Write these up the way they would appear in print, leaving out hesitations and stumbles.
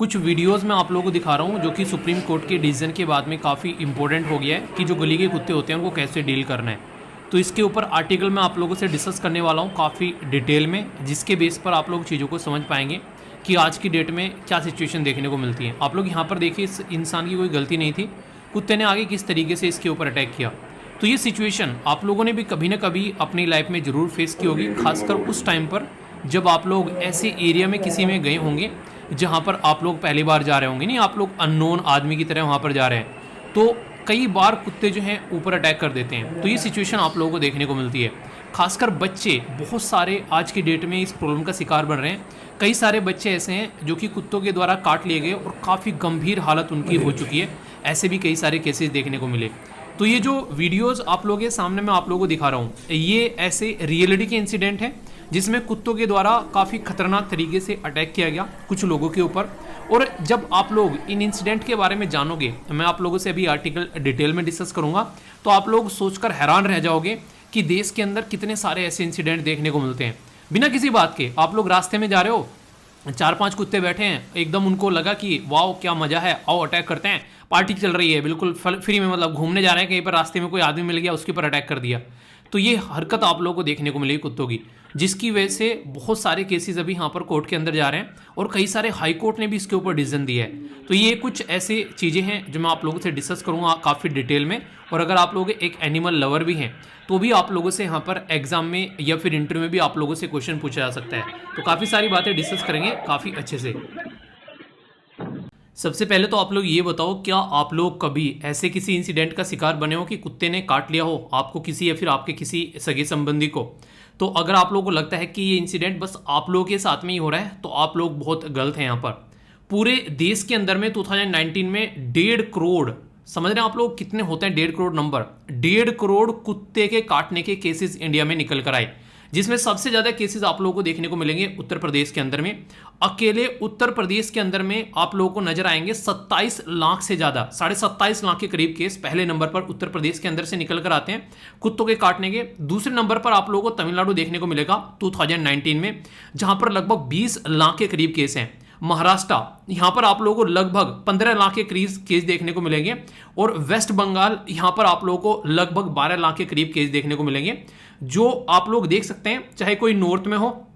कुछ वीडियोस में आप लोगों को दिखा रहा हूँ जो कि सुप्रीम कोर्ट के डिसीजन के बाद में काफ़ी इंपॉर्टेंट हो गया है कि जो गली के कुत्ते होते हैं उनको कैसे डील करना है। तो इसके ऊपर आर्टिकल मैं आप लोगों से डिस्कस करने वाला हूँ काफ़ी डिटेल में, जिसके बेस पर आप लोग चीज़ों को समझ पाएंगे कि आज की डेट में क्या सिचुएशन देखने को मिलती है। आप लोग यहाँ पर देखिए, इस इंसान की कोई गलती नहीं थी, कुत्ते ने आगे किस तरीके से इसके ऊपर अटैक किया। तो ये सिचुएशन आप लोगों ने भी कभी ना कभी अपनी लाइफ में ज़रूर फेस की होगी, खासकर उस टाइम पर जब आप लोग ऐसे एरिया में किसी में गए होंगे जहाँ पर आप लोग पहली बार जा रहे होंगे, नहीं आप लोग अननोन आदमी की तरह वहाँ पर जा रहे हैं, तो कई बार कुत्ते जो हैं ऊपर अटैक कर देते हैं। तो ये सिचुएशन आप लोगों को देखने को मिलती है। खासकर बच्चे बहुत सारे आज की डेट में इस प्रॉब्लम का शिकार बन रहे हैं। कई सारे बच्चे ऐसे हैं जो कि कुत्तों के द्वारा काट लिए गए और काफ़ी गंभीर हालत उनकी हो चुकी है। ऐसे भी कई सारे केसेस देखने को मिले। तो ये जो वीडियोस आप लोगों के सामने मैं आप लोगों को दिखा रहा हूँ, ये ऐसे रियलिटी के इंसिडेंट हैं जिसमें कुत्तों के द्वारा काफ़ी खतरनाक तरीके से अटैक किया गया कुछ लोगों के ऊपर। और जब आप लोग इन इंसिडेंट के बारे में जानोगे, मैं आप लोगों से अभी आर्टिकल डिटेल में डिस्कस करूंगा, तो आप लोग सोचकर हैरान रह जाओगे कि देश के अंदर कितने सारे ऐसे इंसिडेंट देखने को मिलते हैं। बिना किसी बात के आप लोग रास्ते में जा रहे हो, 4-5 कुत्ते बैठे हैं, एकदम उनको लगा कि वाओ क्या मजा है, आओ अटैक करते हैं, पार्टी चल रही है, बिल्कुल फ्री में, मतलब घूमने जा रहे हैं, कहीं पर रास्ते में कोई आदमी मिल गया उसके ऊपर अटैक कर दिया। तो ये हरकत आप लोगों को देखने को मिलेगी कुत्तों की, जिसकी वजह से बहुत सारे केसेस अभी यहाँ पर कोर्ट के अंदर जा रहे हैं और कई सारे हाई कोर्ट ने भी इसके ऊपर डिसीजन दिया है। तो ये कुछ ऐसे चीज़ें हैं जो मैं आप लोगों से डिस्कस करूँगा काफ़ी डिटेल में। और अगर आप लोग एक एनिमल लवर भी हैं तो भी आप लोगों से यहाँ पर एग्जाम में या फिर इंटरव्यू में भी आप लोगों से क्वेश्चन पूछा जा सकता है। तो काफ़ी सारी बातें डिस्कस करेंगे काफ़ी अच्छे से। सबसे पहले तो आप लोग ये बताओ, क्या आप लोग कभी ऐसे किसी इंसिडेंट का शिकार बने हो कि कुत्ते ने काट लिया हो आपको किसी या फिर आपके किसी सगे संबंधी को? तो अगर आप लोगों को लगता है कि ये इंसिडेंट बस आप लोगों के साथ में ही हो रहा है तो आप लोग बहुत गलत हैं। यहाँ पर पूरे देश के अंदर में 2019 में 1.5 करोड़, समझ रहे हैं आप लोग कितने होते हैं 1.5 करोड़ नंबर, 1.5 करोड़ कुत्ते के काटने के केसेस इंडिया में निकल कर आए, जिसमें सबसे ज़्यादा केसेस आप लोगों को देखने को मिलेंगे उत्तर प्रदेश के अंदर में। अकेले उत्तर प्रदेश के अंदर में आप लोगों को नजर आएंगे 27 लाख से ज़्यादा, 27.5 लाख के करीब केस पहले नंबर पर उत्तर प्रदेश के अंदर से निकल कर आते हैं कुत्तों के काटने के। दूसरे नंबर पर आप लोगों को तमिलनाडु देखने को मिलेगा 2019 में, जहां पर लगभग 20 लाख के करीब केस हैं। महाराष्ट्र, यहाँ पर आप लोगों को लगभग 15 लाख के करीब केस देखने को मिलेंगे। और वेस्ट बंगाल, यहाँ पर आप लोगों को लगभग 12 लाख के करीब केस देखने को मिलेंगे। जो आप लोग देख सकते हैं, चाहे कोई नॉर्थ में हो,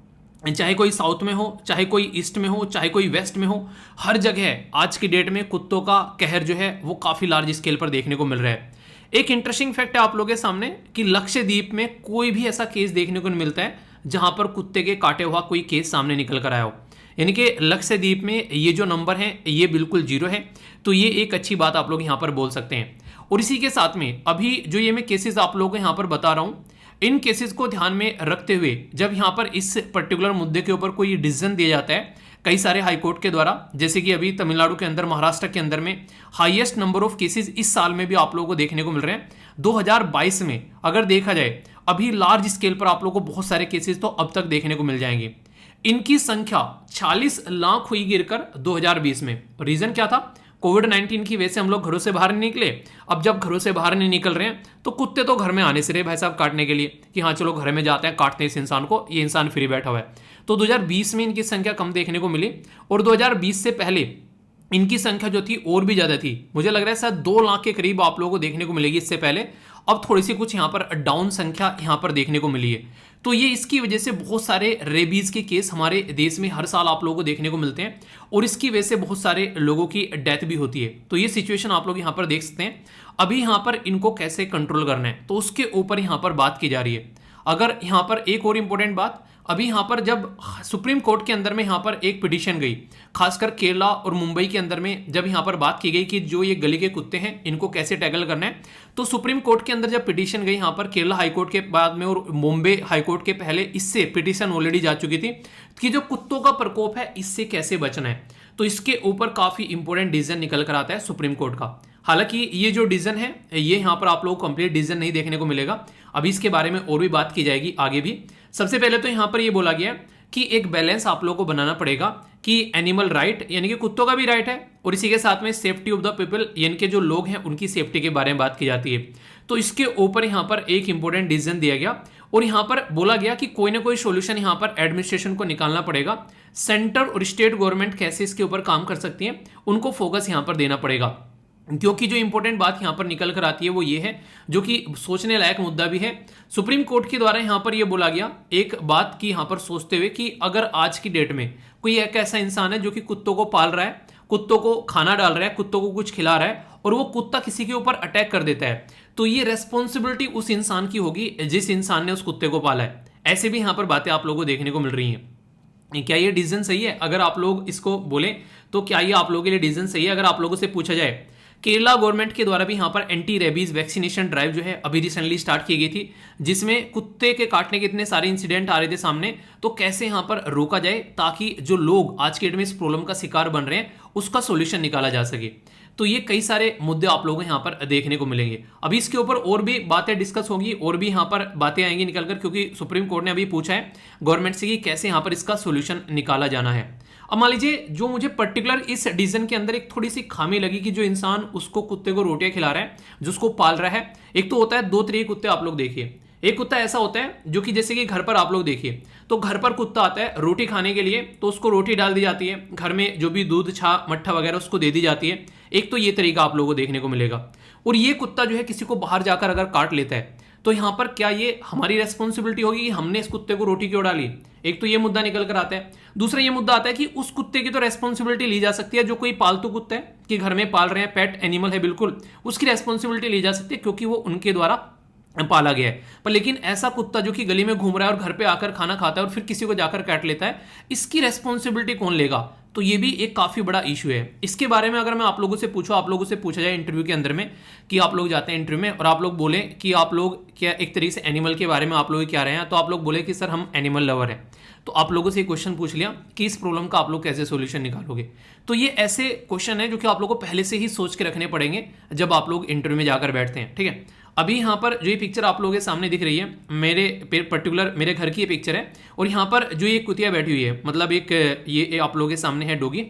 चाहे कोई साउथ में हो, चाहे कोई ईस्ट में हो, चाहे कोई वेस्ट में हो, हर जगह आज की डेट में कुत्तों का कहर जो है वो काफ़ी लार्ज स्केल पर देखने को मिल रहा है। एक इंटरेस्टिंग फैक्ट है आप लोगों के सामने कि लक्षद्वीप में कोई भी ऐसा केस देखने को नहीं मिलता है जहां पर कुत्ते के काटे हुआ कोई केस सामने निकल कर आया हो। यानी कि लक्षद्वीप में ये जो नंबर है ये बिल्कुल जीरो है। तो ये एक अच्छी बात आप लोग यहाँ पर बोल सकते हैं। और इसी के साथ में अभी जो ये मैं केसेस आप लोगों को यहाँ पर बता रहा हूँ, इन केसेस को ध्यान में रखते हुए जब यहाँ पर इस पर्टिकुलर मुद्दे के ऊपर कोई डिसीजन दिया जाता है कई सारे हाईकोर्ट के द्वारा, जैसे कि अभी तमिलनाडु के अंदर, महाराष्ट्र के अंदर में हाईएस्ट नंबर ऑफ केसेस इस साल में भी आप लोगों को देखने को मिल रहे हैं 2022 में। अगर देखा जाए अभी लार्ज स्केल पर आप लोगों को बहुत सारे केसेस तो अब तक देखने को मिल जाएंगे। इनकी संख्या 40 लाख हुई गिरकर 2020 में। रीजन क्या था? कोविड-19 की वजह से हम लोग घरों से बाहर नहीं निकले। अब जब घरों से बाहर नहीं निकल रहे हैं तो कुत्ते तो घर में आने से रहे भाई साहब काटने के लिए कि हाँ चलो घर में जाते हैं, काटते हैं इस इंसान को, ये इंसान फ्री बैठा हुआ है। तो 2020 में इनकी संख्या कम देखने को मिली और 2020 से पहले इनकी संख्या जो थी और भी ज़्यादा थी। मुझे लग रहा है शायद 2 लाख के करीब आप लोगों को देखने को मिलेगी इससे पहले। अब थोड़ी सी कुछ यहाँ पर डाउन संख्या यहाँ पर देखने को मिली है। तो ये इसकी वजह से बहुत सारे रेबीज़ के केस हमारे देश में हर साल आप लोगों को देखने को मिलते हैं और इसकी वजह से बहुत सारे लोगों की डेथ भी होती है। तो ये सिचुएशन आप लोग यहाँ पर देख सकते हैं। अभी यहाँ पर इनको कैसे कंट्रोल करना है तो उसके ऊपर यहाँ पर बात की जा रही है। अगर यहाँ पर एक और इम्पोर्टेंट बात, अभी यहाँ पर जब सुप्रीम कोर्ट के अंदर में यहाँ पर एक पिटीशन गई, खासकर केरला और मुंबई के अंदर में जब यहाँ पर बात की गई कि जो ये गली के कुत्ते हैं इनको कैसे टैकल करना है, तो सुप्रीम कोर्ट के अंदर जब पिटीशन गई यहाँ पर केरला हाईकोर्ट के बाद में और मुंबई हाईकोर्ट के पहले इससे पिटीशन ऑलरेडी जा चुकी थी कि जो कुत्तों का प्रकोप है इससे कैसे बचना है। तो इसके ऊपर काफ़ी इंपॉर्टेंट डिसीजन निकल कर आता है सुप्रीम कोर्ट का। हालांकि ये जो डिसीजन है ये यहाँ पर आप लोगों को कंप्लीट डिसीजन नहीं देखने को मिलेगा, अभी इसके बारे में और भी बात की जाएगी आगे भी। सबसे पहले तो यहाँ पर ये बोला गया कि एक बैलेंस आप लोगों को बनाना पड़ेगा कि एनिमल राइट यानी कि कुत्तों का भी राइट है और इसी के साथ में सेफ्टी ऑफ द पीपल यानी कि जो लोग हैं उनकी सेफ्टी के बारे में बात की जाती है। तो इसके ऊपर यहाँ पर एक इंपॉर्टेंट डिसीजन दिया गया और यहाँ पर बोला गया कि कोई ना कोई सोल्यूशन यहाँ पर एडमिनिस्ट्रेशन को निकालना पड़ेगा। सेंटर और स्टेट गवर्नमेंट कैसे इसके ऊपर काम कर सकती है, उनको फोकस यहाँ पर देना पड़ेगा। क्योंकि जो इंपॉर्टेंट बात यहाँ पर निकल कर आती है वो ये है, जो कि सोचने लायक मुद्दा भी है। सुप्रीम कोर्ट के द्वारा यहाँ पर ये बोला गया एक बात की यहाँ पर सोचते हुए कि अगर आज की डेट में कोई एक ऐसा इंसान है जो कि कुत्तों को पाल रहा है, कुत्तों को खाना डाल रहा है, कुत्तों को कुछ खिला रहा है, और वो कुत्ता किसी के ऊपर अटैक कर देता है, तो ये रेस्पॉन्सिबिलिटी उस इंसान की होगी जिस इंसान ने उस कुत्ते को पाला है। ऐसे भी यहाँ पर बातें आप लोगों को देखने को मिल रही हैं। क्या ये डिसीजन सही है? अगर आप लोग इसको बोले तो क्या ये आप लोगों के लिए डिसीजन सही है? अगर आप लोगों से पूछा जाए, केरला गवर्नमेंट के द्वारा भी यहाँ पर एंटी रेबीज वैक्सीनेशन ड्राइव जो है अभी रिसेंटली स्टार्ट की गई थी, जिसमें कुत्ते के काटने के इतने सारे इंसिडेंट आ रहे थे सामने, तो कैसे यहाँ पर रोका जाए ताकि जो लोग आज के डेट में इस प्रॉब्लम का शिकार बन रहे हैं उसका सोल्यूशन निकाला जा सके। तो ये कई सारे मुद्दे आप लोगों को यहाँ पर देखने को मिलेंगे। अभी इसके ऊपर और भी बातें डिस्कस होंगी और भी यहाँ पर बातें आएंगी निकलकर, क्योंकि सुप्रीम कोर्ट ने अभी पूछा है गवर्नमेंट से कि कैसे यहाँ पर इसका सोल्यूशन निकाला जाना है। अब मान लीजिए जो मुझे पर्टिकुलर इस डिसीजन के अंदर एक थोड़ी सी खामी लगी कि जो इंसान उसको कुत्ते को रोटियां खिला रहा है, जो उसको पाल रहा है, एक तो होता है दो तरीके कुत्ते आप लोग देखिए। एक कुत्ता ऐसा होता है जो कि जैसे कि घर पर आप लोग देखिए, तो घर पर कुत्ता आता है रोटी खाने के लिए, तो उसको रोटी डाल दी जाती है, घर में जो भी दूध छा मट्ठा वगैरह उसको दे दी जाती है। एक तो ये तरीका आप लोगों को देखने को मिलेगा। और ये कुत्ता जो है किसी को बाहर जाकर अगर काट लेता है, तो यहां पर क्या ये हमारी रेस्पॉन्सिबिलिटी होगी कि हमने इस कुत्ते को रोटी क्यों डाली? एक तो ये मुद्दा निकल कर आता है। दूसरा ये मुद्दा आता है कि उस कुत्ते की तो रेस्पॉन्सिबिलिटी ली जा सकती है, जो कोई पालतू कुत्ता है कि घर में पाल रहे हैं, पेट एनिमल है, बिल्कुल उसकी रेस्पॉन्सिबिलिटी ली जा सकती है क्योंकि वो उनके द्वारा पाला गया है। पर लेकिन ऐसा कुत्ता जो कि गली में घूम रहा है और घर पे आकर खाना खाता है और फिर किसी को जाकर काट लेता है, इसकी रेस्पॉन्सिबिलिटी कौन लेगा? तो ये भी एक काफी बड़ा इशू है। इसके बारे में अगर मैं आप लोगों से पूछूं, आप लोगों से पूछा जाए इंटरव्यू के अंदर में कि आप लोग जाते हैं इंटरव्यू में और आप लोग बोले कि आप लोग क्या एक तरीके से एनिमल के बारे में आप लोग क्या रहे हैं, तो आप लोग बोले कि सर हम एनिमल लवर हैं। तो आप लोगों से एक क्वेश्चन पूछ लिया कि इस प्रॉब्लम का आप लोग कैसे सोल्यूशन निकालोगे। तो ये ऐसे क्वेश्चन है जो कि आप लोग को पहले से ही सोच के रखने पड़ेंगे जब आप लोग इंटरव्यू में जाकर बैठते हैं। ठीक है, अभी यहाँ पर जो ये पिक्चर आप लोगों के सामने दिख रही है, मेरे पर्टिकुलर मेरे घर की ये पिक्चर है, और यहाँ पर जो ये कुतिया बैठी हुई है, मतलब एक ये आप लोगों के सामने है डॉगी,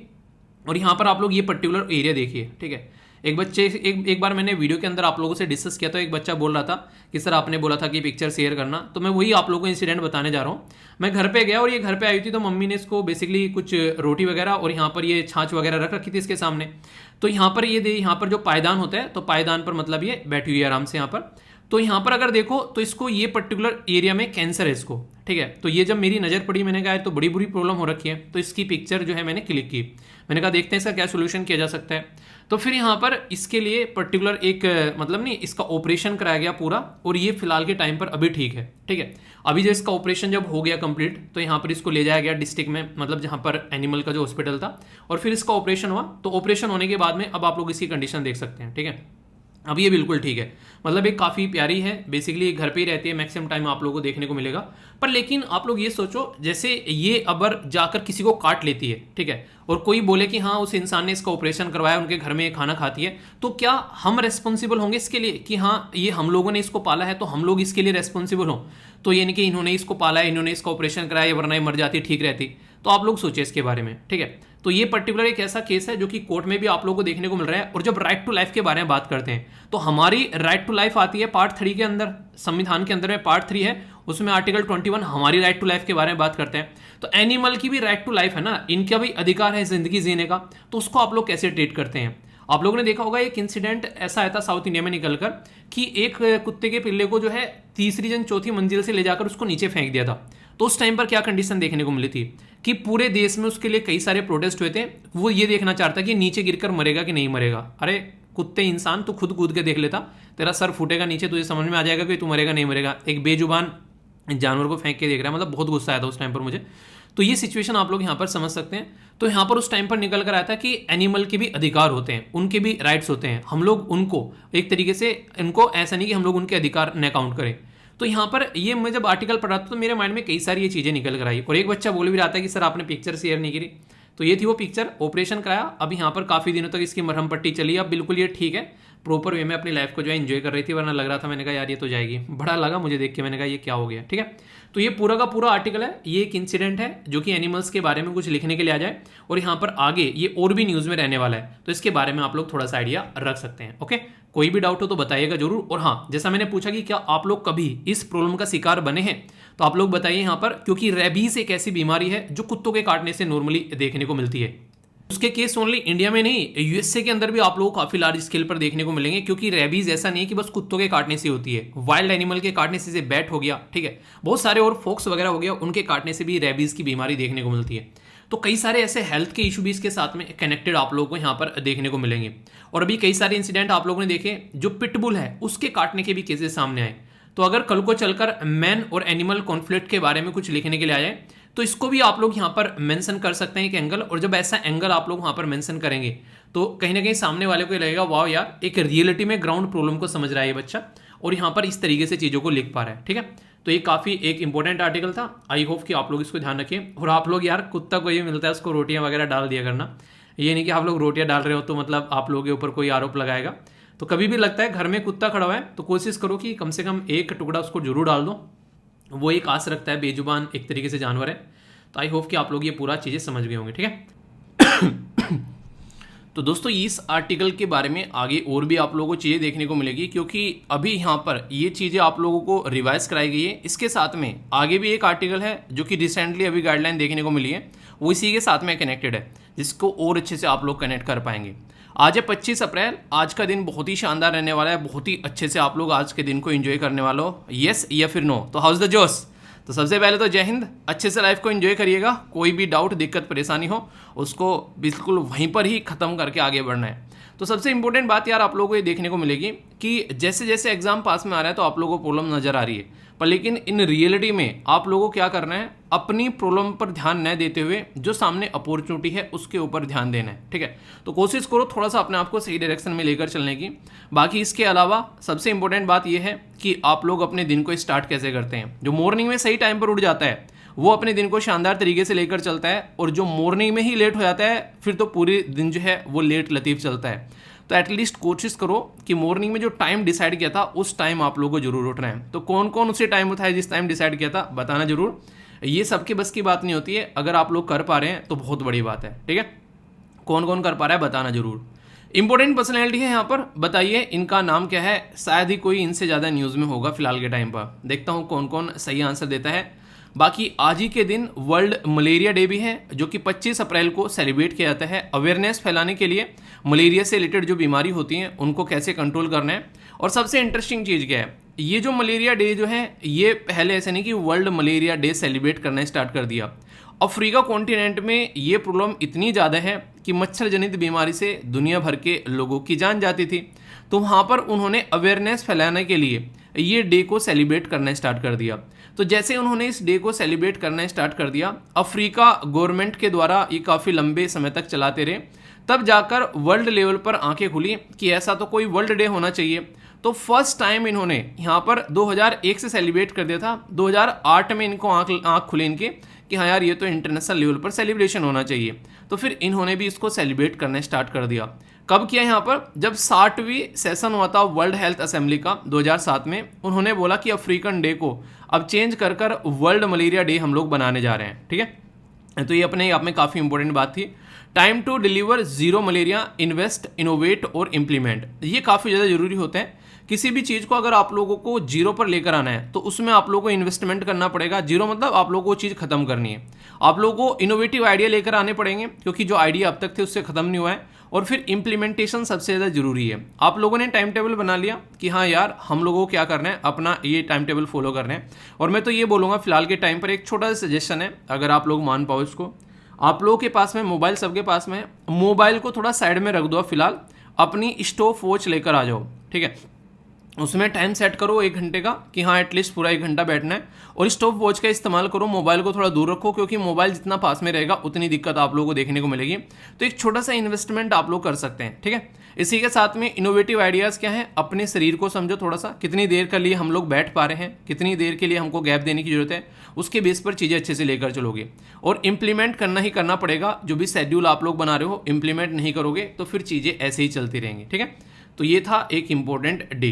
और यहाँ पर आप लोग ये पर्टिकुलर एरिया देखिए। ठीक है, एक बार मैंने वीडियो के अंदर आप लोगों से डिस्कस किया, तो एक बच्चा बोल रहा था कि सर आपने बोला था कि पिक्चर शेयर करना, तो मैं वही आप लोगों को इंसिडेंट बताने जा रहा हूँ। मैं घर पे गया और ये घर पे आई थी, तो मम्मी ने इसको बेसिकली कुछ रोटी वगैरह और यहाँ पर ये छाछ वगैरह रख रखी थी इसके सामने। तो यहाँ पर यहाँ पर जो पायदान होता है, तो पायदान पर मतलब ये बैठी हुई है आराम से यहाँ पर। तो यहाँ पर अगर देखो तो इसको ये पर्टिकुलर एरिया में कैंसर है इसको। ठीक है, तो ये जब मेरी नज़र पड़ी मैंने कहा तो बड़ी बुरी प्रॉब्लम हो रखी है, तो इसकी पिक्चर जो है मैंने क्लिक की। मैंने कहा देखते हैं इसका क्या सोल्यूशन किया जा सकता है। तो फिर यहाँ पर इसके लिए पर्टिकुलर एक मतलब नहीं, इसका ऑपरेशन कराया गया पूरा, और ये फिलहाल के टाइम पर अभी ठीक है। ठीक है, अभी जो इसका ऑपरेशन जब हो गया कंप्लीट, तो यहाँ पर इसको ले जाया गया डिस्ट्रिक्ट में, मतलब जहाँ पर एनिमल का जो हॉस्पिटल था, और फिर इसका ऑपरेशन हुआ। तो ऑपरेशन होने के बाद में अब आप लोग इसकी कंडीशन देख सकते हैं। ठीक है, अब ये बिल्कुल ठीक है, मतलब एक काफ़ी प्यारी है, बेसिकली घर पे ही रहती है, मैक्सिमम टाइम आप लोगों को देखने को मिलेगा। पर लेकिन आप लोग ये सोचो, जैसे ये अगर जाकर किसी को काट लेती है, ठीक है, और कोई बोले कि हाँ उस इंसान ने इसका ऑपरेशन करवाया, उनके घर में ये खाना खाती है, तो क्या हम रेस्पॉन्सिबल होंगे इसके लिए कि हाँ ये हम लोगों ने इसको पाला है तो हम लोग इसके लिए रेस्पॉन्सिबल हों? तो यानी कि इन्होंने इसको पाला है, इन्होंने इसका ऑपरेशन कराया, वरना ये मर जाती ठीक रहती। तो आप लोग सोचिए इसके बारे में। ठीक है, तो ये पर्टिकुलर एक ऐसा केस है जो कि कोर्ट में भी आप लोगों को देखने को मिल रहा है। और जब राइट टू लाइफ के बारे में बात करते हैं, तो हमारी राइट टू लाइफ आती है पार्ट 3 के अंदर, संविधान के अंदर में पार्ट 3 है, उसमें आर्टिकल 21 हमारी राइट टू लाइफ के बारे में बात करते हैं। तो एनिमल की भी राइट टू लाइफ है ना, इनका भी अधिकार है जिंदगी जीने का, तो उसको आप लोग कैसे ट्रीट करते हैं? आप लोगों ने देखा होगा एक इंसिडेंट ऐसा आया था साउथ इंडिया में निकलकर कि एक कुत्ते के पिल्ले को जो है तीसरी जन चौथी मंजिल से ले जाकर उसको नीचे फेंक दिया था। तो उस टाइम पर क्या कंडीशन देखने को मिली थी कि पूरे देश में उसके लिए कई सारे प्रोटेस्ट हुए थे। वो ये देखना चाहता कि नीचे गिरकर मरेगा कि नहीं मरेगा। अरे कुत्ते इंसान, तो खुद कूद के देख लेता, तेरा सर फूटेगा नीचे, तुझे समझ में आ जाएगा कि तू मरेगा नहीं मरेगा। एक बेजुबान जानवर को फेंक के देख रहा है, मतलब बहुत गुस्सा आया था उस टाइम पर मुझे। तो ये सिचुएशन आप लोग यहाँ पर समझ सकते हैं। तो यहाँ पर उस टाइम पर निकल कर आया था कि एनिमल के भी अधिकार होते हैं, उनके भी राइट्स होते हैं, हम लोग उनको एक तरीके से, इनको ऐसा नहीं कि हम लोग उनके अधिकार न काउंट करें। तो यहाँ पर ये मैं जब आर्टिकल पढ़ा था तो मेरे माइंड में कई सारी ये चीज़ें निकल कर आई। और एक बच्चा बोल भी रहा था कि सर आपने पिक्चर शेयर नहीं करी। तो ये थी वो पिक्चर, ऑपरेशन कराया, अब यहाँ पर काफ़ी दिनों तक इसकी मरहम पट्टी चली, अब बिल्कुल ये ठीक है। प्रॉपर वे में अपनी लाइफ को जो है एंजॉय कर रही थी, वरना लग रहा था, मैंने कहा यार ये तो जाएगी, बड़ा लगा मुझे देख के, मैंने कहा ये क्या हो गया। ठीक है, तो ये पूरा का पूरा आर्टिकल है, ये एक इंसिडेंट है जो कि एनिमल्स के बारे में कुछ लिखने के लिए आ जाए, और यहाँ पर आगे ये और भी न्यूज़ में रहने वाला है, तो इसके बारे में आप लोग थोड़ा सा आइडिया रख सकते हैं। ओके, कोई भी डाउट हो तो बताइएगा जरूर। और हाँ, जैसा मैंने पूछा कि क्या आप लोग कभी इस प्रॉब्लम का शिकार बने हैं, तो आप लोग बताइए यहाँ पर, क्योंकि रेबीज एक ऐसी बीमारी है जो कुत्तों के काटने से नॉर्मली देखने को मिलती है। उसके केस ओनली इंडिया में नहीं, यूएसए के अंदर भी आप लोगों को काफी लार्ज स्केल पर देखने को मिलेंगे, क्योंकि रेबीज ऐसा नहीं है कि बस कुत्तों के काटने से होती है, वाइल्ड एनिमल के काटने से, बैट हो गया, ठीक है, बहुत सारे और फॉक्स वगैरह हो गया, उनके काटने से भी रेबीज की बीमारी देखने को मिलती है। तो कई सारे ऐसे हेल्थ के इशू भी इसके साथ में कनेक्टेड आप लोगों को यहाँ पर देखने को मिलेंगे। और अभी कई सारे इंसिडेंट आप लोगों ने देखे, जो पिटबुल है उसके काटने के भी केसेस सामने आए। तो अगर कल को चलकर मैन और एनिमल कॉन्फ्लिक्ट के बारे में कुछ लिखने के लिए आ जाए, तो इसको भी आप लोग यहाँ पर मेंशन कर सकते हैं एक एंगल। और जब ऐसा एंगल आप लोग वहाँ पर मेंशन करेंगे, तो कहीं ना कहीं सामने वाले को लगेगा वाह यार, एक रियलिटी में ग्राउंड प्रॉब्लम को समझ रहा है ये बच्चा, और यहाँ पर इस तरीके से चीज़ों को लिख पा रहा है। ठीक है, तो ये काफ़ी एक इंपॉर्टेंट आर्टिकल था। आई होप कि आप लोग इसको ध्यान रखिए। और आप लोग यार, कुत्ता को ये मिलता है उसको रोटियाँ वगैरह डाल दिया करना, ये नहीं कि आप लोग रोटियाँ डाल रहे हो तो मतलब आप लोगों के ऊपर कोई आरोप लगाएगा। तो कभी भी लगता है घर में कुत्ता खड़ा हुआ है, तो कोशिश करो कि कम से कम एक टुकड़ा उसको जरूर डाल दो, वो एक आस रखता है, बेजुबान एक तरीके से जानवर है। तो आई होप कि आप लोग ये पूरा चीज़ें समझ गए होंगे। ठीक है तो दोस्तों, इस आर्टिकल के बारे में आगे और भी आप लोगों को चीज़ें देखने को मिलेगी, क्योंकि अभी यहाँ पर ये चीज़ें आप लोगों को रिवाइज कराई गई है। इसके साथ में आगे भी एक आर्टिकल है जो कि रिसेंटली अभी गाइडलाइन देखने को मिली है, वो इसी के साथ में कनेक्टेड है, जिसको और अच्छे से आप लोग कनेक्ट कर पाएंगे। आज है 25 अप्रैल, आज का दिन बहुत ही शानदार रहने वाला है, बहुत ही अच्छे से आप लोग आज के दिन को एंजॉय करने वाले हो। यस या फिर नो? तो हाउस द जोश? तो सबसे पहले तो जय हिंद, अच्छे से लाइफ को एंजॉय करिएगा। कोई भी डाउट, दिक्कत, परेशानी हो, उसको बिल्कुल वहीं पर ही ख़त्म करके आगे बढ़ना है। तो सबसे इंपॉर्टेंट बात यार आप लोगों को ये देखने को मिलेगी कि जैसे जैसे एग्जाम पास में आ रहा है तो आप लोगों को प्रॉब्लम नज़र आ रही है, पर लेकिन इन रियलिटी में आप लोगों को क्या करना है, अपनी प्रॉब्लम पर ध्यान न देते हुए जो सामने अपॉर्चुनिटी है उसके ऊपर ध्यान देना है। ठीक है, तो कोशिश करो थोड़ा सा अपने आप को सही डायरेक्शन में लेकर चलने की। बाकी इसके अलावा सबसे इंपॉर्टेंट बात यह है कि आप लोग अपने दिन को स्टार्ट कैसे करते हैं। जो मॉर्निंग में सही टाइम पर उठ जाता है वो अपने दिन को शानदार तरीके से लेकर चलता है, और जो मॉर्निंग में ही लेट हो जाता है फिर तो पूरे दिन जो है वो लेट लतीफ़ चलता है। तो एटलीस्ट कोशिश करो कि मॉर्निंग में जो टाइम डिसाइड किया था उस टाइम आप लोगों को जरूर उठना है। तो कौन कौन उसे टाइम उठाए जिस टाइम डिसाइड किया था, बताना जरूर। ये सबके बस की बात नहीं होती है, अगर आप लोग कर पा रहे हैं तो बहुत बड़ी बात है। ठीक है, कौन कौन कर पा रहा है बताना जरूर। इंपॉर्टेंट पर्सनैलिटी है यहाँ पर, बताइए इनका नाम क्या है। शायद ही कोई इनसे ज़्यादा न्यूज़ में होगा फिलहाल के टाइम पर। देखता हूँ कौन कौन सही आंसर देता है। बाकी आज ही के दिन वर्ल्ड मलेरिया डे भी है, जो कि 25 अप्रैल को सेलिब्रेट किया जाता है अवेयरनेस फैलाने के लिए। मलेरिया से रिलेटेड जो बीमारी होती हैं उनको कैसे कंट्रोल करना है। और सबसे इंटरेस्टिंग चीज़ क्या है, ये जो मलेरिया डे जो है, ये पहले ऐसे नहीं कि वर्ल्ड मलेरिया डे सेलिब्रेट करना स्टार्ट कर दिया। अफ्रीका कॉन्टिनेंट में ये प्रॉब्लम इतनी ज़्यादा है कि मच्छर जनित बीमारी से दुनिया भर के लोगों की जान जाती थी। तो वहाँ पर उन्होंने अवेयरनेस फैलाने के लिए ये डे को सेलिब्रेट करना स्टार्ट कर दिया। तो जैसे उन्होंने इस डे को सेलिब्रेट करना स्टार्ट कर दिया, अफ्रीका गवर्नमेंट के द्वारा ये काफ़ी लंबे समय तक चलाते रहे, तब जाकर वर्ल्ड लेवल पर आंखें खुली कि ऐसा तो कोई वर्ल्ड डे होना चाहिए। तो फर्स्ट टाइम इन्होंने यहाँ पर 2001 से सेलिब्रेट कर दिया था, 2008 में इनको आँख खुले इनके कि हाँ यार ये तो इंटरनेशनल लेवल पर सेलिब्रेशन होना चाहिए। तो फिर इन्होंने भी इसको सेलिब्रेट करना स्टार्ट कर दिया। कब किया यहाँ पर? जब 60वीं सेशन हुआ था वर्ल्ड हेल्थ असेंबली का 2007 में, उन्होंने बोला कि अफ्रीकन डे को अब चेंज कर कर वर्ल्ड मलेरिया डे हम लोग बनाने जा रहे हैं। ठीक है, तो ये अपने आप में काफ़ी इंपॉर्टेंट बात थी। Time to deliver zero malaria, invest, innovate और इम्प्लीमेंट, ये काफ़ी ज़्यादा जरूरी होते हैं। किसी भी चीज़ को अगर आप लोगों को जीरो पर लेकर आना है तो उसमें आप लोगों को इन्वेस्टमेंट करना पड़ेगा। जीरो मतलब आप लोगों को चीज़ खत्म करनी है, आप लोगों को इनोवेटिव आइडिया लेकर आने पड़ेंगे, क्योंकि जो आइडिया अब तक थे उससे खत्म नहीं हुआ है। और फिर इम्प्लीमेंटेशन सबसे ज़्यादा जरूरी है। आप लोगों ने टाइम टेबल बना लिया कि हाँ यार हम लोगों को क्या करना है, अपना ये टाइम टेबल फॉलो करना है। और मैं तो ये बोलूँगा फिलहाल के टाइम पर एक छोटा सा सजेशन है, अगर आप लोग मान पाओ इसको। आप लोगों के पास में मोबाइल, सबके पास में मोबाइल को थोड़ा साइड में रख दो फिलहाल, अपनी स्टॉप वॉच लेकर आ जाओ। ठीक है, उसमें टाइम सेट करो 1 घंटे का कि हाँ एटलीस्ट पूरा 1 घंटा बैठना है, और स्टॉप वॉच का इस्तेमाल करो। मोबाइल को थोड़ा दूर रखो, क्योंकि मोबाइल जितना पास में रहेगा उतनी दिक्कत आप लोगों को देखने को मिलेगी। तो एक छोटा सा इन्वेस्टमेंट आप लोग कर सकते हैं। ठीक है, इसी के साथ में इनोवेटिव आइडियाज़ क्या है, अपने शरीर को समझो थोड़ा सा, कितनी देर के लिए हम लोग बैठ पा रहे हैं, कितनी देर के लिए हमको गैप देने की जरूरत है, उसके बेस पर चीज़ें अच्छे से लेकर चलोगे। और इम्प्लीमेंट करना ही करना पड़ेगा, जो भी शेड्यूल आप लोग बना रहे हो इम्प्लीमेंट नहीं करोगे तो फिर चीज़ें ऐसे ही चलती रहेंगी। ठीक है, तो ये था एक इम्पोर्टेंट डे।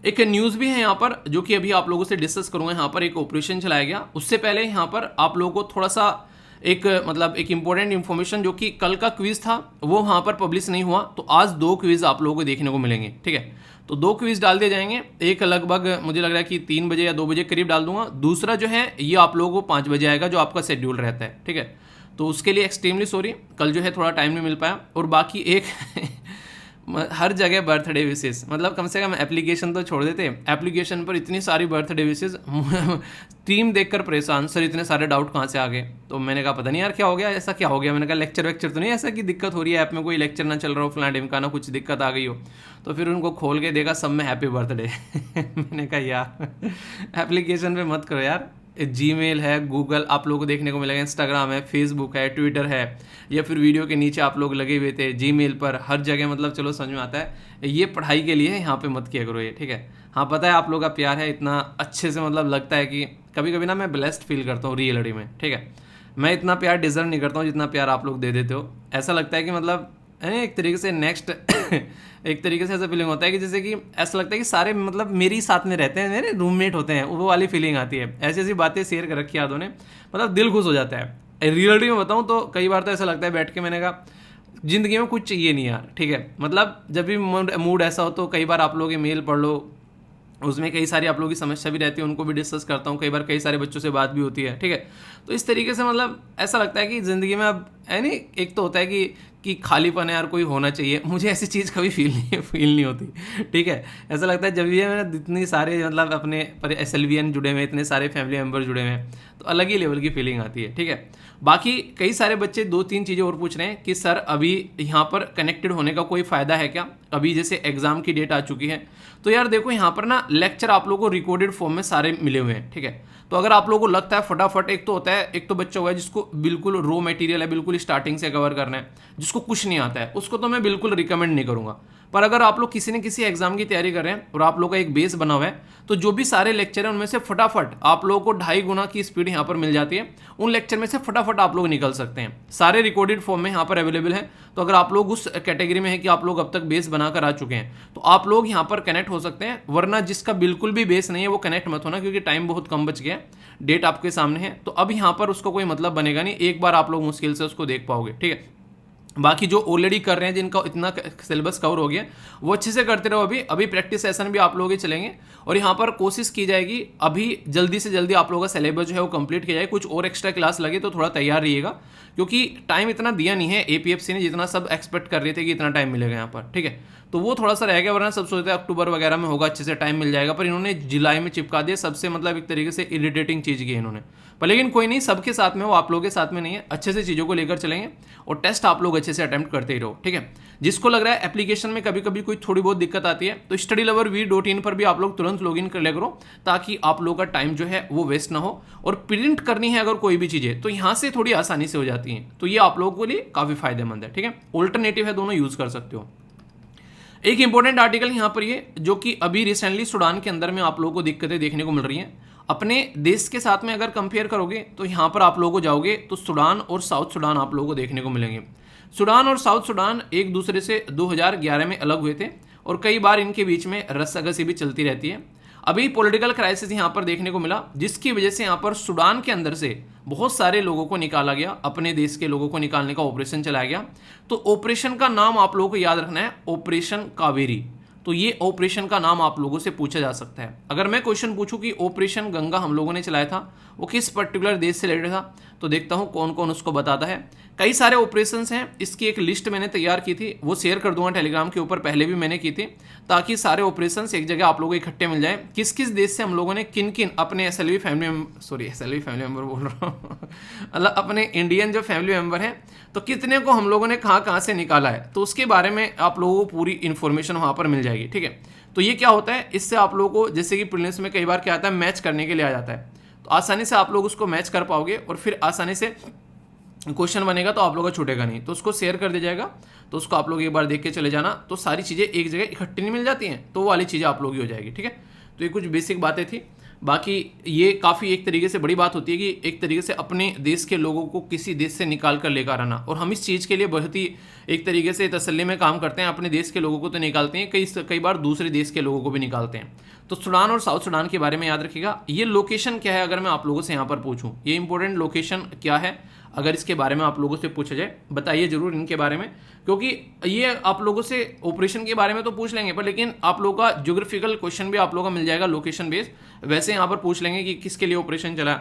एक न्यूज़ भी है यहाँ पर जो कि अभी आप लोगों से डिस्कस करूँगा। यहाँ पर एक ऑपरेशन चलाया गया, उससे पहले यहाँ पर आप लोगों को थोड़ा सा एक मतलब एक इम्पोर्टेंट इन्फॉर्मेशन, जो कि कल का क्विज़ था वो वहाँ पर पब्लिश नहीं हुआ, तो आज 2 क्विज़ आप लोगों को देखने को मिलेंगे, ठीक है। तो 2 क्विज़ डाल दिए जाएंगे, एक लगभग मुझे लग रहा है कि 3 बजे या 2 बजे करीब डाल दूंगा, दूसरा जो है ये आप लोगों को 5 बजे आएगा जो आपका शेड्यूल रहता है, ठीक है। तो उसके लिए एक्सट्रीमली सॉरी, कल जो है थोड़ा टाइम नहीं मिल पाया। और बाकी एक हर जगह बर्थडे विशेष, मतलब कम से कम एप्लीकेशन तो छोड़ देते, एप्लीकेशन पर इतनी सारी बर्थडे विशेष टीम देखकर परेशान, सर इतने सारे डाउट कहाँ से आ गए। तो मैंने कहा पता नहीं यार क्या हो गया, ऐसा क्या हो गया। मैंने कहा लेक्चर वेक्चर तो नहीं ऐसा कि दिक्कत हो रही है ऐप में, कोई लेक्चर ना चल रहा हो, फलाना ढिमकाना कुछ दिक्कत आ गई हो। तो फिर उनको खोल के देखा सब में हैप्पी बर्थडे मैंने कहा यार एप्लीकेशन पे मत करो यार, जीमेल है, गूगल आप लोगों को देखने को मिलेगा, इंस्टाग्राम है, फेसबुक है, ट्विटर है, या फिर वीडियो के नीचे आप लोग लगे हुए थे जीमेल पर, हर जगह मतलब चलो समझ में आता है। ये पढ़ाई के लिए है, यहाँ पे मत किया करो ये, ठीक है। हाँ पता है आप लोगों का प्यार है इतना अच्छे से, मतलब लगता है कि कभी कभी ना मैं ब्लेस्ड फील करता हूँ रियलिटी में, ठीक है। मैं इतना प्यार डिजर्व नहीं करता हूँ जितना प्यार आप लोग दे देते हो। ऐसा लगता है कि मतलब एक तरीके से नेक्स्ट एक तरीके से ऐसा फीलिंग होता है कि जैसे कि ऐसा लगता है कि सारे मतलब मेरे ही साथ में रहते हैं, मेरे रूममेट होते हैं, वो वाली फीलिंग आती है। ऐसी ऐसी बातें शेयर कर रखी यादों ने, मतलब दिल खुश हो जाता है। रियलिटी में बताऊँ तो कई बार तो ऐसा लगता है बैठ के, मैंने कहा जिंदगी में कुछ चाहिए नहीं यार, ठीक है। मतलब जब भी मूड ऐसा हो तो कई बार आप लोग मेल पढ़ लो, उसमें कई सारी आप लोगों की समस्या भी रहती है, उनको भी डिस्कस करता हूँ, कई बार कई सारे बच्चों से बात भी होती है, ठीक है। तो इस तरीके से मतलब ऐसा लगता है कि ज़िंदगी में अब है नहीं, एक तो होता है कि खालीपन है यार, कोई होना चाहिए। मुझे ऐसी चीज़ कभी फील नहीं होती, ठीक है। ऐसा लगता है जब भी मैंने इतनी सारे मतलब अपने पर SLVN जुड़े हुए, इतने सारे फैमिली मेम्बर जुड़े हुए हैं, तो अलग ही लेवल की फीलिंग आती है, ठीक है। बाकी कई सारे बच्चे 2-3 चीज़ें और पूछ रहे हैं कि सर अभी यहाँ पर कनेक्टेड होने का कोई फ़ायदा है क्या, अभी जैसे एग्ज़ाम की डेट आ चुकी है। तो यार देखो यहाँ पर ना लेक्चर आप लोगों को रिकॉर्डेड फॉर्म में सारे मिले हुए हैं, ठीक है। तो अगर आप लोगों को लगता है फटाफट, एक तो होता है, एक तो बच्चा हुआ है जिसको बिल्कुल रो मटेरियल है, बिल्कुल स्टार्टिंग से कवर करना है, जिसको कुछ नहीं आता है, उसको तो मैं बिल्कुल रिकमेंड नहीं करूँगा। पर अगर आप लोग किसी न किसी एग्जाम की तैयारी कर रहे हैं और आप लोग का एक बेस बना हुआ है, तो जो भी सारे लेक्चर हैं उनमें से फटाफट आप लोगों को 2.5 गुना की स्पीड यहाँ पर मिल जाती है। उन लेक्चर में से फटाफट आप लोग निकल सकते हैं, सारे रिकॉर्डेड फॉर्म में यहाँ पर अवेलेबल है। तो अगर आप लोग उस कैटेगरी में है कि आप लोग अब तक बेस बनाकर आ चुके हैं, तो आप लोग यहाँ पर कनेक्ट हो सकते हैं। वरना जिसका बिल्कुल भी बेस नहीं है वो कनेक्ट मत होना, क्योंकि टाइम बहुत कम बच गया, डेट आपके सामने है। तो अब यहाँ पर उसको कोई मतलब बनेगा नहीं, एक बार आप लोग मुश्किल से उसको देख पाओगे, ठीक है। बाकी जो ऑलरेडी कर रहे हैं, जिनका इतना सिलेबस कवर हो गया, वो अच्छे से करते रहो। अभी प्रैक्टिस सेशन भी आप लोगों के चलेंगे और यहाँ पर कोशिश की जाएगी अभी जल्दी से जल्दी आप लोगों का सिलेबस जो है वो कंप्लीट किया जाए। कुछ और एक्स्ट्रा क्लास लगे तो थोड़ा तैयार रहिएगा, क्योंकि टाइम इतना दिया नहीं है APFC ने जितना सब एक्सपेक्ट कर रहे थे कि इतना टाइम मिलेगा यहाँ पर, ठीक है। तो वो थोड़ा सा रह गया, वरना सब सोचते हैं अक्टूबर वगैरह में होगा, अच्छे से टाइम मिल जाएगा। पर इन्होंने जुलाई में चिपका दिया, सबसे मतलब एक तरीके से इरिटेटिंग चीज़ की इन्होंने। पर लेकिन कोई नहीं, सबके साथ में, वो आप लोगों के साथ में नहीं है, अच्छे से चीज़ों को लेकर चलेंगे और टेस्ट आप लोग अच्छे से अटेम्प्ट करते ही रहो, ठीक है। जिसको लग रहा है एप्लीकेशन में कभी कभी कोई थोड़ी बहुत दिक्कत आती है, तो StudyLoverV.in पर भी आप लोग तुरंत लॉगिन कर लिया करो, ताकि आप लोगों का टाइम जो है वो वेस्ट ना हो। और प्रिंट करनी है अगर कोई भी चीज़ें, तो यहाँ से थोड़ी आसानी से हो जाती हैं, तो ये आप लोगों के लिए काफ़ी फायदेमंद है, ठीक है। ऑल्टरनेटिव है, दोनों यूज़ कर सकते हो। एक इंपॉर्टेंट आर्टिकल यहाँ पर ये, जो कि अभी रिसेंटली सूडान के अंदर में आप लोगों को दिक्कतें देखने को मिल रही हैं। अपने देश के साथ में अगर कंपेयर करोगे तो यहाँ पर आप लोगों को जाओगे तो सूडान और साउथ सूडान आप लोगों को देखने को मिलेंगे। सूडान और साउथ सूडान एक दूसरे से 2011 में अलग हुए थे और कई बार इनके बीच में रस्साकसी भी चलती रहती है। अभी पॉलिटिकल क्राइसिस यहाँ पर देखने को मिला, जिसकी वजह से यहाँ पर सूडान के अंदर से बहुत सारे लोगों को निकाला गया, अपने देश के लोगों को निकालने का ऑपरेशन चलाया गया। तो ऑपरेशन का नाम आप लोगों को याद रखना है, ऑपरेशन कावेरी। तो ये ऑपरेशन का नाम आप लोगों से पूछा जा सकता है। अगर मैं क्वेश्चन पूछूं कि ऑपरेशन गंगा हम लोगों ने चलाया था, वो किस पर्टिकुलर देश से रिलेटेड था, तो देखता हूं कौन कौन उसको बताता है। कई सारे ऑपरेशंस हैं, इसकी एक लिस्ट मैंने तैयार की थी, वो शेयर कर दूंगा टेलीग्राम के ऊपर, पहले भी मैंने की थी, ताकि सारे ऑपरेशंस एक जगह आप लोगों को इकट्ठे मिल जाए। किस किस देश से हम लोगों ने किन किन अपने SLV फैमिली मेम्बर बोल रहा हूँ मतलब अपने इंडियन जो फैमिली मेम्बर हैं, तो कितने को हम लोगों ने कहाँ कहाँ से निकाला है, तो उसके बारे में आप लोगों को पूरी इन्फॉर्मेशन वहाँ पर मिल जाएगी, ठीक है। तो ये क्या होता है, इससे आप लोगों को, जैसे कि प्रीलिम्स में कई बार क्या आता है, मैच करने के लिए आ जाता है, तो आसानी से आप लोग उसको मैच कर पाओगे और फिर आसानी से क्वेश्चन बनेगा, तो आप लोगों का छूटेगा नहीं। तो उसको शेयर कर दिया जाएगा, तो उसको आप लोग एक बार देख के चले जाना, तो सारी चीज़ें एक जगह इकट्ठी नहीं मिल जाती हैं, तो वो वाली चीज़ें आप लोग ही हो जाएगी, ठीक है। तो ये कुछ बेसिक बातें थी। बाकी ये काफ़ी एक तरीके से बड़ी बात होती है कि एक तरीके से अपने देश के लोगों को किसी देश से निकाल कर लेकर आना, और हम इस चीज़ के लिए बहुत ही एक तरीके से तसल्ली में काम करते हैं। अपने देश के लोगों को तो निकालते हैं, कई बार दूसरे देश के लोगों को भी निकालते हैं। तो सूडान और साउथ सूडान के बारे में याद रखिएगा। ये लोकेशन क्या है, अगर मैं आप लोगों से यहाँ पर पूछूँ, ये इंपॉर्टेंट लोकेशन क्या है, अगर इसके बारे में आप लोगों से पूछा जाए बताइए जरूर इनके बारे में, क्योंकि ये आप लोगों से ऑपरेशन के बारे में तो पूछ लेंगे पर लेकिन आप लोगों का ज्योग्राफिकल क्वेश्चन भी आप लोगों का मिल जाएगा लोकेशन बेस्ड। वैसे यहाँ पर पूछ लेंगे कि किसके लिए ऑपरेशन चला,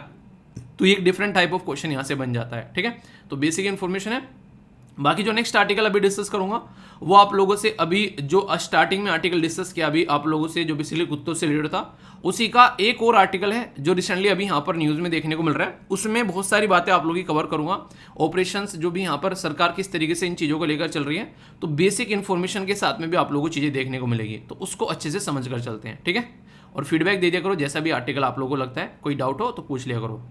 तो ये एक डिफरेंट टाइप ऑफ क्वेश्चन यहाँ से बन जाता है। ठीक है, तो बेसिक इन्फॉर्मेशन है। बाकी जो नेक्स्ट आर्टिकल अभी डिस्कस करूंगा वो आप लोगों से अभी जो स्टार्टिंग में आर्टिकल डिस्कस किया अभी आप लोगों से, जो बेसिकली कुत्तों से रिलेटेड था, उसी का एक और आर्टिकल है जो रिसेंटली अभी यहाँ पर न्यूज़ में देखने को मिल रहा है। उसमें बहुत सारी बातें आप लोगों की कवर करूंगा, ऑपरेशंस जो भी यहाँ पर सरकार किस तरीके से इन चीज़ों को लेकर चल रही है, तो बेसिक इन्फॉर्मेशन के साथ में भी आप लोगों को चीज़ें देखने को मिलेगी, तो उसको अच्छे से समझ कर चलते हैं। ठीक है, और फीडबैक दे दिया करो, जैसा भी आर्टिकल आप लोगों को लगता है, कोई डाउट हो तो पूछ लिया करो।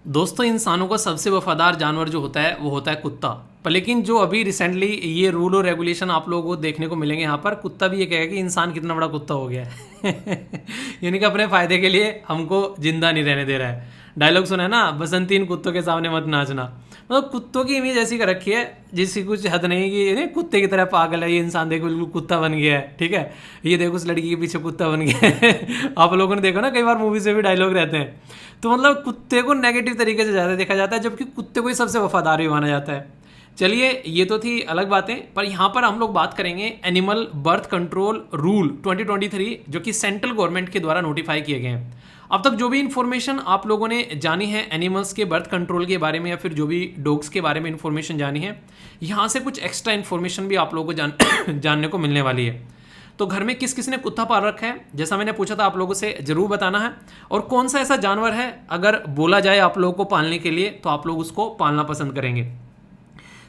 दोस्तों, इंसानों का सबसे वफादार जानवर जो होता है वो होता है कुत्ता। पर लेकिन जो अभी रिसेंटली ये रूल और रेगुलेशन आप लोगों को देखने को मिलेंगे यहाँ पर, कुत्ता भी ये कहेगा कि इंसान कितना बड़ा कुत्ता हो गया है यानी कि अपने फ़ायदे के लिए हमको जिंदा नहीं रहने दे रहा है। डायलॉग सुना है ना, बसंतीन कुत्तों के सामने मत नाचना। मतलब कुत्तों की इमेज ऐसी कर रखी है जिसकी कुछ हद नहीं कि नहीं, कुत्ते की तरह पागल है ये इंसान, देखो बिल्कुल कुत्ता बन गया है। ठीक है, ये देखो उस लड़की के पीछे कुत्ता बन गया है आप लोगों ने देखा ना, कई बार मूवी से भी डायलॉग रहते हैं। तो मतलब कुत्ते को नेगेटिव तरीके से ज़्यादा देखा जाता है, जबकि कुत्ते को ही सबसे वफादार भी माना जाता है। चलिए, ये तो थी अलग बातें, पर यहाँ पर हम लोग बात करेंगे एनिमल बर्थ कंट्रोल रूल 2023 जो कि सेंट्रल गवर्नमेंट के द्वारा नोटिफाई किए गए हैं। अब तक जो भी इन्फॉर्मेशन आप लोगों ने जानी है एनिमल्स के बर्थ कंट्रोल के बारे में या फिर जो भी डॉग्स के बारे में इन्फॉर्मेशन जानी है, यहाँ से कुछ एक्स्ट्रा इन्फॉर्मेशन भी आप लोगों को जानने को मिलने वाली है। तो घर में किस किस ने कुत्ता पाल रखा है, जैसा मैंने पूछा था आप लोगों से जरूर बताना है, और कौन सा ऐसा जानवर है अगर बोला जाए आप लोगों को पालने के लिए तो आप लोग उसको पालना पसंद करेंगे।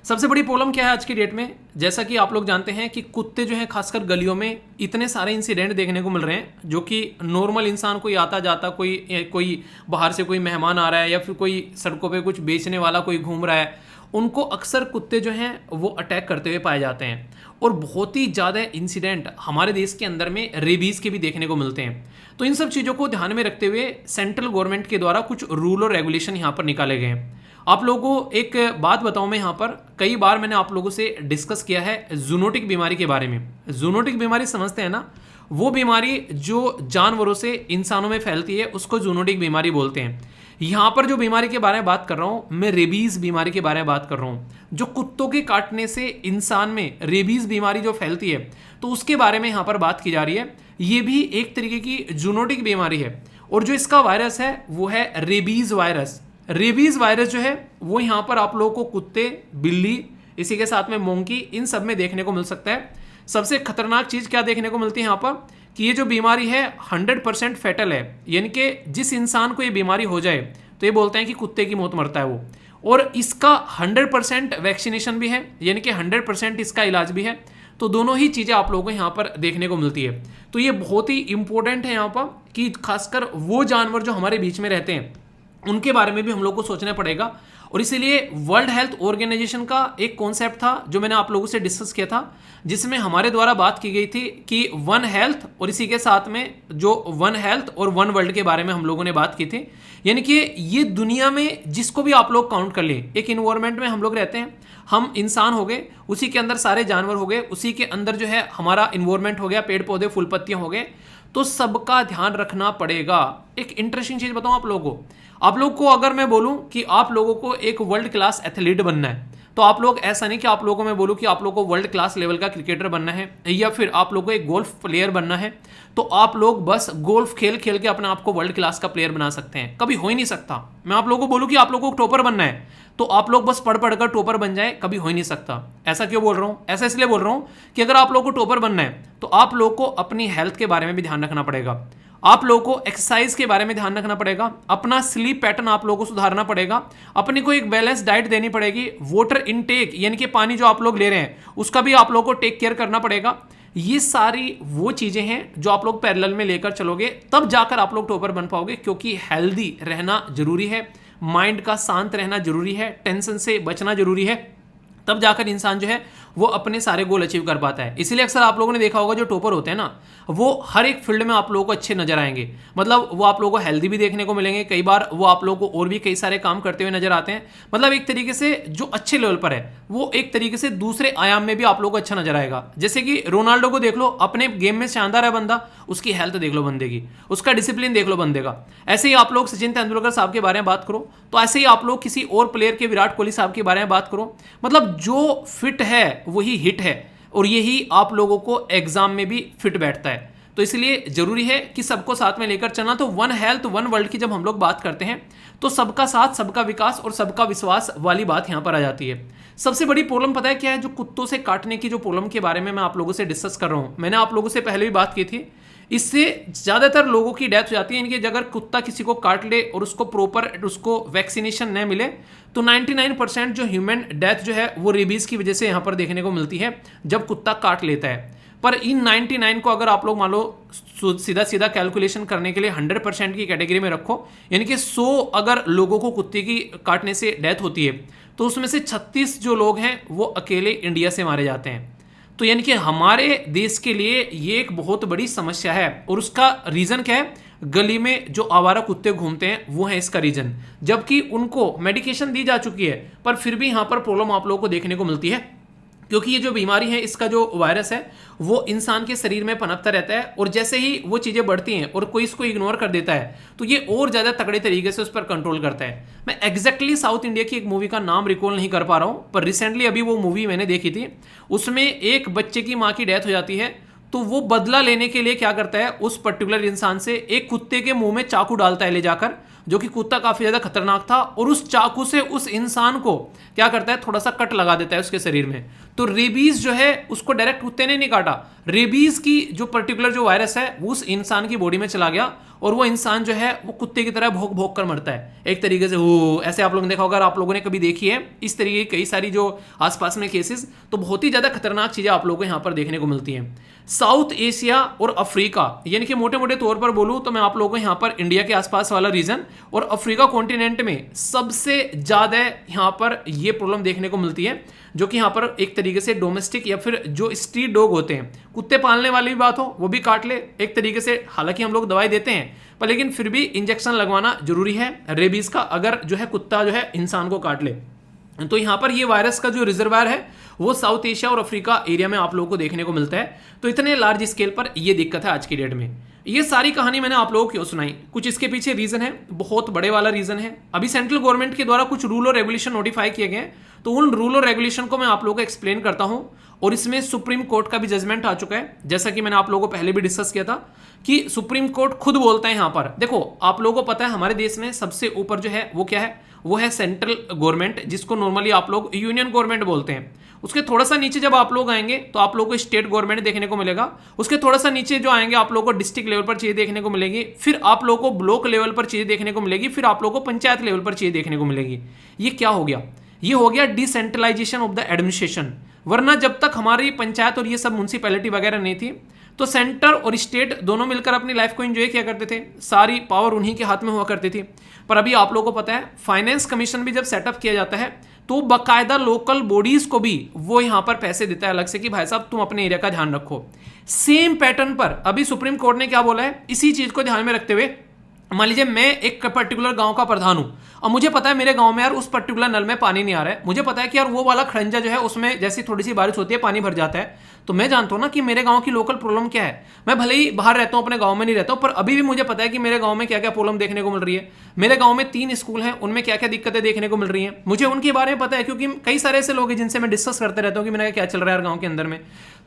सबसे बड़ी प्रॉब्लम क्या है आज की डेट में, जैसा कि आप लोग जानते हैं कि कुत्ते जो हैं खासकर गलियों में इतने सारे इंसिडेंट देखने को मिल रहे हैं, जो कि नॉर्मल इंसान कोई आता जाता, कोई बाहर से कोई मेहमान आ रहा है या फिर कोई सड़कों पे कुछ बेचने वाला कोई घूम रहा है, उनको अक्सर कुत्ते जो हैं वो अटैक करते हुए पाए जाते हैं। और बहुत ही ज़्यादा इंसिडेंट हमारे देश के अंदर में रेबीज़ के भी देखने को मिलते हैं। तो इन सब चीज़ों को ध्यान में रखते हुए सेंट्रल गवर्नमेंट के द्वारा कुछ रूल और रेगुलेशन यहाँ पर निकाले गए हैं। आप लोगों को एक बात बताऊं, मैं यहाँ पर कई बार मैंने आप लोगों से डिस्कस किया है जूनोटिक बीमारी के बारे में। जूनोटिक बीमारी समझते हैं ना, वो बीमारी जो जानवरों से इंसानों में फैलती है उसको जूनोटिक बीमारी बोलते हैं। यहाँ पर जो बीमारी के बारे में बात कर रहा हूँ मैं, रेबीज़ बीमारी के बारे में बात कर रहा हूँ, जो कुत्तों के काटने से इंसान में रेबीज़ बीमारी जो फैलती है, तो उसके बारे में यहाँ पर बात की जा रही है। ये भी एक तरीके की जूनोटिक बीमारी है, और जो इसका वायरस है वो है रेबीज़ वायरस। रेबीज़ वायरस जो है वो यहाँ पर आप लोगों को कुत्ते, बिल्ली, इसी के साथ में मोंकी, इन सब में देखने को मिल सकता है। सबसे खतरनाक चीज़ क्या देखने को मिलती है यहाँ पर कि ये जो बीमारी है 100% फैटल है, यानी कि जिस इंसान को ये बीमारी हो जाए तो ये बोलते हैं कि कुत्ते की मौत मरता है वो, और इसका 100% वैक्सीनेशन भी है, यानी कि 100% इसका इलाज भी है। तो दोनों ही चीज़ें आप लोगों को यहाँ पर देखने को मिलती है। तो ये बहुत ही इंपॉर्टेंट है यहाँ पर कि खासकर वो जानवर जो हमारे बीच में रहते हैं उनके बारे में भी हम लोग को सोचना पड़ेगा। और इसीलिए वर्ल्ड हेल्थ ऑर्गेनाइजेशन का एक कॉन्सेप्ट था जो मैंने आप लोगों से डिस्कस किया था, जिसमें हमारे द्वारा बात की गई थी कि वन हेल्थ, और इसी के साथ में जो वन हेल्थ और वन वर्ल्ड के बारे में हम लोगों ने बात की थी। यानी कि ये दुनिया में जिसको भी आप लोग काउंट कर लें, एक इन्वायरमेंट में हम लोग रहते हैं, हम इंसान हो गए, उसी के अंदर सारे जानवर हो गए, उसी के अंदर जो है हमारा इन्वायरमेंट हो गया, पेड़ पौधे फूल पत्तियां हो गए, तो सबका ध्यान रखना पड़ेगा। एक इंटरेस्टिंग चीज़ बताऊं आप लोगों को, आप लोग को अगर मैं बोलूं कि आप लोगों को एक वर्ल्ड क्लास एथलीट बनना है, तो आप लोग ऐसा नहीं कि आप लोगों को मैं बोलूं कि आप लोगों को वर्ल्ड क्लास लेवल का क्रिकेटर बनना है या फिर आप लोगों को एक गोल्फ प्लेयर बनना है, तो आप लोग बस गोल्फ खेल खेल के अपने आप को वर्ल्ड क्लास का प्लेयर बना सकते हैं, कभी हो ही नहीं सकता। मैं आप लोगों को बोलूं कि आप लोगों को टॉपर बनना है, तो आप लोग बस पढ़ पढ़कर टॉपर बन जाए, कभी हो ही नहीं सकता। ऐसा क्यों बोल रहा हूं? ऐसा इसलिए बोल रहा हूं कि अगर आप लोगों को टॉपर बनना है तो आप लोगों को अपनी हेल्थ के बारे में भी ध्यान रखना पड़ेगा, आप लोगों को एक्सरसाइज के बारे में ध्यान रखना पड़ेगा, अपना स्लीप पैटर्न आप लोगों को सुधारना पड़ेगा, अपने को एक बैलेंस डाइट देनी पड़ेगी, वाटर इनटेक यानी कि पानी जो आप लोग ले रहे हैं उसका भी आप लोगों को टेक केयर करना पड़ेगा। ये सारी वो चीजें हैं जो आप लोग पैरेलल में लेकर चलोगे, तब जाकर आप लोग टॉपर बन पाओगे, क्योंकि हेल्दी रहना जरूरी है, माइंड का शांत रहना जरूरी है, टेंशन से बचना जरूरी है, तब जाकर इंसान जो है वो अपने सारे गोल अचीव कर पाता है। इसलिए अक्सर आप लोगों ने देखा होगा जो टॉपर होते हैं ना, वो हर एक फील्ड में आप लोगों को अच्छे नजर आएंगे। मतलब वो आप लोगों को हेल्दी भी देखने को मिलेंगे, कई बार वो आप लोगों को और भी कई सारे काम करते हुए नजर आते हैं। मतलब एक तरीके से जो अच्छे लेवल पर है वो एक तरीके से दूसरे आयाम में भी आप लोगों को अच्छा नजर आएगा। जैसे कि रोनाल्डो को देख लो, अपने गेम में शानदार है बंदा, उसकी हेल्थ देख लो बंदे की, उसका डिसिप्लिन देख लो बंदे का। ऐसे ही आप लोग सचिन तेंदुलकर साहब के बारे में बात करो, तो ऐसे ही आप लोग किसी और प्लेयर के विराट कोहली साहब के बारे में बात करो। मतलब जो फिट है वही हिट है, और यही आप लोगों को एग्जाम में भी फिट बैठता है। तो इसलिए जरूरी है कि सबको साथ में लेकर चलना। तो वन हेल्थ वन वर्ल्ड की जब हम लोग बात करते हैं तो सबका साथ, सबका विकास और सबका विश्वास वाली बात यहां पर आ जाती है। सबसे बड़ी प्रॉब्लम पता है क्या है? जो कुत्तों से काटने की जो प्रॉब्लम के बारे में मैं आप लोगों से डिस्कस कर रहा हूं, मैंने आप लोगों से पहले भी बात की थी। इससे ज्यादातर लोगों की डेथ हो जाती है। इनकी अगर कुत्ता किसी को काट ले और उसको प्रॉपर उसको वैक्सीनेशन न मिले तो 99% जो ह्यूमन डेथ जो है वो रेबीज की वजह से यहां पर देखने को मिलती है जब कुत्ता काट लेता है। पर इन 99 को अगर आप लोग मान लो सीधा सीधा कैलकुलेशन करने के लिए 100% की कैटेगरी में रखो, यानी कि 100 अगर लोगों को कुत्ते की काटने से डेथ होती है तो उसमें से 36 जो लोग हैं वो अकेले इंडिया से मारे जाते हैं। तो यानी कि हमारे देश के लिए ये एक बहुत बड़ी समस्या है। और उसका रीजन क्या है? गली में जो आवारा कुत्ते घूमते हैं वो है इसका रीजन। जबकि उनको मेडिकेशन दी जा चुकी है पर फिर भी यहां पर प्रॉब्लम आप लोगों को देखने को मिलती है, क्योंकि ये जो बीमारी है, इसका जो वायरस है वो इंसान के शरीर में पनपता रहता है। और जैसे ही वो चीज़ें बढ़ती हैं और कोई इसको इग्नोर कर देता है तो ये और ज़्यादा तगड़े तरीके से उस पर कंट्रोल करता है। मैं एग्जैक्टली साउथ इंडिया की एक मूवी का नाम रिकॉल नहीं कर पा रहा हूँ, पर रिसेंटली अभी वो मूवी मैंने देखी थी। उसमें एक बच्चे की माँ की डेथ हो जाती है, तो वो बदला लेने के लिए क्या करता है, उस पर्टिकुलर इंसान से एक कुत्ते के मुंह में चाकू डालता है ले जाकर, जो कि कुत्ता काफी ज्यादा खतरनाक था, और उस चाकू से उस इंसान को क्या करता है, थोड़ा सा कट लगा देता है उसके शरीर में। तो रेबीज जो है उसको डायरेक्ट कुत्ते ने नहीं काटा, रेबीज की जो पर्टिकुलर जो वायरस है वो उस इंसान की बॉडी में चला गया और वो इंसान जो है वो कुत्ते की तरह भौंक भौंक कर मरता है एक तरीके से। वो ऐसे आप लोगों ने देखा होगा, आप लोगों ने कभी देखी है इस तरीके की कई सारी जो आसपास में केसेस, तो बहुत ही ज्यादा खतरनाक चीजें आप लोगों को यहाँ पर देखने को मिलती हैं। साउथ एशिया और अफ्रीका, यानी कि मोटे मोटे तौर पर बोलूं तो मैं आप लोगों को यहाँ पर इंडिया के आसपास वाला रीजन और अफ्रीका कॉन्टिनेंट में सबसे ज्यादा यहाँ पर ये प्रॉब्लम देखने को मिलती है, जो कि यहाँ पर एक तरीके से डोमेस्टिक या फिर जो स्ट्रीट डॉग होते हैं, कुत्ते पालने वाली भी बात हो, वो भी काट ले एक तरीके से। हालांकि हम लोग दवाई देते हैं पर लेकिन फिर भी इंजेक्शन लगवाना जरूरी है रेबीज का, अगर जो है कुत्ता जो है इंसान को काट ले। तो यहाँ पर ये वायरस का जो रिजर्वायर है वो साउथ एशिया और अफ्रीका एरिया में आप लोगों को देखने को मिलता है। तो इतने लार्ज स्केल पर ये दिक्कत है आज की डेट में। ये सारी कहानी मैंने आप लोगों को क्यों सुनाई, कुछ इसके पीछे रीजन है, बहुत बड़े वाला रीजन है। अभी सेंट्रल गवर्नमेंट के द्वारा कुछ रूल और रेगुलेशन नोटिफाई किए गए, तो उन रूल और रेगुलेशन को मैं आप लोगों को एक्सप्लेन करता हूं। और इसमें सुप्रीम कोर्ट का भी जजमेंट आ चुका है, जैसा कि मैंने आप लोगों को पहले भी डिस्कस किया था कि सुप्रीम कोर्ट खुद बोलता है यहाँ पर। देखो आप लोगों को पता है हमारे देश में सबसे ऊपर जो है वो क्या है, वो है सेंट्रल गवर्नमेंट, जिसको नॉर्मली आप लोग यूनियन गवर्नमेंट बोलते हैं। उसके थोड़ा सा नीचे जब आप लोग आएंगे तो आप लोगों को स्टेट गवर्नमेंट देखने को मिलेगा। उसके थोड़ा सा नीचे जो आएंगे आप लोगों को डिस्ट्रिक्ट लेवल पर चीजें देखने को मिलेगी, फिर आप लोगों को ब्लॉक लेवल पर चीजें देखने को मिलेगी, फिर आप लोगों को पंचायत लेवल पर चीजें देखने को मिलेगी। ये क्या हो गया, ये हो गया डिसेंट्रलाइजेशन ऑफ द एडमिनिस्ट्रेशन। वरना जब तक हमारी पंचायत और ये सब म्यूनसिपैलिटी वगैरह नहीं थी तो सेंटर और स्टेट दोनों मिलकर अपनी लाइफ को एंजॉय किया करते थे, सारी पावर उन्हीं के हाथ में हुआ करती थी। पर अभी आप लोगों को पता है फाइनेंस कमीशन भी जब सेटअप किया जाता है तो बाकायदा लोकल बॉडीज को भी वो यहां पर पैसे देता है अलग से कि भाई साहब तुम अपने एरिया का ध्यान रखो। सेम पैटर्न पर अभी सुप्रीम कोर्ट ने क्या बोला है, इसी चीज को ध्यान में रखते हुए, मान लीजिए मैं एक पर्टिकुलर गांव का प्रधान हूं और मुझे पता है मेरे गांव में यार उस पर्टिकुलर नल में पानी नहीं आ रहा है, मुझे पता है कि यार वो वाला खड़ंजा जो है उसमें जैसी थोड़ी सी बारिश होती है पानी भर जाता है, तो मैं जानता हूं ना कि मेरे गांव की लोकल प्रॉब्लम क्या है। मैं भले ही बाहर रहता हूं, अपने गांव में नहीं रहता हूं, पर अभी भी मुझे पता है कि मेरे गांव में क्या क्या प्रॉब्लम देखने को मिल रही है। मेरे गांव में 3 स्कूल हैं, उनमें क्या क्या दिक्कतें देखने को मिल रही हैं, मुझे उनके बारे में पता है, क्योंकि कई सारे ऐसे लोग हैं जिनसे मैं डिस्कस करते रहता हूं कि मेरा क्या चल रहा है यार गांव के अंदर में।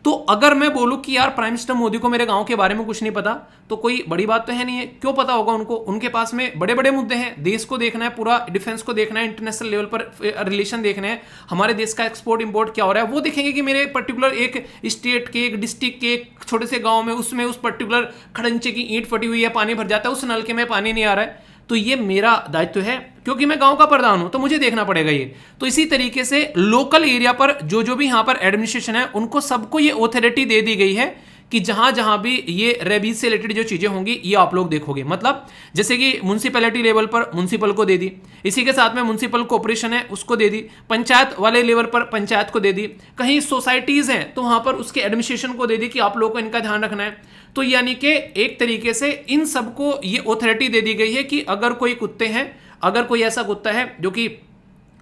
तो अगर मैं बोलूं कि यार प्राइम मिनिस्टर मोदी को मेरे गांव के बारे में कुछ नहीं पता, तो कोई बड़ी बात तो है नहीं है। क्यों पता होगा उनको, उनके पास में बड़े बड़े मुद्दे हैं, देश को देखना है, पूरा डिफेंस को देखना है, इंटरनेशनल लेवल पर रिलेशन देखना है, हमारे देश का एक्सपोर्ट इंपोर्ट क्या हो रहा है वो देखेंगे कि मेरे पर्टिकुलर एक स्टेट के, एक डिस्ट्रिक्ट के, एक छोटे से गांव में उसमें उस पर्टिकुलर खड़ंचे की ईंट फटी हुई है, पानी भर जाता है, उस नलके में पानी नहीं आ रहा है। तो ये मेरा दायित्व है, क्योंकि मैं गांव का प्रधान हूं तो मुझे देखना पड़ेगा ये। तो इसी तरीके से लोकल एरिया पर जो जो भी यहां पर एडमिनिस्ट्रेशन है उनको सबको ये ऑथोरिटी दे दी गई है कि जहां जहां भी ये रेबीज से रिलेटेड जो चीजें होंगी ये आप लोग देखोगे। मतलब जैसे कि म्युनिसिपैलिटी लेवल पर म्युनिसिपल को दे दी, इसी के साथ में म्युनिसिपल कॉर्पोरेशन है उसको दे दी, पंचायत वाले लेवल पर पंचायत को दे दी, कहीं सोसाइटीज हैं तो वहां पर उसके एडमिनिस्ट्रेशन को दे दी कि आप लोगों को इनका ध्यान रखना है। तो यानी कि एक तरीके से इन सबको ये ऑथोरिटी दे दी गई है कि अगर कोई कुत्ते हैं, अगर कोई ऐसा कुत्ता है जो कि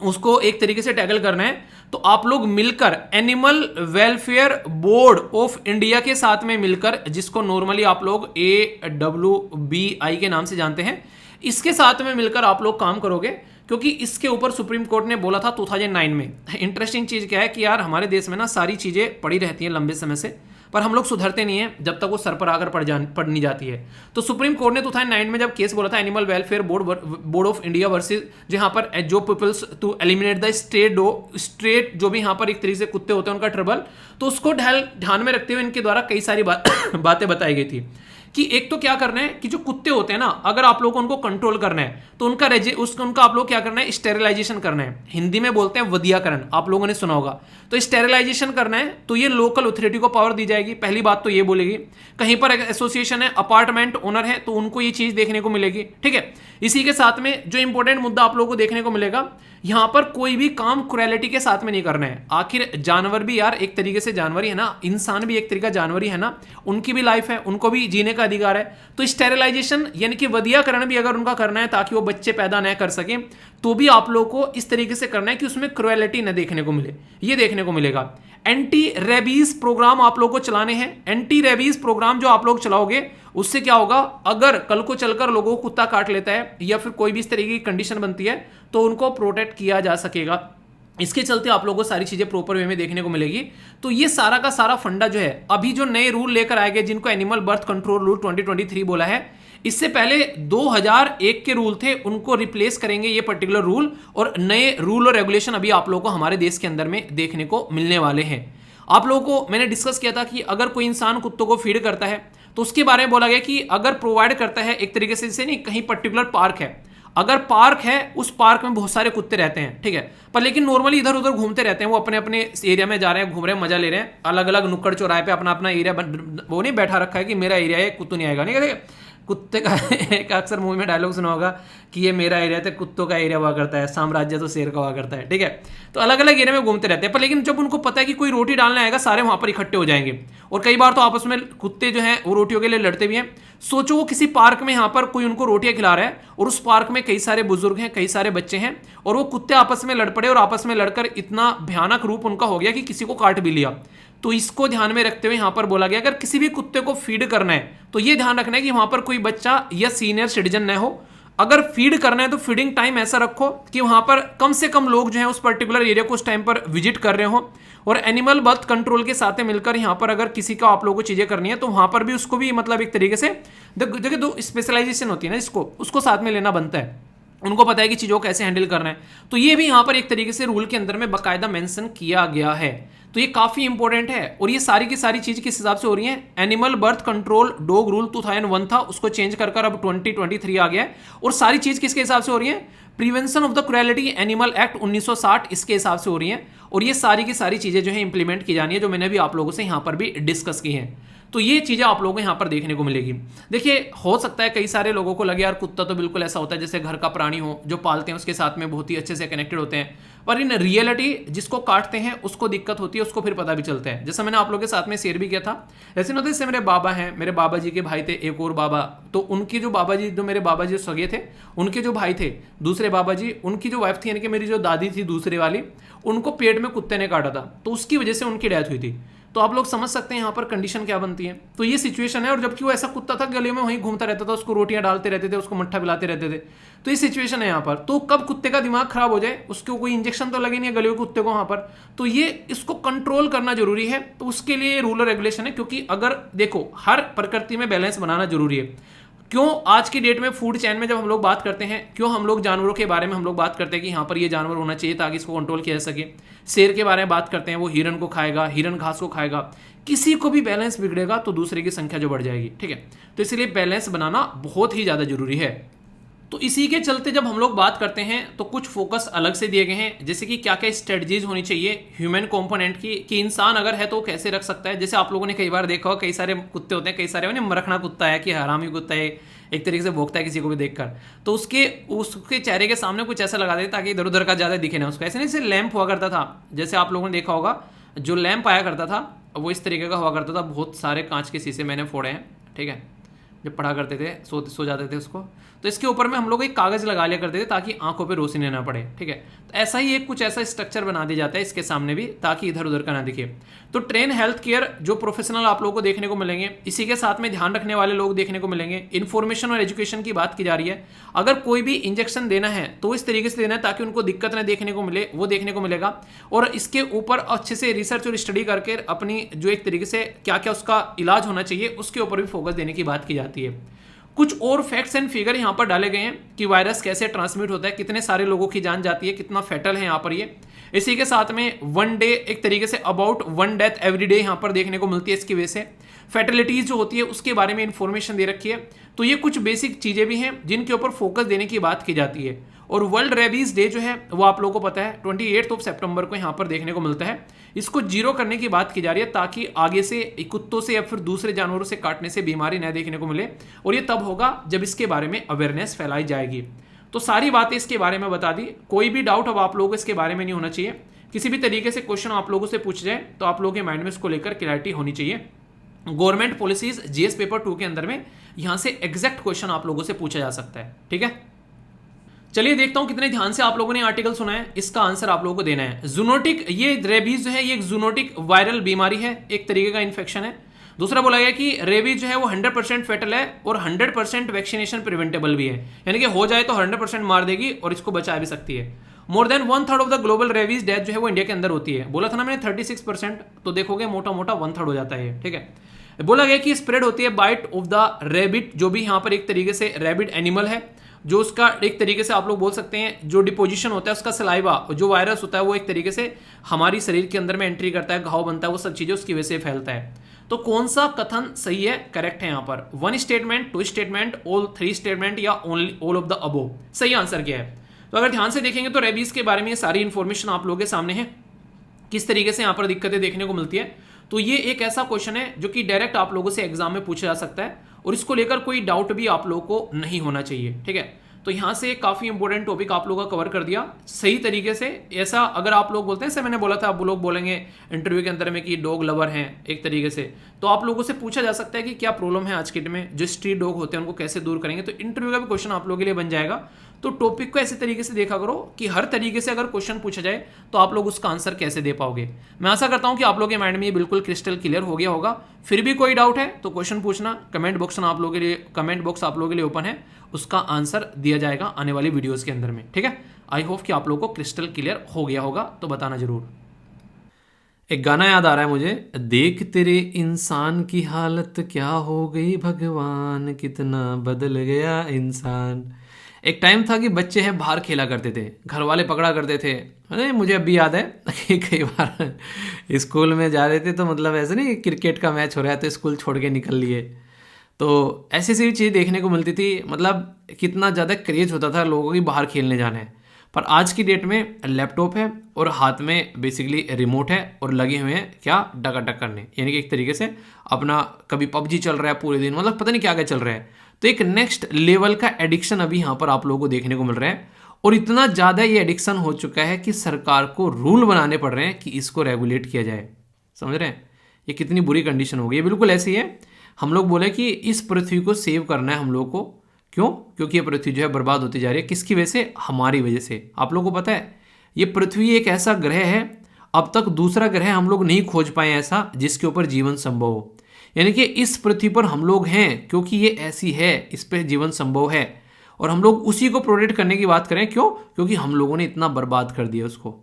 उसको एक तरीके से टैकल करना है, तो आप लोग मिलकर animal welfare board of India के साथ में मिलकर, जिसको नॉर्मली आप लोग AWBI के नाम से जानते हैं, इसके साथ में मिलकर आप लोग काम करोगे। क्योंकि इसके ऊपर सुप्रीम कोर्ट ने बोला था 2009 में। इंटरेस्टिंग चीज क्या है कि यार हमारे देश में ना सारी चीजें पड़ी रहती हैं लंबे समय से, पर हम लोग सुधरते नहीं है जब तक वो सर पर आकर पड़ नहीं जाती है। तो सुप्रीम कोर्ट ने 2009 में जब केस बोला था animal welfare board of India versus, जहां पर जो peoples to eliminate the straight जो भी यहां पर एक तरीके से कुत्ते होते हैं उनका ट्रबल, तो उसको ध्यान में रखते हुए इनके द्वारा कई सारी बातें बताई गई थी कि एक तो क्या करना है कि जो कुत्ते होते हैं ना, अगर आप लोगों को उनको कंट्रोल करना है तो उनका आप लोग क्या करना है, स्टेरिलाइजेशन करना है। हिंदी में बोलते हैं वधियाकरण, आप लोगों ने सुना होगा। तो स्टेरिलाइजेशन करना है तो ये लोकल अथॉरिटी को पावर दी जाएगी। पहली बात तो ये बोलेगी। कहीं पर एसोसिएशन है, अपार्टमेंट ओनर है, तो उनको ये चीज देखने को मिलेगी। ठीक है, इसी के साथ में जो इंपॉर्टेंट मुद्दा आप लोगों को देखने को मिलेगा, यहां पर कोई भी काम क्रुएलिटी के साथ में नहीं करना है। आखिर जानवर भी यार एक तरीके से जानवर ही है ना, इंसान भी एक तरीका जानवर ही है ना, उनकी भी लाइफ है, उनको भी जीने का अधिकार है। तो स्टेरिलाइजेशन यानी कि वधियाकरण भी अगर उनका करना है ताकि वो बच्चे पैदा न कर सकें, तो भी आप लोग को इस तरीके से करना है कि उसमें क्रुएलिटी न देखने को मिले। ये देखने को मिलेगा। एंटी रेबीज प्रोग्राम आप लोग को चलाने हैं। एंटी रेबीज प्रोग्राम जो आप लोग चलाओगे उससे क्या होगा, अगर कल को चलकर लोगों को कुत्ता काट लेता है या फिर कोई भी इस तरीके की कंडीशन बनती है तो उनको प्रोटेक्ट किया जा सकेगा। इसके चलते आप लोगों को सारी चीजें प्रॉपर वे में देखने को मिलेगी। तो ये सारा का सारा फंडा जो है, अभी जो नए रूल लेकर आए गए जिनको एनिमल बर्थ कंट्रोल रूल 2023 बोला है, इससे पहले 2001 के रूल थे, उनको रिप्लेस करेंगे ये पर्टिकुलर रूल, और नए रूल और रेगुलेशन अभी आप लोगों को हमारे देश के अंदर में देखने को मिलने वाले हैं। आप लोगों को मैंने डिस्कस किया था कि अगर कोई इंसान कुत्तों को फीड करता है तो उसके बारे में बोला गया कि अगर प्रोवाइड करता है एक तरीके से, जैसे नहीं कहीं पर्टिकुलर पार्क है, अगर पार्क है उस पार्क में बहुत सारे कुत्ते रहते हैं, ठीक है, पर लेकिन नॉर्मली इधर उधर घूमते रहते हैं, वो अपने अपने एरिया में जा रहे हैं, घूम रहे हैं, मजा ले रहे हैं, अलग अलग नुक्कड़ चौराहे पे अपना अपना एरिया वो नहीं बैठा रखा है कि मेरा एरिया है कुत्तों नहीं आएगा, नहीं कहते कुत्ते का एक अक्सर मूवी में डायलॉग सुना होगा कि ये मेरा एरिया है, कुत्तों का एरिया हुआ करता है, साम्राज्य तो शेर का हुआ करता है। ठीक है, तो अलग अलग एरिया में घूमते रहते हैं, पर लेकिन जब उनको पता है कि कोई रोटी डालने आएगा सारे वहां पर इकट्ठे हो जाएंगे, और कई बार तो आपस में कुत्ते जो हैं वो रोटियों के लिए लड़ते भी हैं। सोचो वो किसी पार्क में यहाँ पर कोई उनको रोटियां खिला रहा है और उस पार्क में कई सारे बुजुर्ग हैं, कई सारे बच्चे हैं, और वो कुत्ते आपस में लड़ पड़े और आपस में लड़कर इतना भयानक रूप उनका हो गया कि किसी को काट भी लिया। तो इसको ध्यान में रखते हुए यहां पर बोला गया अगर किसी भी कुत्ते को फीड करना है तो ये ध्यान रखना है कि वहां पर कोई बच्चा या सीनियर सिटीजन न हो। अगर फीड करना है तो फीडिंग टाइम ऐसा रखो कि वहां पर कम से कम लोग जो है उस पर्टिकुलर एरिया को उस टाइम पर विजिट कर रहे हो, और एनिमल बर्थ कंट्रोल के साथ मिलकर यहां पर अगर किसी का आप लोगों को चीजें करनी है तो वहां पर भी उसको भी मतलब एक तरीके से देखिए दो स्पेशलाइजेशन होती है ना, इसको उसको साथ में लेना बनता है, उनको पता है कि चीजों को कैसे हैंडल करना है। तो ये भी यहां पर एक तरीके से रूल के अंदर में बाकायदा मेंशन किया गया है, तो ये काफी इंपॉर्टेंट है। और ये सारी की सारी चीज किस हिसाब से हो रही है, animal birth control dog rule 2001 था, उसको चेंज कर अब 2023 आ गया है, और सारी चीज किसके हिसाब से हो रही है, prevention of the cruelty animal act 1960 इसके हिसाब से हो रही है। और ये सारी की सारी चीजें जो है इंप्लीमेंट की जानी है, जो मैंने भी आप लोगों से यहां पर भी डिस्कस की हैं। तो ये चीजें आप लोगों को यहाँ पर देखने को मिलेगी। देखिए हो सकता है कई सारे लोगों को लगे यार कुत्ता तो बिल्कुल ऐसा होता है जैसे घर का प्राणी हो, जो पालते हैं उसके साथ में बहुत ही अच्छे से कनेक्टेड होते हैं, पर इन रियलिटी जिसको काटते हैं उसको दिक्कत होती है, उसको फिर पता भी चलता है। जैसा मैंने आप लोगों के साथ में शेयर भी किया था, जैसे ना जैसे मेरे बाबा हैं, मेरे बाबा जी के भाई थे एक और बाबा, तो उनके जो बाबा जी, जो मेरे बाबा जी सगे थे, उनके जो भाई थे दूसरे बाबा जी, उनकी जो वाइफ थी यानी कि मेरी जो दादी थी दूसरे वाली, उनको पेट में कुत्ते ने काटा था, तो उसकी वजह से उनकी डेथ हुई थी। तो आप लोग समझ सकते हैं यहाँ पर कंडीशन क्या बनती है। तो ये सिचुएशन है, और जबकि वो ऐसा कुत्ता था गलियों में वहीं घूमता रहता था, उसको रोटियां डालते रहते थे, उसको मट्ठा पिलाते रहते थे। तो ये सिचुएशन है यहाँ पर। तो कब कुत्ते का दिमाग खराब हो जाए, उसको कोई इंजेक्शन तो लगे नहीं है गलियों के कुत्ते को वहां पर, तो ये इसको कंट्रोल करना जरूरी है। तो उसके लिए रूल और रेगुलेशन है, क्योंकि अगर देखो हर प्रकृति में बैलेंस बनाना जरूरी है। क्यों आज की डेट में फूड चेन में जब हम लोग बात करते हैं, क्यों हम लोग जानवरों के बारे में हम लोग बात करते हैं कि यहाँ पर ये जानवर होना चाहिए ताकि इसको कंट्रोल किया जा सके। शेर के बारे में बात करते हैं, वो हिरन को खाएगा, हिरन घास को खाएगा, किसी को भी बैलेंस बिगड़ेगा तो दूसरे की संख्या जो बढ़ जाएगी। ठीक है, तो इसलिए बैलेंस बनाना बहुत ही ज्यादा जरूरी है। तो इसी के चलते जब हम लोग बात करते हैं तो कुछ फोकस अलग से दिए गए हैं, जैसे कि क्या क्या स्ट्रेटजीज होनी चाहिए ह्यूमन कंपोनेंट की, कि इंसान अगर है तो वो कैसे रख सकता है। जैसे आप लोगों ने कई बार देखा हो, कई सारे कुत्ते होते हैं, कई सारे मरखना कुत्ता है कि हरामी कुत्ता है, एक तरीके से भोंकता है किसी को भी देखकर, तो उसके चेहरे के सामने कुछ ऐसा लगा देते ताकि इधर उधर का ज़्यादा दिखे ना उसको। ऐसे नहीं, जैसे लैंप हुआ करता था, जैसे आप लोगों ने देखा होगा जो लैंप आया करता था वो इस तरीके का हुआ करता था, बहुत सारे कांच के शीशे मैंने फोड़े हैं, ठीक है, जब पढ़ा करते थे सो जाते थे उसको, तो इसके ऊपर में हम लोग एक कागज़ लगा लिया करते थे ताकि आंखों पे रोशनी ना पड़े, ठीक है। तो ऐसा ही एक कुछ ऐसा स्ट्रक्चर बना दिया जाता है इसके सामने भी, ताकि इधर उधर का ना दिखे। तो ट्रेन हेल्थ केयर जो प्रोफेशनल आप लोगों को देखने को मिलेंगे, इसी के साथ में ध्यान रखने वाले लोग देखने को मिलेंगे। इन्फॉर्मेशन और एजुकेशन की बात की जा रही है, अगर कोई भी इंजेक्शन देना है तो इस तरीके से देना है ताकि उनको दिक्कत ना देखने को मिले, वो देखने को मिलेगा। और इसके ऊपर अच्छे से रिसर्च और स्टडी करके अपनी जो एक तरीके से क्या क्या उसका इलाज होना चाहिए उसके ऊपर भी फोकस देने की बात की जाती है। कुछ और फैक्ट्स एंड फिगर यहाँ पर डाले गए हैं कि वायरस कैसे ट्रांसमिट होता है, कितने सारे लोगों की जान जाती है, कितना फैटल है यहाँ पर ये। इसी के साथ में वन डे एक तरीके say about 1 death every day यहाँ पर देखने को मिलती है, इसकी वजह से फैटिलिटीज जो होती है उसके बारे में इंफॉर्मेशन दे रखी है। तो ये कुछ बेसिक चीजें भी हैं जिनके ऊपर फोकस देने की बात की जाती है। और वर्ल्ड रेबीज डे जो है वो आप लोगों को पता है 28 सितंबर को यहाँ पर देखने को मिलता है। इसको जीरो करने की बात की जा रही है ताकि आगे से कुत्तों से या फिर दूसरे जानवरों से काटने से बीमारी न देखने को मिले, और ये तब होगा जब इसके बारे में अवेयरनेस फैलाई जाएगी। तो सारी बातें इसके बारे में बता दी, कोई भी डाउट अब आप लोगों को इसके बारे में नहीं होना चाहिए। किसी भी तरीके से क्वेश्चन आप लोगों से पूछ जाए तो आप लोगों के माइंड में इसको लेकर क्लैरिटी होनी चाहिए। गवर्नमेंट पॉलिसीज जीएस पेपर 2 के अंदर में यहां से एग्जैक्ट क्वेश्चन आप लोगों से पूछा जा सकता है, ठीक है। चलिए देखता हूं कितने ध्यान से आप लोगों ने आर्टिकल सुना है, इसका आंसर आप लोगों को देना है। जूनोटिक, ये रेबीज जो है ये एक जूनोटिक वायरल बीमारी है, एक तरीके का इन्फेक्शन है। दूसरा बोला गया कि रेबीज जो है वो 100% फेटल है और 100% वैक्सीनेशन प्रिवेंटेबल भी है, यानी कि हो जाए तो 100% मार देगी और इसको बचा भी सकती है। More than 1/3 of the global rabies death जो है वो इंडिया के अंदर होती है। बोला था ना मैंने 36%, तो देखोगे मोटा मोटा 1/3 हो जाता है, ठीक है। बोला गया कि स्प्रेड होती है बाइट ऑफ द रेबिट, जो भी यहाँ पर एक तरीके से रेबिट एनिमल है, जो उसका एक तरीके से आप लोग बोल सकते हैं जो डिपोजिशन होता है उसका सलाइवा, जो वायरस होता है वो एक तरीके से हमारी शरीर के अंदर में एंट्री करता है, घाव बनता है, वो सब चीजें उसकी वजह से फैलता है। तो कौन सा कथन सही है, करेक्ट है यहाँ पर? 1 स्टेटमेंट, 2 स्टेटमेंट, ऑल 3 स्टेटमेंट या only all of the above? सही आंसर क्या है? तो अगर ध्यान से देखेंगे तो रेबीज के बारे में ये सारी इंफॉर्मेशन आप लोगों के सामने है, किस तरीके से यहाँ पर दिक्कतें देखने को मिलती है। तो ये एक ऐसा क्वेश्चन है जो कि डायरेक्ट आप लोगों से एग्जाम में पूछा जा सकता है और इसको लेकर कोई डाउट भी आप लोगों को नहीं होना चाहिए, ठीक है। तो यहां से काफी इंपॉर्टेंट टॉपिक आप लोगों का कवर कर दिया सही तरीके से। ऐसा अगर आप लोग बोलते हैं, जैसे मैंने बोला था, आप लोग बोलेंगे इंटरव्यू के अंदर में कि डॉग लवर हैं एक तरीके से, तो आप लोगों से पूछा जा सकता है कि क्या प्रॉब्लम है आज के डेट में, जो स्ट्रीट डॉग होते हैं उनको कैसे दूर करेंगे। तो इंटरव्यू का भी क्वेश्चन आप लोगों के लिए बन जाएगा। तो टॉपिक को ऐसे तरीके से देखा करो कि हर तरीके से अगर क्वेश्चन पूछा जाए तो आप लोग उसका आंसर कैसे दे पाओगे। मैं आशा करता हूं कि आप लोगों के माइंड में ये बिल्कुल क्रिस्टल क्लियर हो गया होगा। फिर भी कोई डाउट है तो क्वेश्चन पूछना, कमेंट बॉक्स आप लोगों के लिए, कमेंट बॉक्स आप लोगों के लिए ओपन है, उसका आंसर दिया जाएगा आने वाली वीडियोस के अंदर में, ठीक है। आई होप कि आप लोगों को क्रिस्टल क्लियर हो गया होगा, तो बताना जरूर। एक गाना याद आ रहा है मुझे, देख तेरे इंसान की हालत क्या हो गई भगवान, कितना बदल गया इंसान। एक टाइम था कि बच्चे हैं बाहर खेला करते थे, घर वाले पकड़ा करते थे। अरे मुझे अभी याद है कि कई बार स्कूल में जा रहे थे तो मतलब ऐसे नहीं, क्रिकेट का मैच हो रहा है तो स्कूल छोड़ के निकल लिए, तो ऐसी सी चीज़ देखने को मिलती थी। मतलब कितना ज़्यादा क्रेज होता था लोगों की बाहर खेलने जाना है। पर आज की डेट में लैपटॉप है और हाथ में बेसिकली रिमोट है और लगे हुए हैं क्या, डकाडक करने, यानी कि एक तरीके से अपना कभी पबजी चल रहा है पूरे दिन, मतलब पता नहीं क्या क्या चल रहा है। तो एक नेक्स्ट लेवल का एडिक्शन अभी यहाँ पर आप लोगों को देखने को मिल रहा है, और इतना ज़्यादा ये एडिक्शन हो चुका है कि सरकार को रूल बनाने पड़ रहे हैं कि इसको रेगुलेट किया जाए। समझ रहे हैं ये कितनी बुरी कंडीशन हो गई है। बिल्कुल ऐसी है, हम लोग बोले कि इस पृथ्वी को सेव करना है हम लोग को। क्यों? क्योंकि ये पृथ्वी जो है बर्बाद होती जा रही है। किसकी वजह से? हमारी वजह से। आप लोगों को पता है ये पृथ्वी एक ऐसा ग्रह है, अब तक दूसरा ग्रह हम लोग नहीं खोज पाए ऐसा जिसके ऊपर जीवन संभव हो। यानी कि इस पृथ्वी पर हम लोग हैं क्योंकि ये ऐसी है, इस पर जीवन संभव है, और हम लोग उसी को प्रोटेक्ट करने की बात करें। क्यों? क्योंकि हम लोगों ने इतना बर्बाद कर दिया उसको।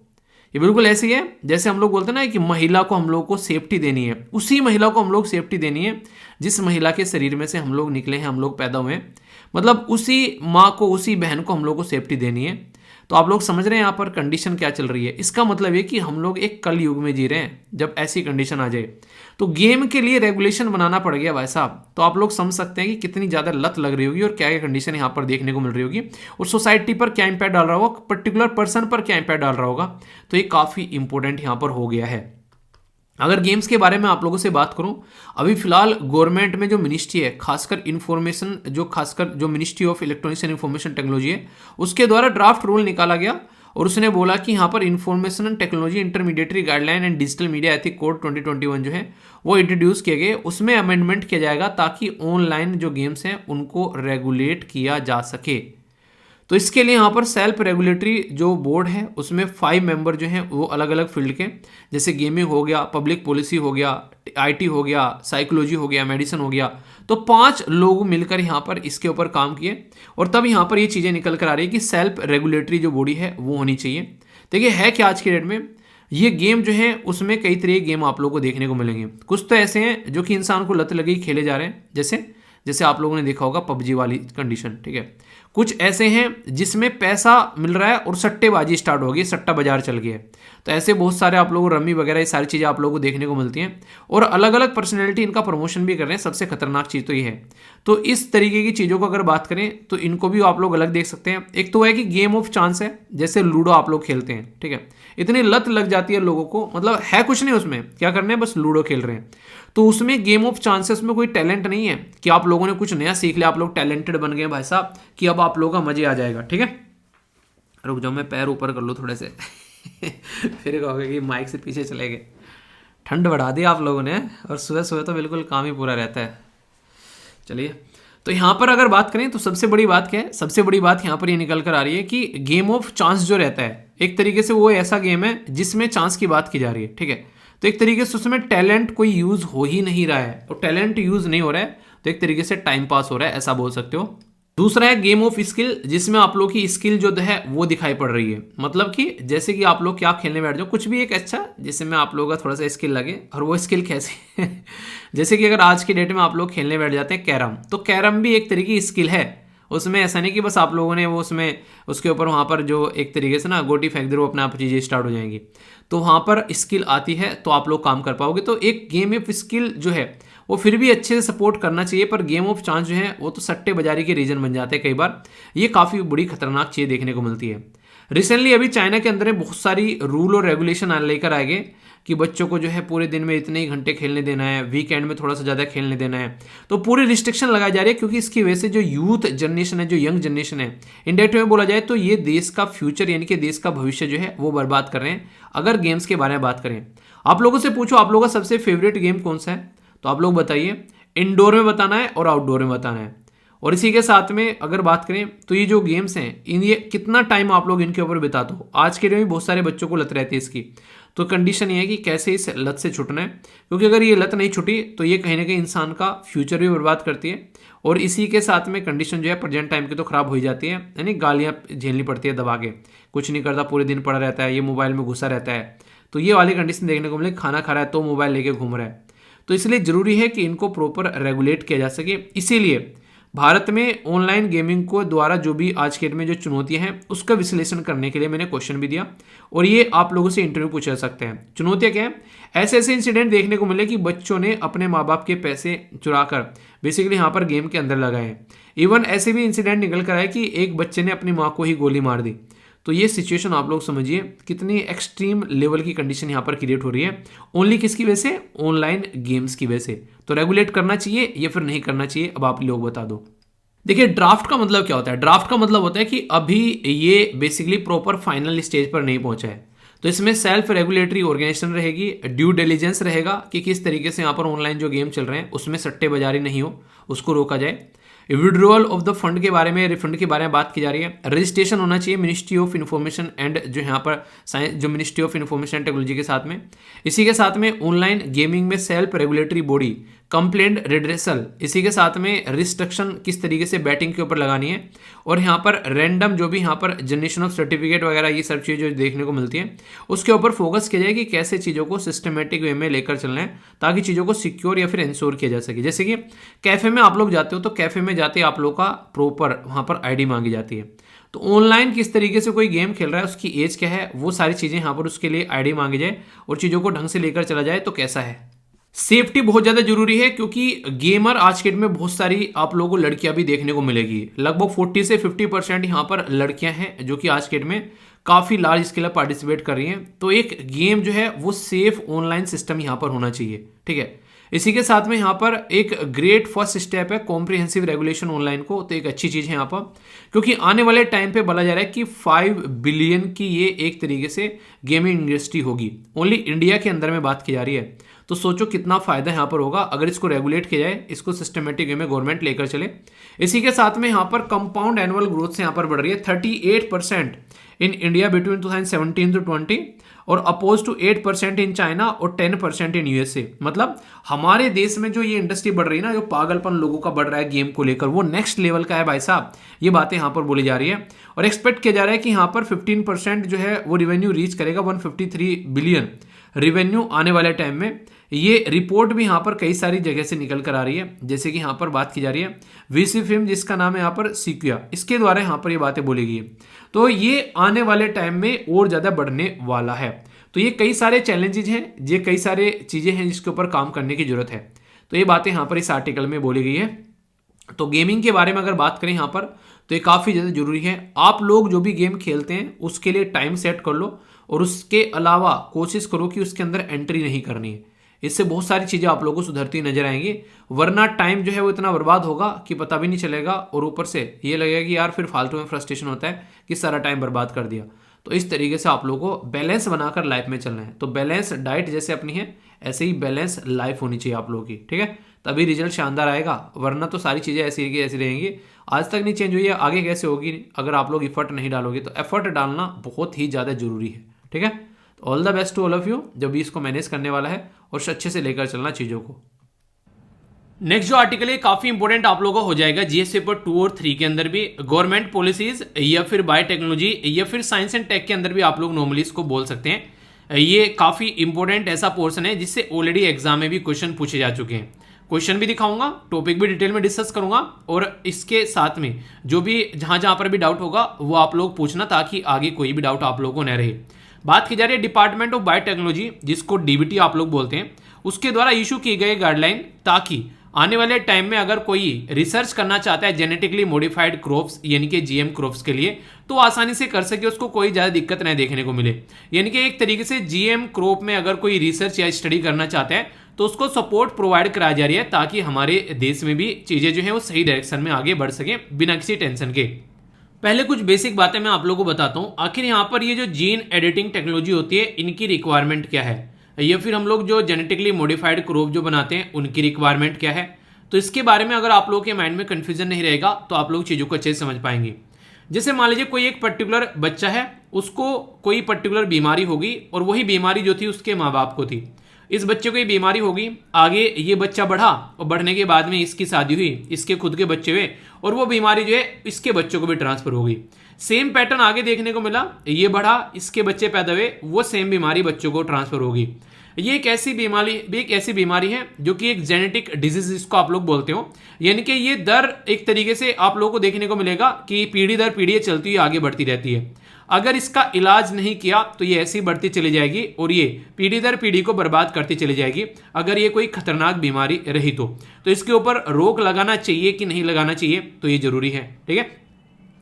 ये बिल्कुल ऐसी है जैसे हम लोग बोलते हैं ना कि महिला को हम लोग को सेफ्टी देनी है, उसी महिला को हम लोग सेफ्टी देनी है जिस महिला के शरीर में से हम लोग निकले हैं, हम लोग पैदा हुए हैं। मतलब उसी माँ को, उसी बहन को हम लोग को सेफ्टी देनी है। तो आप लोग समझ रहे हैं यहाँ पर कंडीशन क्या चल रही है। इसका मतलब ये कि हम लोग एक कल युग में जी रहे हैं जब ऐसी कंडीशन आ जाए। तो गेम के लिए रेगुलेशन बनाना पड़ गया भाई साहब। तो आप लोग समझ सकते हैं कि कितनी ज़्यादा लत लग रही होगी और क्या क्या कंडीशन यहाँ पर देखने को मिल रही होगी और सोसाइटी पर क्या इंपैक्ट डाल रहा होगा, पर्टिकुलर पर्सन पर क्या इंपैक्ट डाल रहा होगा। तो ये काफ़ी इंपॉर्टेंट यहाँ पर हो गया है। अगर गेम्स के बारे में आप लोगों से बात करूं, अभी फिलहाल गवर्नमेंट में जो मिनिस्ट्री है, खासकर जो ministry of electronics and information technology है, उसके द्वारा ड्राफ्ट रूल निकाला गया और उसने बोला कि यहाँ पर information and technology intermediary guideline and digital media ethic code 2021 जो है वो इंट्रोड्यूस किए गए। उसमें अमेंडमेंट किया जाएगा ताकि ऑनलाइन जो गेम्स हैं उनको रेगुलेट किया जा सके। तो इसके लिए यहाँ पर सेल्फ रेगुलेटरी जो बोर्ड है उसमें 5 मेंबर जो हैं वो अलग अलग फील्ड के, जैसे गेमिंग हो गया, पब्लिक पॉलिसी हो गया, आईटी हो गया, साइकोलॉजी हो गया, मेडिसिन हो गया। तो 5 लोग मिलकर यहाँ पर इसके ऊपर काम किए और तब यहाँ पर ये चीज़ें निकल कर आ रही है कि सेल्फ रेगुलेटरी जो बॉडी है वो होनी चाहिए। देखिए है क्या आज के डेट में, ये गेम जो है उसमें कई तरह के गेम आप लोगों को देखने को मिलेंगे। कुछ तो ऐसे हैं जो कि इंसान को लत लगी खेले जा रहे हैं, जैसे आप लोगों ने देखा होगा पबजी वाली कंडीशन, ठीक है। कुछ ऐसे हैं जिसमें पैसा मिल रहा है और सट्टेबाजी स्टार्ट हो गई, सट्टा बाजार चल गया है। तो ऐसे बहुत सारे आप लोगों को रम्मी वगैरह ये सारी चीज़ें आप लोगों को देखने को मिलती हैं और अलग अलग पर्सनैलिटी इनका प्रमोशन भी कर रहे हैं। सबसे खतरनाक चीज़ तो ये है। तो इस तरीके की चीज़ों को अगर बात करें तो इनको भी आप लोग अलग देख सकते हैं। एक तो है कि गेम ऑफ चांस है, जैसे लूडो आप लोग खेलते हैं, ठीक है। इतनी लत लग जाती है लोगों को, मतलब है कुछ नहीं उसमें, क्या करने हैं, बस लूडो खेल रहे हैं। तो उसमें गेम ऑफ चांसेस में कोई टैलेंट नहीं है कि आप लोगों ने कुछ नया सीख लिया, आप लोग टैलेंटेड बन गए भाई साहब कि अब आप लोगों का मजे आ जाएगा, ठीक है। रुक जाओ मैं पैर ऊपर कर लूँ थोड़े से फिर कहोगे कि माइक से पीछे चले गए। ठंड बढ़ा दी आप लोगों ने और सुबह सुबह तो बिल्कुल काम ही पूरा रहता है। चलिए, तो यहाँ पर अगर बात करें तो सबसे बड़ी बात क्या है, सबसे बड़ी बात यहाँ पर ये निकल कर आ रही है कि गेम ऑफ चांस जो रहता है एक तरीके से वो ऐसा गेम है जिसमें चांस की बात की जा रही है, ठीक है। तो एक तरीके से उसमें टैलेंट कोई यूज हो ही नहीं रहा है, तो टैलेंट यूज नहीं हो रहा है तो एक तरीके से टाइम पास हो रहा है, ऐसा बोल सकते हो। दूसरा है गेम ऑफ स्किल, जिसमें आप लोग की स्किल जो है वो दिखाई पड़ रही है। मतलब कि जैसे कि आप लोग क्या खेलने बैठ जाओ, कुछ भी एक अच्छा जिसमें आप लोगों का थोड़ा सा स्किल लगे, और वो स्किल कैसी है जैसे कि अगर आज की डेट में आप लोग खेलने बैठ जाते हैं कैरम, तो कैरम भी एक तरीके की स्किल है। उसमें ऐसा नहीं कि बस आप लोगों ने वो उसमें उसके ऊपर वहाँ पर जो एक तरीके से ना गोटी फेंक दे, वो अपने आप चीज़ें स्टार्ट हो जाएंगी। तो वहाँ पर स्किल आती है तो आप लोग काम कर पाओगे। तो एक गेम ऑफ स्किल जो है वो फिर भी अच्छे से सपोर्ट करना चाहिए, पर गेम ऑफ चांस जो है वो तो सट्टे बाजारी के रीजन बन जाते हैं कई बार। ये काफ़ी बड़ी खतरनाक चीज़ देखने को मिलती है। रिसेंटली अभी चाइना के अंदर बहुत सारी रूल और रेगुलेशन लेकर आए गए कि बच्चों को जो है पूरे दिन में इतने ही घंटे खेलने देना है, वीकेंड में थोड़ा सा ज़्यादा खेलने देना है। तो पूरी रिस्ट्रिक्शन लगाई जा रही है, क्योंकि इसकी वजह से जो यूथ जनरेशन है, जो यंग जनरेशन है, इंडायरेक्ट में बोला जाए तो ये देश का फ्यूचर यानी कि देश का भविष्य जो है वो बर्बाद कर रहे हैं। अगर गेम्स के बारे में बात करें, आप लोगों से पूछो आप लोगों का सबसे फेवरेट गेम कौन सा है, तो आप लोग बताइए। इंडोर में बताना है और आउटडोर में बताना है। और इसी के साथ में अगर बात करें तो ये जो गेम्स हैं ये कितना टाइम आप लोग इनके ऊपर बिता दो। आज के दिन में बहुत सारे बच्चों को लत रहती है इसकी। तो कंडीशन ये है कि कैसे इस लत से छूटना है, क्योंकि अगर ये लत नहीं छूटी तो ये कहीं ना कहीं इंसान का फ्यूचर भी बर्बाद करती है। और इसी के साथ में कंडीशन जो है प्रेजेंट टाइम की तो खराब हो ही जाती है, यानी गालियाँ झेलनी पड़ती है दबा के, कुछ नहीं करता, पूरे दिन पड़ा रहता है, ये मोबाइल में घुसा रहता है। तो ये वाली कंडीशन देखने को मिले, खाना खा रहा है तो मोबाइल लेके घूम रहा है। तो इसलिए ज़रूरी है कि इनको प्रॉपर रेगुलेट किया जा सके। इसीलिए भारत में ऑनलाइन गेमिंग को द्वारा जो भी आज के डेट में जो चुनौतियां हैं उसका विश्लेषण करने के लिए मैंने क्वेश्चन भी दिया, और ये आप लोगों से इंटरव्यू पूछ सकते हैं। चुनौतियां क्या है, ऐसे ऐसे इंसिडेंट देखने को मिले कि बच्चों ने अपने माँ बाप के पैसे चुराकर बेसिकली यहाँ पर गेम के अंदर लगाए। इवन ऐसे भी इंसिडेंट निकल कर आए कि एक बच्चे ने अपनी माँ को ही गोली मार दी। तो ये सिचुएशन आप लोग समझिए कितनी एक्सट्रीम लेवल की कंडीशन यहाँ पर क्रिएट हो रही है, ओनली किसकी वजह से, ऑनलाइन गेम्स की वजह से। तो रेगुलेट करना चाहिए या फिर नहीं करना चाहिए, अब आप लोग बता दो। देखिए ड्राफ्ट का मतलब क्या होता है, ड्राफ्ट का मतलब होता है कि अभी ये बेसिकली प्रॉपर फाइनल स्टेज पर नहीं पहुंचा है। तो इसमें सेल्फ रेगुलेटरी ऑर्गेनाइजेशन रहेगी, ड्यू डिलीजेंस रहेगा कि किस तरीके से यहाँ पर ऑनलाइन जो गेम चल रहे हैं उसमें सट्टेबाजारी नहीं हो, उसको रोका जाए। विड्रॉल ऑफ द फंड के बारे में, रिफंड के बारे में बात की जा रही है। रजिस्ट्रेशन होना चाहिए मिनिस्ट्री ऑफ इन्फॉर्मेशन एंड जो यहाँ पर साइंस, जो ministry of information and technology के साथ में। इसी के साथ में ऑनलाइन गेमिंग में self regulatory body, complaint redressal, इसी के साथ में रिस्ट्रिक्शन किस तरीके से बैटिंग के ऊपर लगानी है। और यहाँ पर रैंडम जो भी यहाँ पर जनरेशन ऑफ सर्टिफिकेट वगैरह ये सब चीज़ जो देखने को मिलती है उसके ऊपर फोकस किया जाए कि कैसे चीज़ों को सिस्टमेटिक वे में लेकर चलना है ताकि चीज़ों को सिक्योर या फिर इंश्योर किया जा सके। जैसे कि कैफ़े में आप लोग जाते हो तो कैफ़े में जाते आप लोग का प्रॉपर वहाँ पर आईडी मांगी जाती है। तो ऑनलाइन किस तरीके से कोई गेम खेल रहा है, उसकी एज क्या है, वो सारी चीज़ें यहाँ पर उसके लिए आईडी मांगी जाए और चीज़ों को ढंग से लेकर चला जाए तो कैसा है। सेफ्टी बहुत ज़्यादा जरूरी है, क्योंकि गेमर आज के डेट में बहुत सारी आप लोगों को लड़कियां भी देखने को मिलेगी। लगभग 40 से 50% यहाँ पर लड़कियां हैं जो कि आज के डेट में काफ़ी लार्ज स्केल पर पार्टिसिपेट कर रही हैं। तो एक गेम जो है वो सेफ ऑनलाइन सिस्टम यहाँ पर होना चाहिए, ठीक है। इसी के साथ में यहाँ पर एक ग्रेट फर्स्ट स्टेप है कॉम्प्रिहेंसिव रेगुलेशन ऑनलाइन को, तो एक अच्छी चीज़ है यहाँ पर, क्योंकि आने वाले टाइम पे बोला जा रहा है कि 5 बिलियन की ये एक तरीके से गेमिंग इंडस्ट्री होगी, ओनली इंडिया के अंदर में बात की जा रही है। तो सोचो कितना फायदा यहाँ पर होगा अगर इसको रेगुलेट किया जाए, इसको सिस्टमेटिक वे में गवर्नमेंट लेकर चले। इसी के साथ में यहाँ पर कंपाउंड एनुअल ग्रोथ से यहाँ पर बढ़ रही है 38% इन इंडिया बिटवीन 2017 to 20 और अपोज टू 8% इन चाइना और 10% इन यूएसए। मतलब हमारे देश में जो ये इंडस्ट्री बढ़ रही है ना, जो पागलपन लोगों का बढ़ रहा है गेम को लेकर, वो नेक्स्ट लेवल का है भाई साहब। ये बातें यहाँ पर बोली जा रही है और एक्सपेक्ट किया जा रहा है कि यहाँ पर 15% जो है वो रेवेन्यू रीच करेगा, 153 बिलियन रेवेन्यू आने वाले टाइम में। ये रिपोर्ट भी यहाँ पर कई सारी जगह से निकल कर आ रही है, जैसे कि यहाँ पर बात की जा रही है वीसी फिल्म, जिसका नाम है यहाँ पर सीक्विया, इसके द्वारा यहाँ पर ये बातें बोली गई है। तो ये आने वाले टाइम में और ज़्यादा बढ़ने वाला है। तो ये कई सारे चैलेंजेज हैं, ये कई सारे चीज़ें हैं जिसके ऊपर काम करने की जरूरत है। तो ये बातें यहाँ पर इस आर्टिकल में बोली गई है। तो गेमिंग के बारे में अगर बात करें यहाँ पर, तो ये काफ़ी ज़्यादा जरूरी है। आप लोग जो भी गेम खेलते हैं उसके लिए टाइम सेट कर लो और उसके अलावा कोशिश करो कि उसके अंदर एंट्री नहीं करनी है। इससे बहुत सारी चीज़ें आप लोगों को सुधरती नजर आएंगी, वरना टाइम जो है वो इतना बर्बाद होगा कि पता भी नहीं चलेगा और ऊपर से ये लगेगा कि यार फिर फालतू में फ्रस्ट्रेशन होता है कि सारा टाइम बर्बाद कर दिया। तो इस तरीके से आप लोगों को बैलेंस बनाकर लाइफ में चलना है। तो बैलेंस डाइट जैसे अपनी है, ऐसे ही बैलेंस लाइफ होनी चाहिए आप लोगों की, ठीक है। तभी रिजल्ट शानदार आएगा, वरना तो सारी चीज़ें ऐसी की ऐसी रहेंगी। आज तक नहीं चेंज हुई है, आगे कैसे होगी अगर आप लोग एफर्ट नहीं डालोगे। तो एफर्ट डालना बहुत ही ज़्यादा जरूरी है, ठीक है। तो all the best to all of you जो भी इसको मैनेज करने वाला है और अच्छे से लेकर चलना चीज़ों को। नेक्स्ट जो आर्टिकल है काफी इंपॉर्टेंट आप लोगों को हो जाएगा जीएस पेपर 2 और 3 के अंदर भी, गवर्नमेंट पॉलिसीज या फिर बायोटेक्नोलॉजी या फिर साइंस एंड टेक के अंदर भी आप लोग नॉर्मली इसको बोल सकते हैं। ये काफी इंपॉर्टेंट ऐसा पोर्शन है जिससे ऑलरेडी एग्जाम में भी क्वेश्चन पूछे जा चुके हैं। क्वेश्चन भी दिखाऊंगा, टॉपिक भी डिटेल में डिस्कस करूंगा और इसके साथ में जो भी जहां जहां पर भी डाउट होगा वो आप लोग पूछना, ताकि आगे कोई भी डाउट आप लोगों को न रहे। बात की जा रही है डिपार्टमेंट ऑफ बायोटेक्नोलॉजी, जिसको डीबीटी आप लोग बोलते हैं, उसके द्वारा इशू की गई गाइडलाइन, ताकि आने वाले टाइम में अगर कोई रिसर्च करना चाहता है जेनेटिकली मॉडिफाइड क्रॉप्स यानी कि जीएम क्रॉप्स के लिए, तो आसानी से कर सके, उसको कोई ज़्यादा दिक्कत नहीं देखने को मिले। यानी कि एक तरीके से जीएम क्रॉप में अगर कोई रिसर्च या स्टडी करना चाहता है तो उसको सपोर्ट प्रोवाइड कराया जा रही है, ताकि हमारे देश में भी चीज़ें जो है वो सही डायरेक्शन में आगे बढ़ सके बिना किसी टेंशन के। पहले कुछ बेसिक बातें मैं आप लोगों को बताता हूँ। आखिर यहाँ पर ये जो जीन एडिटिंग टेक्नोलॉजी होती है, इनकी रिक्वायरमेंट क्या है, या फिर हम लोग जो जेनेटिकली मॉडिफाइड क्रॉप जो बनाते हैं उनकी रिक्वायरमेंट क्या है। तो इसके बारे में अगर आप लोगों के माइंड में कंफ्यूजन नहीं रहेगा तो आप लोग चीज़ों को अच्छे से समझ पाएंगे। जैसे मान लीजिए कोई एक पर्टिकुलर बच्चा है, उसको कोई पर्टिकुलर बीमारी होगी और वही बीमारी जो थी उसके माँ बाप को थी। इस बच्चे को ये बीमारी होगी, आगे ये बच्चा बढ़ा और बढ़ने के बाद में इसकी शादी हुई, इसके खुद के बच्चे हुए और वो बीमारी जो है इसके बच्चों को भी ट्रांसफर हो गई। सेम पैटर्न आगे देखने को मिला, ये बढ़ा, इसके बच्चे पैदा हुए, वो सेम बीमारी बच्चों को ट्रांसफर होगी। ये एक ऐसी बीमारी है जो कि एक जेनेटिक डिजीज जिसको आप लोग बोलते हो, यानी कि ये दर एक तरीके से आप लोगों को देखने को मिलेगा कि पीढ़ी दर पीढ़ी चलती हुई आगे बढ़ती रहती है। अगर इसका इलाज नहीं किया तो ये ऐसी बढ़ती चली जाएगी और ये पीढ़ी दर पीढ़ी को बर्बाद करती चली जाएगी, अगर ये कोई खतरनाक बीमारी रही तो इसके ऊपर रोक लगाना चाहिए कि नहीं लगाना चाहिए, तो ये जरूरी है, ठीक है।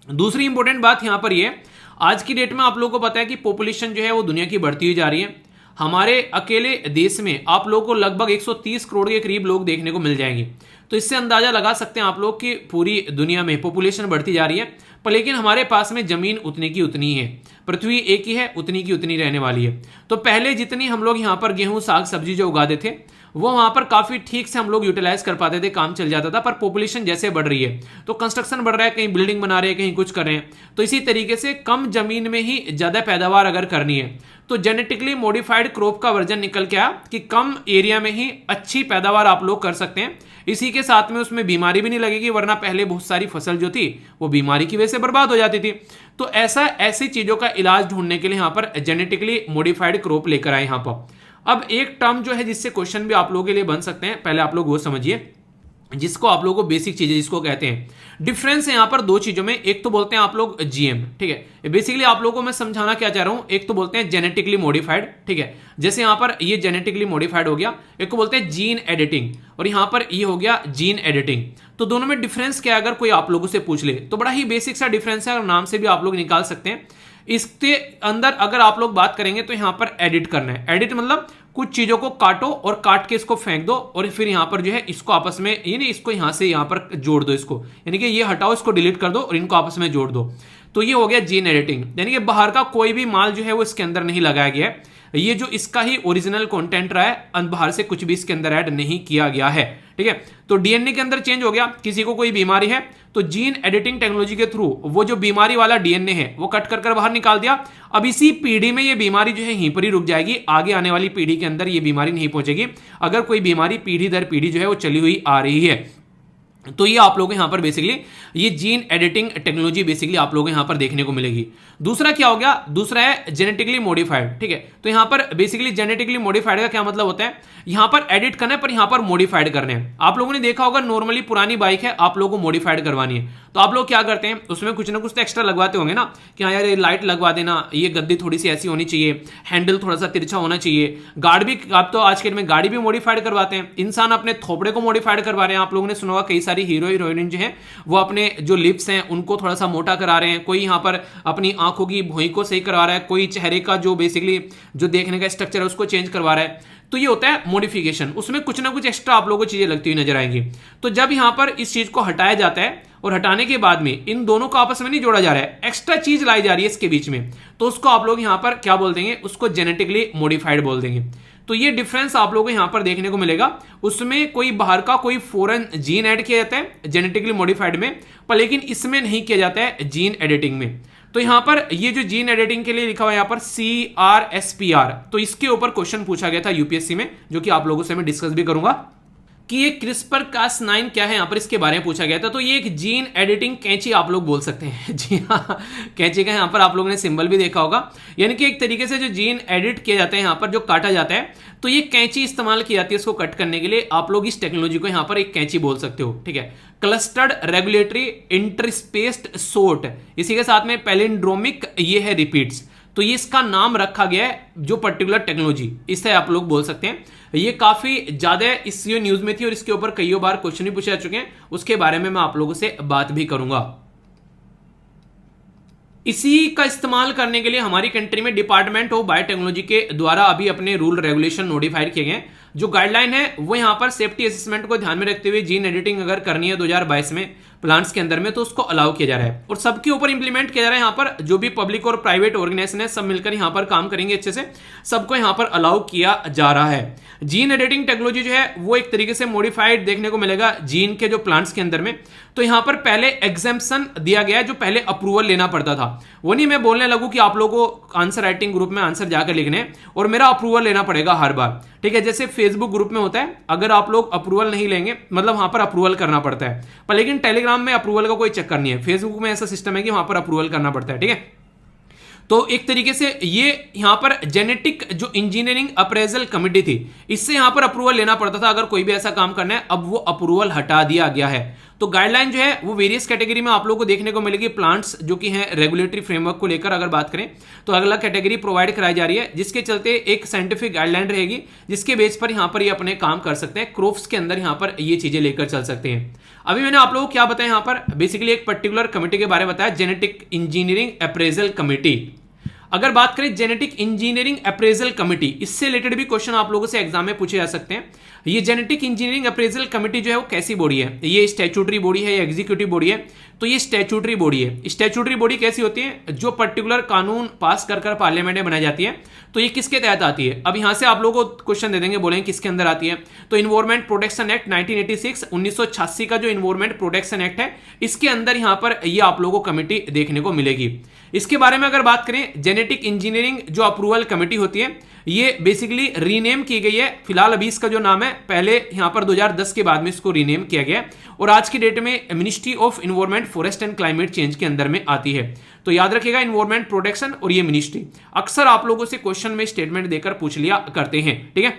दूसरी इंपॉर्टेंट बात यहाँ पर ये, आज की डेट में आप लोगों को पता है कि पॉपुलेशन जो है वो दुनिया की बढ़ती हुई जा रही है। हमारे अकेले देश में आप लोगों को लगभग 130 करोड़ के करीब लोग देखने को मिल जाएंगे। तो इससे अंदाजा लगा सकते हैं आप लोग कि पूरी दुनिया में पॉपुलेशन बढ़ती जा रही है, पर लेकिन हमारे पास में जमीन उतनी की उतनी है, पृथ्वी एक ही है, उतनी की उतनी रहने वाली है। तो पहले जितनी हम लोग यहाँ पर गेहूं साग सब्जी जो उगाते थे वो वहाँ पर काफ़ी ठीक से हम लोग यूटिलाइज कर पाते थे, काम चल जाता था। पर पॉपुलेशन जैसे बढ़ रही है तो कंस्ट्रक्शन बढ़ रहा है, कहीं बिल्डिंग बना रहे हैं, कहीं कुछ कर रहे हैं, तो इसी तरीके से कम जमीन में ही ज़्यादा पैदावार अगर करनी है तो जेनेटिकली मॉडिफाइड क्रॉप का वर्जन निकल के आया कि कम एरिया में ही अच्छी पैदावार आप लोग कर सकते हैं। इसी के साथ में उसमें बीमारी भी नहीं लगेगी, वरना पहले बहुत सारी फसल जो थी वो बीमारी की वजह से बर्बाद हो जाती थी। तो ऐसी चीज़ों का इलाज ढूंढने के लिए यहाँ पर जेनेटिकली मॉडिफाइड क्रॉप लेकर आए यहाँ पर। अब एक टर्म जो है जिससे क्वेश्चन भी आप लोगों के लिए बन सकते हैं, पहले आप लोग वो समझिए। जिसको आप लोगों को बेसिक चीजें जिसको कहते हैं। डिफरेंस है यहाँ पर दो चीजों में, एक तो बोलते हैं आप लोग जीएम, ठीक है। बेसिकली आप लोगों को मैं समझाना क्या चाह रहा हूं, एक तो बोलते हैं जेनेटिकली मॉडिफाइड, ठीक है, जैसे यहाँ पर ये जेनेटिकली मॉडिफाइड हो गया, एक को बोलते हैं जीन एडिटिंग, और यहाँ पर ये हो गया जीन एडिटिंग। तो दोनों में डिफरेंस क्या है, अगर कोई आप लोगों से पूछ ले तो बड़ा ही बेसिक सा डिफरेंस है, और नाम से भी आप लोग निकाल सकते हैं। इसके अंदर अगर आप लोग बात करेंगे तो यहां पर एडिट करना है। एडिट मतलब कुछ चीजों को काटो और काट के इसको फेंक दो, और फिर यहां पर जो है इसको आपस में, यानी इसको यहां से यहां पर जोड़ दो, इसको यानी कि ये हटाओ, इसको डिलीट कर दो और इनको आपस में जोड़ दो। तो ये हो गया जीन एडिटिंग, यानी कि बाहर का कोई भी माल जो है वो इसके अंदर नहीं लगाया गया है, ये जो इसका ही ओरिजिनल कंटेंट रहा है, बाहर से कुछ भी इसके अंदर ऐड नहीं किया गया है, ठीक है। तो डीएनए के अंदर चेंज हो गया, किसी को कोई बीमारी है तो जीन एडिटिंग टेक्नोलॉजी के थ्रू वो जो बीमारी वाला डीएनए है वो कट कर बाहर निकाल दिया। अब इसी पीढ़ी में ये बीमारी जो है यहीं पर ही रुक जाएगी, आगे आने वाली पीढ़ी के अंदर ये बीमारी नहीं पहुंचेगी, अगर कोई बीमारी पीढ़ी दर पीढ़ी जो है वो चली हुई आ रही है। तो ये आप लोगों को यहां पर बेसिकली ये जीन एडिटिंग टेक्नोलॉजी बेसिकली आप लोगों को यहां पर देखने को मिलेगी। दूसरा क्या हो गया, दूसरा है जेनेटिकली मॉडिफाइड, ठीक है। तो यहां पर बेसिकली जेनेटिकली मॉडिफाइड का क्या मतलब होता है, यहां पर एडिट करना है पर यहां पर मॉडिफाइड करने हैं। आप लोगों ने देखा होगा नॉर्मली पुरानी बाइक है, आप लोगों को मॉडिफाइड करवानी है तो आप लोग क्या करते हैं, उसमें कुछ ना कुछ तो एक्स्ट्रा लगवाते होंगे ना, कि हाँ यार ये लाइट लगवा देना, ये गद्दी थोड़ी सी ऐसी होनी चाहिए, हैंडल थोड़ा सा तिरछा होना चाहिए। गाड़ी भी, आप तो आज के डेट में गाड़ी भी मॉडिफाइड करवाते हैं, इंसान अपने थोपड़े को मॉडिफाइड करवा रहे हैं। आप लोगों ने सुना होगा कई सारी हीरो हीरोइन जो है वो अपने जो लिप्स हैं उनको थोड़ा सा मोटा करा रहे हैं, कोई यहाँ पर अपनी आंखों की भौं को सही करवा रहा है, कोई चेहरे का जो बेसिकली जो देखने का स्ट्रक्चर है उसको चेंज करवा रहा है। तो ये होता है मॉडिफिकेशन, उसमें कुछ ना कुछ एक्स्ट्रा आप लोगों को चीजें लगती हुई नजर आएंगी। तो जब यहां पर इस चीज को हटाया जाता है और हटाने के बाद में इन दोनों को आपस में नहीं जोड़ा जा रहा है, एक्स्ट्रा चीज लाई जा रही है इसके बीच में, तो उसको आप लोग यहां पर क्या बोल देंगे, उसको जेनेटिकली मॉडिफाइड बोल देंगे। तो ये डिफरेंस आप लोगों को यहां पर देखने को मिलेगा, उसमें कोई बाहर का कोई फॉरेन जीन ऐड किया जाता है जेनेटिकली मॉडिफाइड में, पर लेकिन इसमें नहीं किया जाता है जीन एडिटिंग में। तो यहां पर ये जो जीन एडिटिंग के लिए लिखा हुआ है यहां पर CRSPR, तो इसके ऊपर क्वेश्चन पूछा गया था यूपीएससी में, जो कि आप लोगों से मैं डिस्कस भी करूंगा कि ये CRISPR-Cas9 क्या है, यहां पर इसके बारे में पूछा गया था। तो ये एक जीन एडिटिंग कैंची आप लोग बोल सकते हैं जी हाँ, कैंची का यहां पर आप लोगों ने सिंबल भी देखा होगा, यानी कि एक तरीके से जो जीन एडिट किया जाता है यहां पर जो काटा जाता है, तो ये कैंची इस्तेमाल की जाती है इसको कट करने के लिए। आप लोग इस टेक्नोलॉजी को यहां पर एक कैंची बोल सकते हो, ठीक है। क्लस्टर्ड रेगुलेटरी इंटरस्पेस्ड सोर्ट, इसी के साथ में पैलिंड्रोमिक, ये है रिपीट्स। तो ये इसका नाम रखा गया है जो पर्टिकुलर टेक्नोलॉजी, इससे आप लोग बोल सकते हैं। ये काफी ज्यादा इस न्यूज में थी और इसके ऊपर कई बार क्वेश्चन भी पूछे जा चुके हैं, उसके बारे में मैं आप लोगों से बात भी करूंगा। इसी का इस्तेमाल करने के लिए हमारी कंट्री में डिपार्टमेंट ऑफ बायोटेक्नोलॉजी के द्वारा अभी अपने रूल रेगुलेशन नोटिफाइड किए गए। जो गाइडलाइन है वो यहां पर सेफ्टी असेसमेंट को ध्यान में रखते हुए जीन एडिटिंग अगर करनी है 2022 में प्लांट्स के अंदर में, तो उसको अलाउ किया जा रहा है और सबके ऊपर इंप्लीमेंट किया जा रहा है। यहां पर जो भी पब्लिक और प्राइवेट ऑर्गेनाइजेशन है सब मिलकर यहां पर काम करेंगे अच्छे से, सबको यहां पर अलाउ किया जा रहा है। जीन एडिटिंग टेक्नोलॉजी जो है वो एक तरीके से मॉडिफाइड देखने को मिलेगा जीन के जो प्लांट्स के अंदर में। तो यहां पर पहले एग्जेम्पशन दिया गया है, जो पहले अप्रूवल लेना पड़ता था। वो नहीं मैं बोलने लगूं कि आप लोगों को आंसर राइटिंग ग्रुप में आंसर जाकर लिखने और मेरा अप्रूवल लेना पड़ेगा हर बार, ठीक है। जैसे फेसबुक ग्रुप में होता है, अगर आप लोग अप्रूवल नहीं लेंगे मतलब वहां पर अप्रूवल करना पड़ता है, पर लेकिन टेलीग्राम में अप्रूवल का कोई चक्कर नहीं है, फेसबुक में ऐसा सिस्टम है कि वहां पर अप्रूवल करना पड़ता है, ठीक है। तो एक तरीके से ये यहां पर जेनेटिक जो इंजीनियरिंग अप्रेजल कमेटी थी, इससे यहां पर अप्रूवल लेना पड़ता था अगर कोई भी ऐसा काम करना है, अब वो अप्रूवल हटा दिया गया है। तो गाइडलाइन जो है वो वेरियस कैटेगरी में आप लोगों को देखने को मिलेगी। प्लांट्स जो कि हैं रेगुलेटरी फ्रेमवर्क को लेकर अगर बात करें तो अलग अलग कैटेगरी प्रोवाइड कराई जा रही है, जिसके चलते एक साइंटिफिक गाइडलाइन रहेगी जिसके बेस पर यहां पर ये अपने काम कर सकते हैं, क्रॉप्स के अंदर यहां पर ये चीजें लेकर चल सकते हैं। अभी मैंने आप लोगों को क्या बताया, यहां पर बेसिकली एक पर्टिकुलर कमेटी के बारे में बताया, जेनेटिक इंजीनियरिंग अप्रेजल कमेटी। अगर बात करें जेनेटिक इंजीनियरिंग अप्रेजल कमेटी, इससे रिलेटेड भी क्वेश्चन आप लोगों से एग्जाम में पूछे जा सकते हैं। ये जेनेटिक इंजीनियरिंग अप्रेजल कमेटी जो है वो कैसी बॉडी है, ये स्टैट्यूटरी बॉडी है या एग्जीक्यूटिव बॉडी है? तो ये स्टैट्यूटरी बॉडी है। स्टैट्यूटरी बॉडी कैसी होती है, जो पर्टिकुलर कानून पास कर पार्लियामेंट में बनाई जाती है। तो ये किसके तहत आती है? अब यहां से आप लोगों को क्वेश्चन दे देंगे, बोलेंगे किसके अंदर आती है। तो इन्वायरमेंट प्रोटेक्शन एक्ट 1986 1986 का जो इन्वायरमेंट प्रोटेक्शन एक्ट है, इसके अंदर यहां पर ये आप लोगों को कमेटी देखने को मिलेगी। इसके बारे में अगर बात करें, जेनेटिक इंजीनियरिंग जो अप्रूवल कमेटी होती है ये बेसिकली रीनेम की गई है। फिलहाल अभी इसका जो नाम है, पहले यहां पर 2010 के बाद में इसको रीनेम किया गया और आज की डेट में ministry of environment forest and climate change के अंदर में आती है। तो याद रखिएगा, इन्वायरमेंट प्रोटेक्शन और ये मिनिस्ट्री अक्सर आप लोगों से क्वेश्चन में स्टेटमेंट देकर पूछ लिया करते हैं, ठीक है।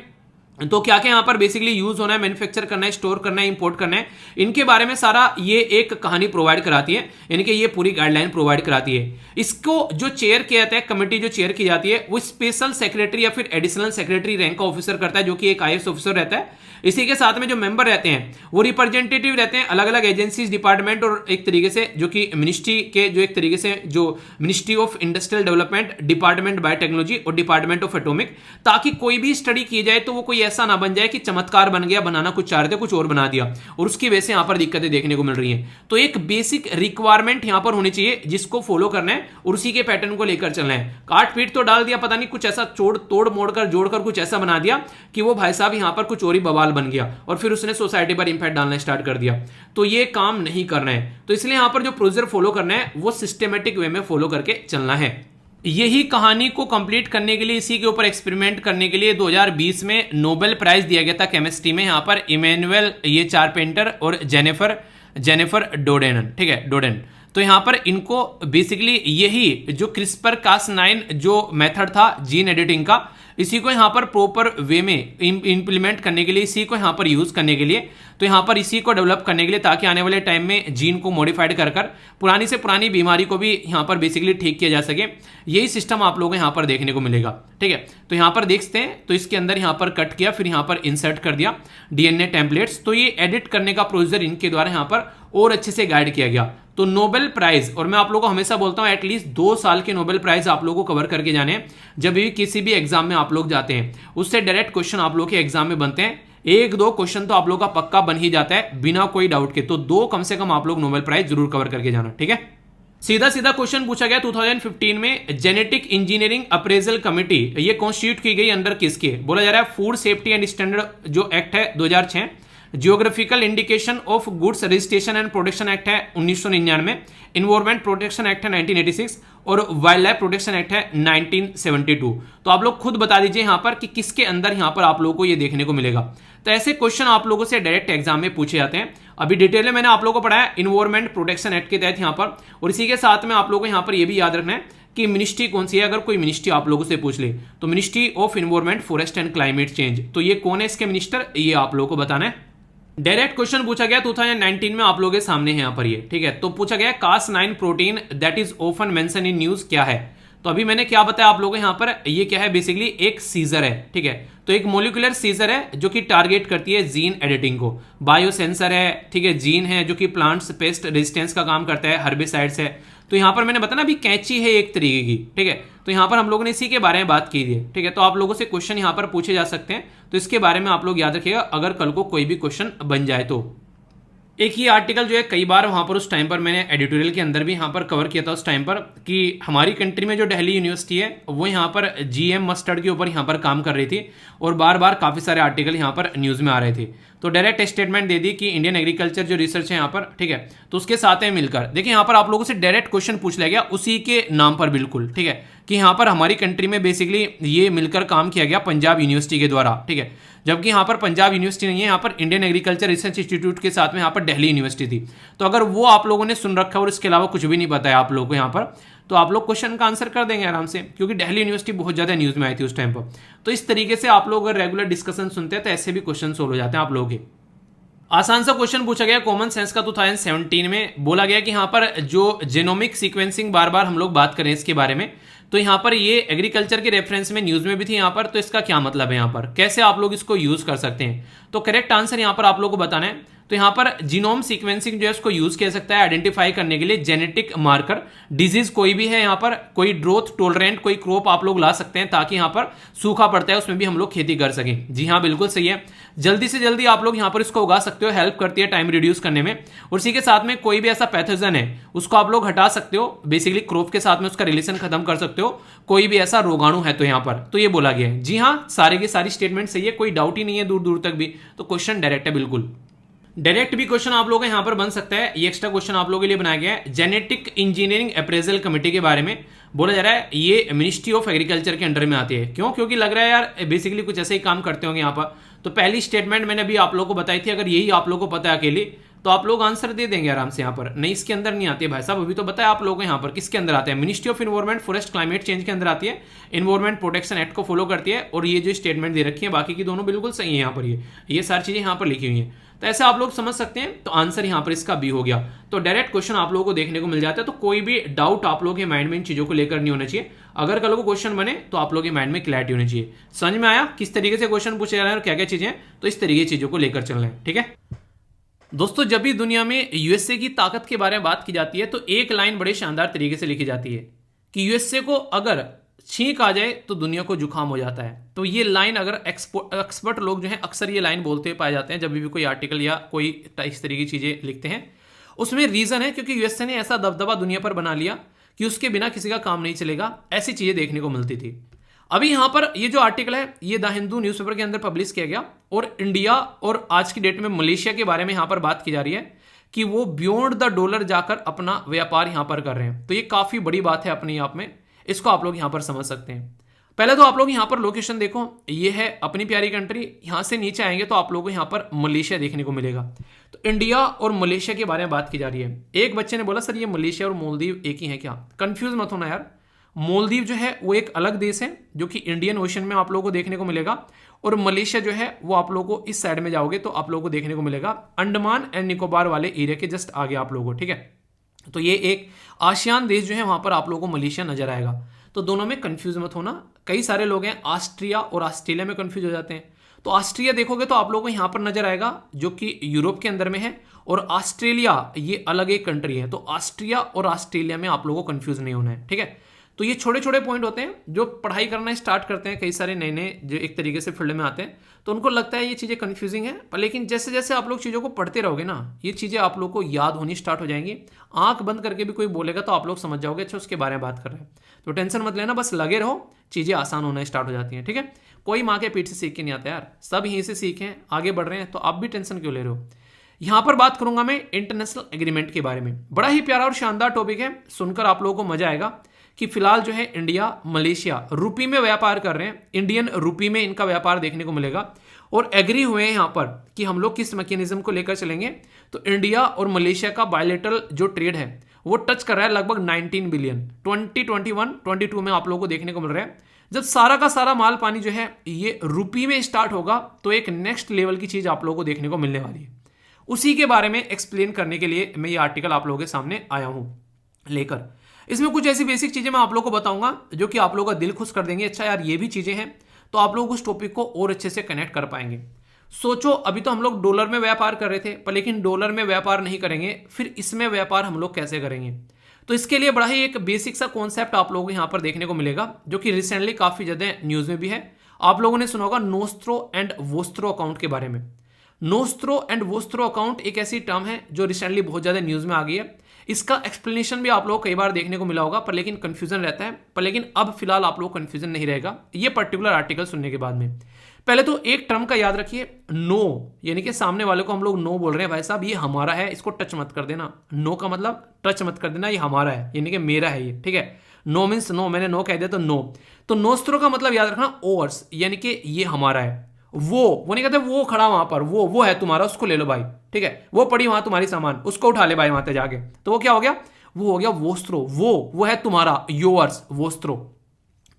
तो क्या क्या यहाँ पर बेसिकली यूज होना है, मैन्युफैक्चर करना है, स्टोर करना है, इंपोर्ट करना है, इनके बारे में सारा ये एक कहानी प्रोवाइड कराती है, यानी कि ये पूरी गाइडलाइन प्रोवाइड कराती है। इसको जो चेयर किया जाता है, कमेटी जो चेयर की जाती है, वो स्पेशल सेक्रेटरी या फिर एडिशनल सेक्रेटरी रैंक का ऑफिसर करता है, जो कि एक आईएएस ऑफिसर रहता है। इसी के साथ में जो मेंबर रहते हैं वो रिप्रेजेंटेटिव रहते हैं अलग अलग एजेंसीज, डिपार्टमेंट और एक तरीके से जो कि मिनिस्ट्री के, जो एक तरीके से जो ministry of industrial development, department biotechnology और डिपार्टमेंट ऑफ एटॉमिक, ताकि कोई भी स्टडी की जाए तो वो कोई ऐसा ना बन जाए कि चमत्कार बन गया, बनाना कुछ चाह रहे थे कुछ और बना दिया, और उसकी वजह से यहां पर दिक्कतें देखने को मिल रही हैं। तो एक बेसिक रिक्वायरमेंट यहां पर होनी चाहिए जिसको फॉलो करना है और उसी के पैटर्न को लेकर चलना है। काट पीट तो डाल दिया, पता नहीं कुछ ऐसा तोड़ मोड़ कर जोड़कर कुछ ऐसा बना दिया कि वो भाई साहब यहां पर कुछ और ही बवाल बन गया और फिर उसने सोसाइटी पर इंपैक्ट डालना स्टार्ट कर दिया। तो ये काम नहीं करना है। तो इसलिए यहां पर जो प्रोसीजर फॉलो करना है वो सिस्टमेटिक वे में फॉलो करके चलना है। यही कहानी को कंप्लीट करने के लिए, इसी के ऊपर एक्सपेरिमेंट करने के लिए 2020 में नोबेल प्राइज दिया गया था केमिस्ट्री में, यहां पर इमैनुअल ये चारपेंटर और जेनिफर डोडेन, ठीक है, डोडेन। तो यहां पर इनको बेसिकली यही जो क्रिस्पर कास9 जो मेथड था जीन एडिटिंग का, इसी को यहां पर प्रॉपर वे में इंप्लीमेंट करने के लिए, इसी को यहां पर यूज करने के लिए, तो यहां पर इसी को डेवलप करने के लिए, ताकि आने वाले टाइम में जीन को मॉडिफाइड कर पुरानी से पुरानी बीमारी को भी यहां पर बेसिकली ठीक किया जा सके। यही सिस्टम आप लोगों को यहां पर देखने को मिलेगा, ठीक है। तो यहां पर देखते हैं, तो इसके अंदर यहां पर कट किया, फिर यहां पर इंसर्ट कर दिया डीएनए टेम्पलेट्स। तो ये एडिट करने का प्रोसीजर इनके द्वारा यहां पर और अच्छे से गाइड किया गया। तो नोबेल प्राइज, और मैं आप लोगों को हमेशा बोलता हूं एटलीस्ट 2 साल के नोबेल प्राइज आप लोगों को कवर करके जाने हैं। जब भी किसी भी एग्जाम में आप लोग जाते हैं, उससे डायरेक्ट क्वेश्चन आप लोग के एग्जाम में बनते हैं। 1-2 क्वेश्चन तो आप लोग का पक्का बन ही जाता है बिना कोई डाउट के। तो 2 कम से कम आप लोग नोबेल प्राइज जरूर कवर करके जाना, ठीक है। सीधा सीधा क्वेश्चन पूछा गया 2015 में, जेनेटिक इंजीनियरिंग अप्रेजल कमेटी ये कॉन्स्टिट्यूट की गई अंडर किसके? बोला जा रहा है फूड सेफ्टी एंड स्टैंडर्ड जो एक्ट है 2006, geographical indication of goods registration and protection act है 1999, इन्वायरमेंट प्रोटेक्शन एक्ट है 1986 और वाइल्ड लाइफ प्रोटेक्शन एक्ट है 1972। तो आप लोग खुद बता दीजिए यहां पर कि किसके अंदर यहां पर आप लोगों को ये देखने को मिलेगा। तो ऐसे क्वेश्चन आप लोगों से डायरेक्ट एग्जाम में पूछे जाते हैं। अभी डिटेल में मैंने आप लोगों को पढ़ाया इन्वायरमेंट प्रोटेक्शन एक्ट के तहत यहां पर, और इसी के साथ में आप लोगों को यहां पर यह भी याद रखना है कि मिनिस्ट्री कौन सी है। अगर कोई मिनिस्ट्री आप लोगों से पूछ ले तो ministry of environment forest and climate change, तो ये कौन है इसके मिनिस्टर, ये आप लोगों को बताना है। डायरेक्ट क्वेश्चन पूछा गया 2019 में आप लोगों के सामने है यहां पर ये, ठीक है। तो पूछा गया Cas9 protein that is often mention in news क्या है? तो अभी मैंने क्या बताया आप लोगों को यहां पर, ये क्या है बेसिकली एक सीजर है, ठीक है। तो एक मोलिकुलर सीजर है जो कि टारगेट करती है जीन एडिटिंग को। बायोसेंसर है, ठीक है, जीन है जो कि प्लांट्स पेस्ट रेजिस्टेंस का काम करता है, हर्बिसाइड्स है। तो यहां पर मैंने बताया ना अभी कैंची है एक तरीके की, ठीक है। तो यहां पर हम लोगों ने इसी के बारे में बात की थी, ठीक है। तो आप लोगों से क्वेश्चन यहां पर पूछे जा सकते हैं, तो इसके बारे में आप लोग याद रखिएगा अगर कल को कोई भी क्वेश्चन बन जाए तो। एक ही आर्टिकल जो है कई बार वहां पर उस टाइम पर मैंने एडिटोरियल के अंदर भी यहां पर कवर किया था उस टाइम पर, कि हमारी कंट्री में जो दिल्ली यूनिवर्सिटी है वो यहां पर जीएम मस्टर्ड के ऊपर यहां पर काम कर रही थी और बार बार काफी सारे आर्टिकल यहां पर न्यूज में आ रहे थे। तो डायरेक्ट स्टेटमेंट दे दी कि इंडियन एग्रीकल्चर जो रिसर्च है यहाँ पर, ठीक है, तो उसके साथ में मिलकर देखिए यहाँ पर आप लोगों से डायरेक्ट क्वेश्चन पूछ लिया गया उसी के नाम पर, बिल्कुल, ठीक है, कि यहाँ पर हमारी कंट्री में बेसिकली ये मिलकर काम किया गया पंजाब यूनिवर्सिटी के द्वारा, ठीक है। जबकि यहाँ पर पंजाब यूनिवर्सिटी नहीं है, यहाँ पर इंडियन एग्रीकल्चर रिसर्च इंस्टीट्यूट के साथ में यहाँ पर दिल्ली यूनिवर्सिटी थी। तो अगर वो आप लोगों ने सुन रखा है और इसके अलावा कुछ भी नहीं पता है आप लोगों को यहाँ पर, तो आप लोग क्वेश्चन का आंसर कर देंगे आराम से, क्योंकि दिल्ली यूनिवर्सिटी बहुत ज्यादा न्यूज में आई थी उस टाइम पर। तो इस तरीके से आप लोग अगर रेगुलर डिस्कशन सुनते हैं तो ऐसे भी क्वेश्चन सोल्व हो जाते हैं आप लोगों के। आसान सा क्वेश्चन पूछा गया कॉमन सेंस का 2017 में, बोला गया कि यहाँ पर जो जेनोमिक सीक्वेंसिंग बार बार हम लोग बात करें इसके बारे में, तो यहाँ पर ये एग्रीकल्चर के रेफरेंस में न्यूज में भी थी यहाँ पर, तो इसका क्या मतलब है यहाँ पर, कैसे आप लोग इसको यूज कर सकते हैं। तो करेक्ट आंसर यहाँ पर आप लोग को बताना है। तो यहाँ पर जीनोम सीक्वेंसिंग जो है उसको यूज किया सकता है आइडेंटिफाई करने के लिए जेनेटिक मार्कर, डिजीज कोई भी है यहाँ पर, कोई ड्रोथ टोलरेंट कोई क्रॉप आप लोग ला सकते हैं ताकि यहाँ पर सूखा पड़ता है उसमें भी हम लोग खेती कर सकें। जी हाँ, बिल्कुल सही है, जल्दी से जल्दी आप लोग यहाँ पर इसको उगा सकते हो, हेल्प करती है टाइम रिड्यूस करने में। और इसी के साथ में कोई भी ऐसा पैथोजन है उसको आप लोग हटा सकते हो, बेसिकली क्रॉप के साथ में उसका रिलेशन खत्म कर सकते हो, कोई भी ऐसा रोगाणु है तो यहाँ पर, तो ये बोला गया है। जी हाँ, सारे की सारी स्टेटमेंट सही है, कोई डाउट ही नहीं है दूर दूर तक भी। तो क्वेश्चन डायरेक्ट है, बिल्कुल डायरेक्ट भी क्वेश्चन आप लोगों का यहां पर बन सकता है। ये एक्स्ट्रा क्वेश्चन आप लोगों के लिए बनाया गया है। जेनेटिक इंजीनियरिंग अप्रेजल कमेटी के बारे में बोला जा रहा है ये मिनिस्ट्री ऑफ एग्रीकल्चर के अंडर में आती है। क्यों? क्योंकि लग रहा है यार बेसिकली कुछ ऐसे ही काम करते होंगे यहाँ पर। तो पहली स्टेटमेंट मैंने अभी आप लोगों को बताई थी, अगर यही आप लोगों को पता है अकेली तो आप लोग आंसर दे देंगे आराम से यहाँ पर। नहीं, इसके अंदर नहीं आती है भाई साहब, अभी तो बताया आप लोगों को यहाँ पर किसके अंदर आते हैं, ministry of environment forest climate change के अंदर आती है, इन्वायरमेंट प्रोटेक्शन एक्ट को फॉलो करती है, और ये जो स्टेटमेंट दे रखी है बाकी की दोनों बिल्कुल सही है यहाँ पर, ये सारी चीजें यहाँ पर लिखी हुई हैं। तो ऐसे आप लोग समझ सकते हैं। तो आंसर यहाँ पर इसका बी हो गया। तो डायरेक्ट क्वेश्चन आप लोगों को देखने को मिल जाता है, तो कोई भी डाउट आप लोगों के माइंड में इन चीजों को लेकर नहीं होना चाहिए। अगर कल को क्वेश्चन बने तो आप लोगों के माइंड में क्लैरिटी होनी चाहिए। समझ में आया किस तरीके से क्वेश्चन पूछे जा रहे हैं और क्या क्या चीजें, तो इस तरीके की चीजों को लेकर चल रहे हैं। ठीक है दोस्तों, जब भी दुनिया में यूएसए की ताकत के बारे में बात की जाती है तो एक लाइन बड़े शानदार तरीके से लिखी जाती है कि यूएसए को अगर छींक आ जाए तो दुनिया को जुकाम हो जाता है। तो ये लाइन अगर एक्सपर्ट लोग जो हैं अक्सर ये लाइन बोलते हुए पाए जाते हैं जब भी कोई आर्टिकल या कोई इस तरीके की चीजें लिखते हैं। उसमें रीजन है क्योंकि यूएसए ने ऐसा दबदबा दुनिया पर बना लिया कि उसके बिना किसी का काम नहीं चलेगा, ऐसी चीजें देखने को मिलती थी। अभी यहां पर ये जो आर्टिकल है ये द हिंदू न्यूज़पेपर के अंदर पब्लिश किया गया, और इंडिया और आज की डेट में मलेशिया के बारे में यहां पर बात की जा रही है कि वो बियॉन्ड द डॉलर जाकर अपना व्यापार यहां पर कर रहे हैं। तो ये काफी बड़ी बात है अपने आप में, इसको आप लोग यहां पर समझ सकते हैं। पहले तो आप लोग यहां पर लोकेशन देखो, ये है अपनी प्यारी कंट्री। यहां से नीचे आएंगे तो आप लोगों को यहां पर मलेशिया देखने को मिलेगा। तो इंडिया और मलेशिया के बारे में बात की जा रही है। एक बच्चे ने बोला सर ये मलेशिया और मालदीव एक ही है क्या? कंफ्यूज मत होना यार, मालदीव जो है वो एक अलग देश है जो कि इंडियन ओशन में आप लोगों को देखने को मिलेगा, और मलेशिया जो है वो आप लोगों को इस साइड में जाओगे तो आप लोगों को देखने को मिलेगा अंडमान एंड निकोबार वाले एरिया के जस्ट आगे आप लोगों को। ठीक है, तो ये एक आसियान देश जो है वहां पर आप लोगों को मलेशिया नजर आएगा। तो दोनों में कंफ्यूज मत होना। कई सारे लोग हैं ऑस्ट्रिया और ऑस्ट्रेलिया में कंफ्यूज हो जाते हैं। तो ऑस्ट्रिया देखोगे तो आप लोगों को यहां पर नजर आएगा जो कि यूरोप के अंदर में है, और ऑस्ट्रेलिया ये अलग एक कंट्री है। तो ऑस्ट्रिया और ऑस्ट्रेलिया में आप लोगों को कंफ्यूज नहीं होना है। ठीक है, तो ये छोटे छोटे पॉइंट होते हैं जो पढ़ाई करना स्टार्ट करते हैं, कई सारे नए नए जो एक तरीके से फील्ड में आते हैं तो उनको लगता है ये चीज़ें कंफ्यूजिंग है, पर लेकिन जैसे जैसे आप लोग चीज़ों को पढ़ते रहोगे ना ये चीज़ें आप लोग को याद होनी स्टार्ट हो जाएंगी। आंख बंद करके भी कोई बोलेगा तो आप लोग समझ जाओगे अच्छा उसके बारे में बात कर रहे हैं। तो टेंशन मत लेना, बस लगे रहो, चीज़ें आसान होना स्टार्ट हो जाती हैं। ठीक है, कोई माँ के पीठ से सीख के नहीं आता यार, सब यहीं से सीखे आगे बढ़ रहे हैं, तो आप भी टेंशन क्यों ले रहे हो। यहां पर बात करूंगा मैं इंटरनेशनल एग्रीमेंट के बारे में। बड़ा ही प्यारा और शानदार टॉपिक है, सुनकर आप लोगों को मजा आएगा कि फिलहाल जो है इंडिया मलेशिया रुपी में व्यापार कर रहे हैं, इंडियन रुपी में इनका व्यापार देखने को मिलेगा, और एग्री हुए हैं यहां पर कि हम लोग किस मैकेनिज्म को लेकर चलेंगे। तो इंडिया और मलेशिया का बायलेटरल जो ट्रेड है वो टच कर रहा है लगभग 19 बिलियन 2021-22 में आप लोगों को देखने को मिल रहा है। जब सारा का सारा माल पानी जो है ये रुपी में स्टार्ट होगा तो एक नेक्स्ट लेवल की चीज आप लोगों को देखने को मिलने वाली है। उसी के बारे में एक्सप्लेन करने के लिए मैं ये आर्टिकल आप लोगों के सामने आया हूं लेकर। इसमें कुछ ऐसी बेसिक चीजें मैं आप लोगों को बताऊंगा जो कि आप लोगों का दिल खुश कर देंगे। अच्छा यार ये भी चीजें हैं, तो आप लोग उस टॉपिक को और अच्छे से कनेक्ट कर पाएंगे। सोचो अभी तो हम लोग डॉलर में व्यापार कर रहे थे, पर लेकिन डॉलर में व्यापार नहीं करेंगे, फिर इसमें व्यापार हम लोग कैसे करेंगे। तो इसके लिए बड़ा ही एक बेसिक सा कॉन्सेप्ट आप लोगों को यहाँ पर देखने को मिलेगा जो कि रिसेंटली काफी ज्यादा न्यूज में भी है। आप लोगों ने सुना होगा नोस्त्रो एंड वोस्त्रो अकाउंट के बारे में। नोस्त्रो एंड वोस्त्रो अकाउंट एक ऐसी टर्म है जो रिसेंटली बहुत ज्यादा न्यूज में आ गई है। इसका एक्सप्लेनेशन भी आप लोग को कई बार देखने को मिला होगा, पर लेकिन कंफ्यूजन रहता है, पर लेकिन अब फिलहाल आप लोग कंफ्यूजन नहीं रहेगा ये पर्टिकुलर आर्टिकल सुनने के बाद में। पहले तो एक टर्म का याद रखिए, नो, यानी कि सामने वाले को हम लोग नो बोल रहे हैं, भाई साहब ये हमारा है, इसको टच मत कर देना। नो का मतलब टच मत कर देना, ये हमारा है यानी कि मेरा है ये। ठीक है, नो मीन्स नो, मैंने नो कह दिया तो नो। तो नोस्त्रो का मतलब याद रखना ओवर्स, यानी कि ये हमारा है। वो नहीं कहते वो खड़ा वहां पर, वो है तुम्हारा, उसको ले लो भाई। ठीक है, वो पड़ी वहां तुम्हारी सामान, उसको उठा ले भाई वहां तक जाके। तो वो क्या हो गया, वो हो गया वोस्त्रो। वो है तुम्हारा, योर्स, वोस्त्रो।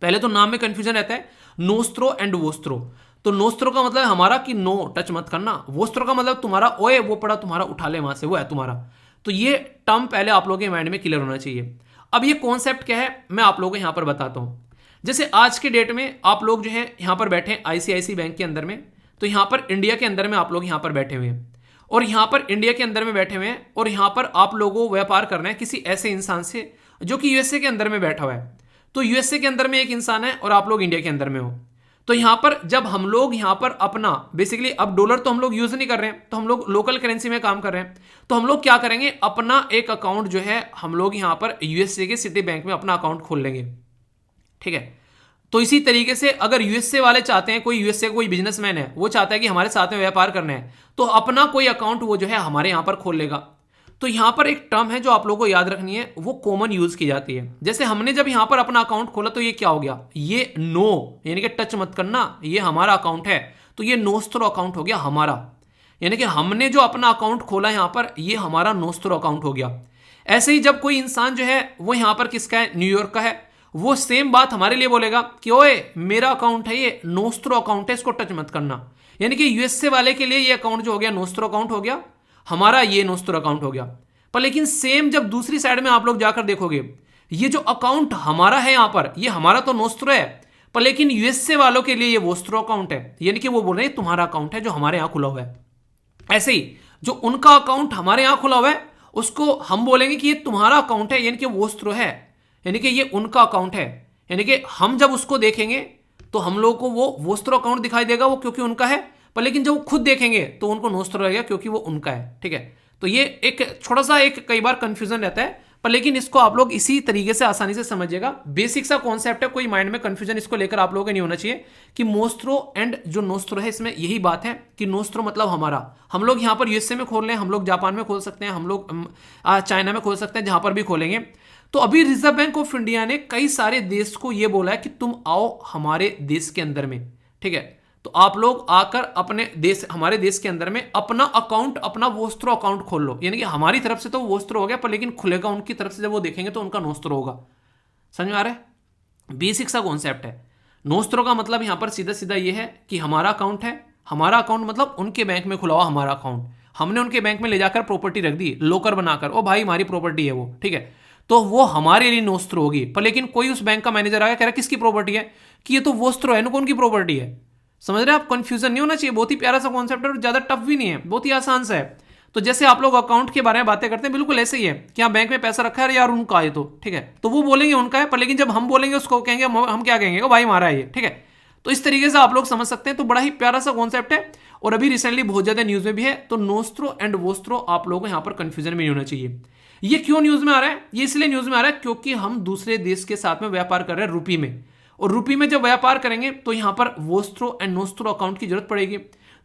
पहले तो नाम में कंफ्यूजन रहता है, नोस्त्रो एंड वोस्त्रो। तो नोस्त्रो का मतलब हमारा कि नो टच मत करना, वोस्त्रो का मतलब तुम्हारा, ओए वो पड़ा तुम्हारा, उठा ले वहां से, वो है तुम्हारा। तो ये टर्म पहले आप लोगों के माइंड में क्लियर होना चाहिए। अब ये कॉन्सेप्ट क्या है मैं आप लोगों को यहां पर बताता हूं। जैसे आज के डेट में आप लोग जो है यहां पर बैठे हैं आईसीआईसी बैंक के अंदर में, तो यहां पर इंडिया के अंदर में आप लोग यहां पर बैठे हुए हैं, और यहां पर इंडिया के अंदर में बैठे हुए हैं, और यहां पर आप लोगों को व्यापार करना है किसी ऐसे इंसान से जो कि यूएसए के अंदर में बैठा हुआ है। तो यूएसए के अंदर में एक इंसान है और आप लोग इंडिया के अंदर में हो। तो यहां पर जब हम लोग यहां पर अपना बेसिकली, अब डॉलर तो हम लोग यूज नहीं कर रहे हैं, तो हम लोग लोकल करेंसी में काम कर रहे हैं। तो हम लोग क्या करेंगे, अपना एक अकाउंट जो है हम लोग यहां पर यूएसए के सिटी बैंक में अपना अकाउंट खोल लेंगे। ठीक है, तो इसी तरीके से अगर यूएसए वाले चाहते हैं, कोई यूएसए कोई बिजनेसमैन है वो चाहता है कि हमारे साथ में व्यापार करना है, तो अपना कोई अकाउंट वो जो है हमारे यहां पर खोल लेगा। तो यहां पर एक टर्म है जो आप लोगों को याद रखनी है, वो कॉमन यूज की जाती है। जैसे हमने जब यहां पर अपना अकाउंट खोला तो ये क्या हो गया, ये नो, यानी कि टच मत करना, ये हमारा अकाउंट है, तो ये नोस्त्रो अकाउंट हो गया हमारा। यानी कि हमने जो अपना अकाउंट खोला यहाँ पर, ये हमारा नोस्ट्रो अकाउंट हो गया। ऐसे ही जब कोई इंसान जो है वो यहाँ पर किसका है, न्यूयॉर्क का है, वो सेम बात हमारे लिए बोलेगा कि ओए मेरा अकाउंट है ये नोस्ट्रो अकाउंट है, इसको टच मत करना। यानी कि यूएसए वाले के लिए ये अकाउंट जो हो गया नोस्ट्रो अकाउंट हो गया, हमारा ये नोस्ट्रो अकाउंट हो गया। पर लेकिन सेम जब दूसरी साइड में आप लोग जाकर देखोगे, ये जो अकाउंट हमारा है यहाँ पर, ये हमारा तो नोस्ट्रो है, पर लेकिन यूएसए वालों के लिए ये वोस्ट्रो अकाउंट है। यानी कि वो बोल रहे हैं तुम्हारा अकाउंट है जो हमारे यहाँ खुला हुआ है। ऐसे ही जो उनका अकाउंट हमारे यहां खुला हुआ है, उसको हम बोलेंगे कि ये तुम्हारा अकाउंट है, यानी कि वोस्ट्रो है, यानी कि ये उनका अकाउंट है। यानी कि हम जब उसको देखेंगे तो हम लोगों को वो वोस्ट्रो अकाउंट दिखाई देगा, वो क्योंकि उनका है। पर लेकिन जब वो खुद देखेंगे तो उनको नोस्ट्रो रहेगा क्योंकि वो उनका है। ठीक है, तो ये एक छोटा सा एक कई बार कंफ्यूजन रहता है, पर लेकिन इसको आप लोग इसी तरीके से आसानी से समझिएगा। बेसिक सा कॉन्सेप्ट है, कोई माइंड में कंफ्यूजन इसको लेकर आप लोगों को नहीं होना चाहिए कि मोस्ट्रो एंड जो नोस्ट्रो है, इसमें यही बात है कि नोस्ट्रो मतलब हमारा। हम लोग यहाँ पर यूएसए में खोल लें, हम लोग जापान में खोल सकते हैं, हम लोग चाइना में खोल सकते हैं, जहां पर भी खोलेंगे। तो अभी रिजर्व बैंक ऑफ इंडिया ने कई सारे देश को यह बोला है कि तुम आओ हमारे देश के अंदर में। ठीक है, तो आप लोग आकर अपने देश, हमारे देश के अंदर में अपना अकाउंट, अपना वोस्ट्रो अकाउंट खोल लो। यानी कि हमारी तरफ से तो वोस्ट्रो हो गया, पर लेकिन खुलेगा उनकी तरफ से, जब वो देखेंगे तो उनका नोस्ट्रो होगा। समझ में आ रहा है? बेसिक सा कॉन्सेप्ट है। नोस्ट्रो का मतलब यहां पर सीधा सीधा ये है कि हमारा अकाउंट है, हमारा अकाउंट मतलब उनके बैंक में खुला हुआ हमारा अकाउंट, हमने उनके बैंक में ले जाकर प्रॉपर्टी रख दी, लोकर बनाकर, ओ भाई हमारी प्रॉपर्टी है वो। ठीक है, तो वो हमारे लिए नोस्ट्रो होगी। पर लेकिन कोई उस बैंक का मैनेजर आ गया, कह रहा किसकी प्रॉपर्टी है, कि ये तो वोस्ट्रो है ना, कौन की प्रॉपर्टी है। समझ रहे हैं आप? कंफ्यूजन नहीं होना चाहिए, बहुत ही प्यारा सा कॉन्सेप्ट है और ज्यादा टफ भी नहीं है, बहुत ही आसान सा है। तो जैसे आप लोग अकाउंट के बारे में बातें करते हैं, बिल्कुल ऐसे ही है कि यहाँ बैंक में पैसा रखा है यार, उनका है, तो ठीक है, तो वो बोलेंगे उनका है, पर लेकिन जब हम बोलेंगे उसको कहेंगे, हम क्या कहेंगे, ओ भाई हमारा है ये। ठीक है, तो इस तरीके से आप लोग समझ सकते हैं। तो बड़ा ही प्यारा सा कॉन्सेप्ट है और अभी रिसेंटली बहुत ज्यादा न्यूज में भी है। तो नोस्ट्रो एंड वोस्ट्रो आप लोगों को यहाँ पर कंफ्यूजन में नहीं होना चाहिए। ये क्यों न्यूज में आ रहा है? ये इसलिए न्यूज में आ रहा है क्योंकि हम दूसरे देश के साथ में व्यापार कर रहे हैं रुपी में, और रुपी में जब व्यापार करेंगे तो यहां पर वोस्ट्रो एंड नोस्ट्रो अकाउंट की जरूरत पड़ेगी।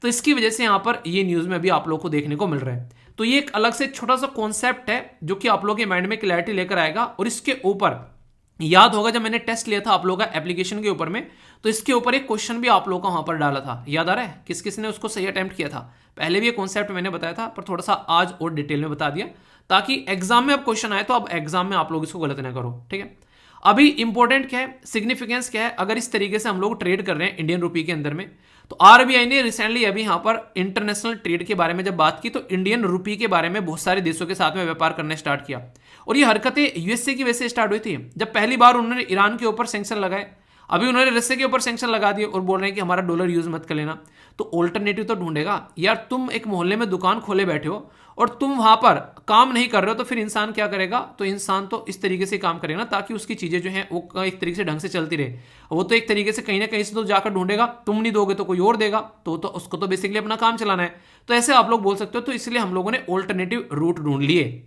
तो इसकी वजह से यहां पर ये न्यूज में भी आप लोगों को देखने को मिल रहा है। तो ये एक अलग से छोटा सा कॉन्सेप्ट है जो कि आप लोगों के माइंड में क्लैरिटी लेकर आएगा। और इसके ऊपर याद होगा जब मैंने टेस्ट लिया था आप लोगों का एप्लीकेशन के ऊपर में, तो इसके ऊपर एक क्वेश्चन भी आप लोगों का वहां पर डाला था, याद आ रहा है? किस किस ने उसको सही अटेम्प्ट किया था? पहले भी ये कॉन्सेप्ट मैंने बताया था, पर थोड़ा सा आज और डिटेल में बता दिया, ताकि एग्जाम में अब क्वेश्चन आए तो अब एग्जाम में आप लोग इसको गलत ना करो। ठीक है, अभी इंपॉर्टेंट क्या है, सिग्निफिकेंस क्या है, अगर इस तरीके से हम लोग ट्रेड कर रहे हैं इंडियन रुपी के अंदर में, तो आरबीआई ने रिसेंटली अभी यहां पर इंटरनेशनल ट्रेड के बारे में जब बात की, तो इंडियन रुपी के बारे में बहुत सारे देशों के साथ में व्यापार करना स्टार्ट किया। और ये हरकतें यूएसए की वजह से स्टार्ट हुई थी। जब पहली बार उन्होंने ईरान के ऊपर सैंक्शन लगाए, अभी उन्होंने रशिया के ऊपर सैंक्शन लगा दिए और बोल रहे हैं कि हमारा डॉलर यूज मत कर लेना। तो ऑल्टरनेटिव तो ढूंढेगा यार। तुम एक मोहल्ले में दुकान खोले बैठे हो और तुम वहां पर काम नहीं कर रहे हो, तो फिर इंसान क्या करेगा? तो इंसान तो इस तरीके से काम करेगा ना, ताकि उसकी चीजें जो हैं वो एक तरीके से ढंग से चलती रहे। वो तो एक तरीके से कहीं ना कहीं से तो जाकर ढूंढेगा, तुम नहीं दोगे तो कोई और देगा, तो उसको तो बेसिकली अपना काम चलाना है। तो ऐसे आप लोग बोल सकते हो। तो इसलिए हम लोगों ने ऑल्टरनेटिव रूट ढूंढ लिए।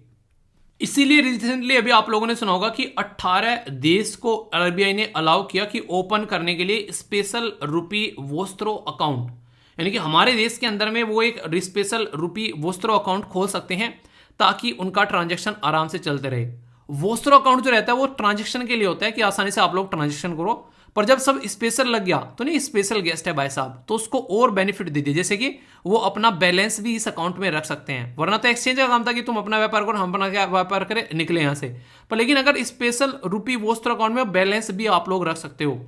इसीलिए रिसेंटली अभी आप लोगों ने सुना होगा कि 18 देश को आरबीआई ने अलाउ किया कि ओपन करने के लिए स्पेशल रुपी वोस्ट्रो अकाउंट, यानी कि हमारे देश के अंदर में वो एक स्पेशल रुपी वोस्ट्रो अकाउंट खोल सकते हैं, ताकि उनका ट्रांजैक्शन आराम से चलते रहे। वोस्ट्रो अकाउंट जो रहता है वो ट्रांजैक्शन के लिए होता है कि आसानी से आप लोग ट्रांजैक्शन करो, पर जब सब स्पेशल लग गया तो नहीं, स्पेशल गेस्ट है भाई साहब, तो उसको और बेनिफिट दे दिए, जैसे कि वो अपना बैलेंस भी इस अकाउंट में रख सकते हैं। वरना तो एक्सचेंज का काम था कि तुम अपना व्यापार करो, हम अपना क्या व्यापार करें, निकले यहां से। पर लेकिन अगर स्पेशल रुपी वोस्ट्रो अकाउंट में बैलेंस भी आप लोग रख सकते हो,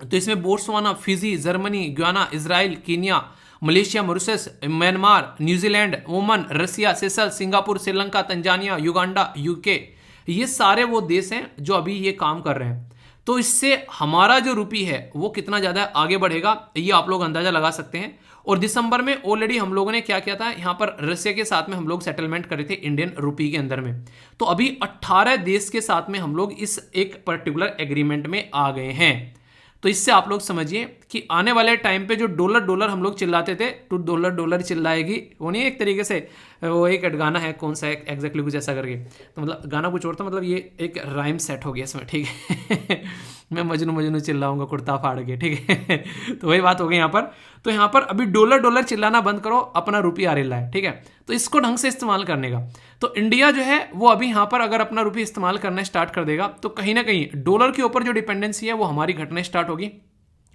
तो इसमें Botswana, Fiji, Germany, Guyana, Israel, Kenya, Malaysia, Mauritius, Myanmar, New Zealand, Oman, Russia, Seychelles, Singapore, Sri Lanka, Tanzania, Uganda, UK, ये सारे वो देश हैं जो अभी ये काम कर रहे हैं। तो इससे हमारा जो रुपी है वो कितना ज्यादा आगे बढ़ेगा, ये आप लोग अंदाजा लगा सकते हैं। और दिसंबर में ऑलरेडी हम लोगों ने क्या किया था, यहाँ पर रसिया के साथ में हम लोग सेटलमेंट करे थे इंडियन रुपी के अंदर में। तो अभी 18 देश के साथ में हम लोग इस एक पर्टिकुलर एग्रीमेंट में आ गए हैं। तो इससे आप लोग समझिए कि आने वाले टाइम पे जो डॉलर डॉलर हम लोग चिल्लाते थे, तो डॉलर डॉलर चिल्लाएगी, वो नहीं एक तरीके से, वो एक गाना है, कौन सा है एग्जैक्टली कुछ ऐसा करके, तो मतलब गाना कुछ और था, मतलब ये एक राइम सेट हो गया इसमें। ठीक है मैं मजनू मजनू चिल्लाऊंगा कुर्ता फाड़ के। ठीक है तो वही बात हो गई यहाँ पर। तो यहाँ पर अभी डॉलर डॉलर चिल्लाना बंद करो, अपना रुपया आ रहा है। ठीक है, तो इसको ढंग से इस्तेमाल करने का। तो इंडिया जो है वो अभी यहाँ पर अगर अपना रुपया इस्तेमाल करना स्टार्ट कर देगा, तो कहीं ना कहीं डॉलर के ऊपर जो डिपेंडेंसी है वो हमारी घटना स्टार्ट होगी।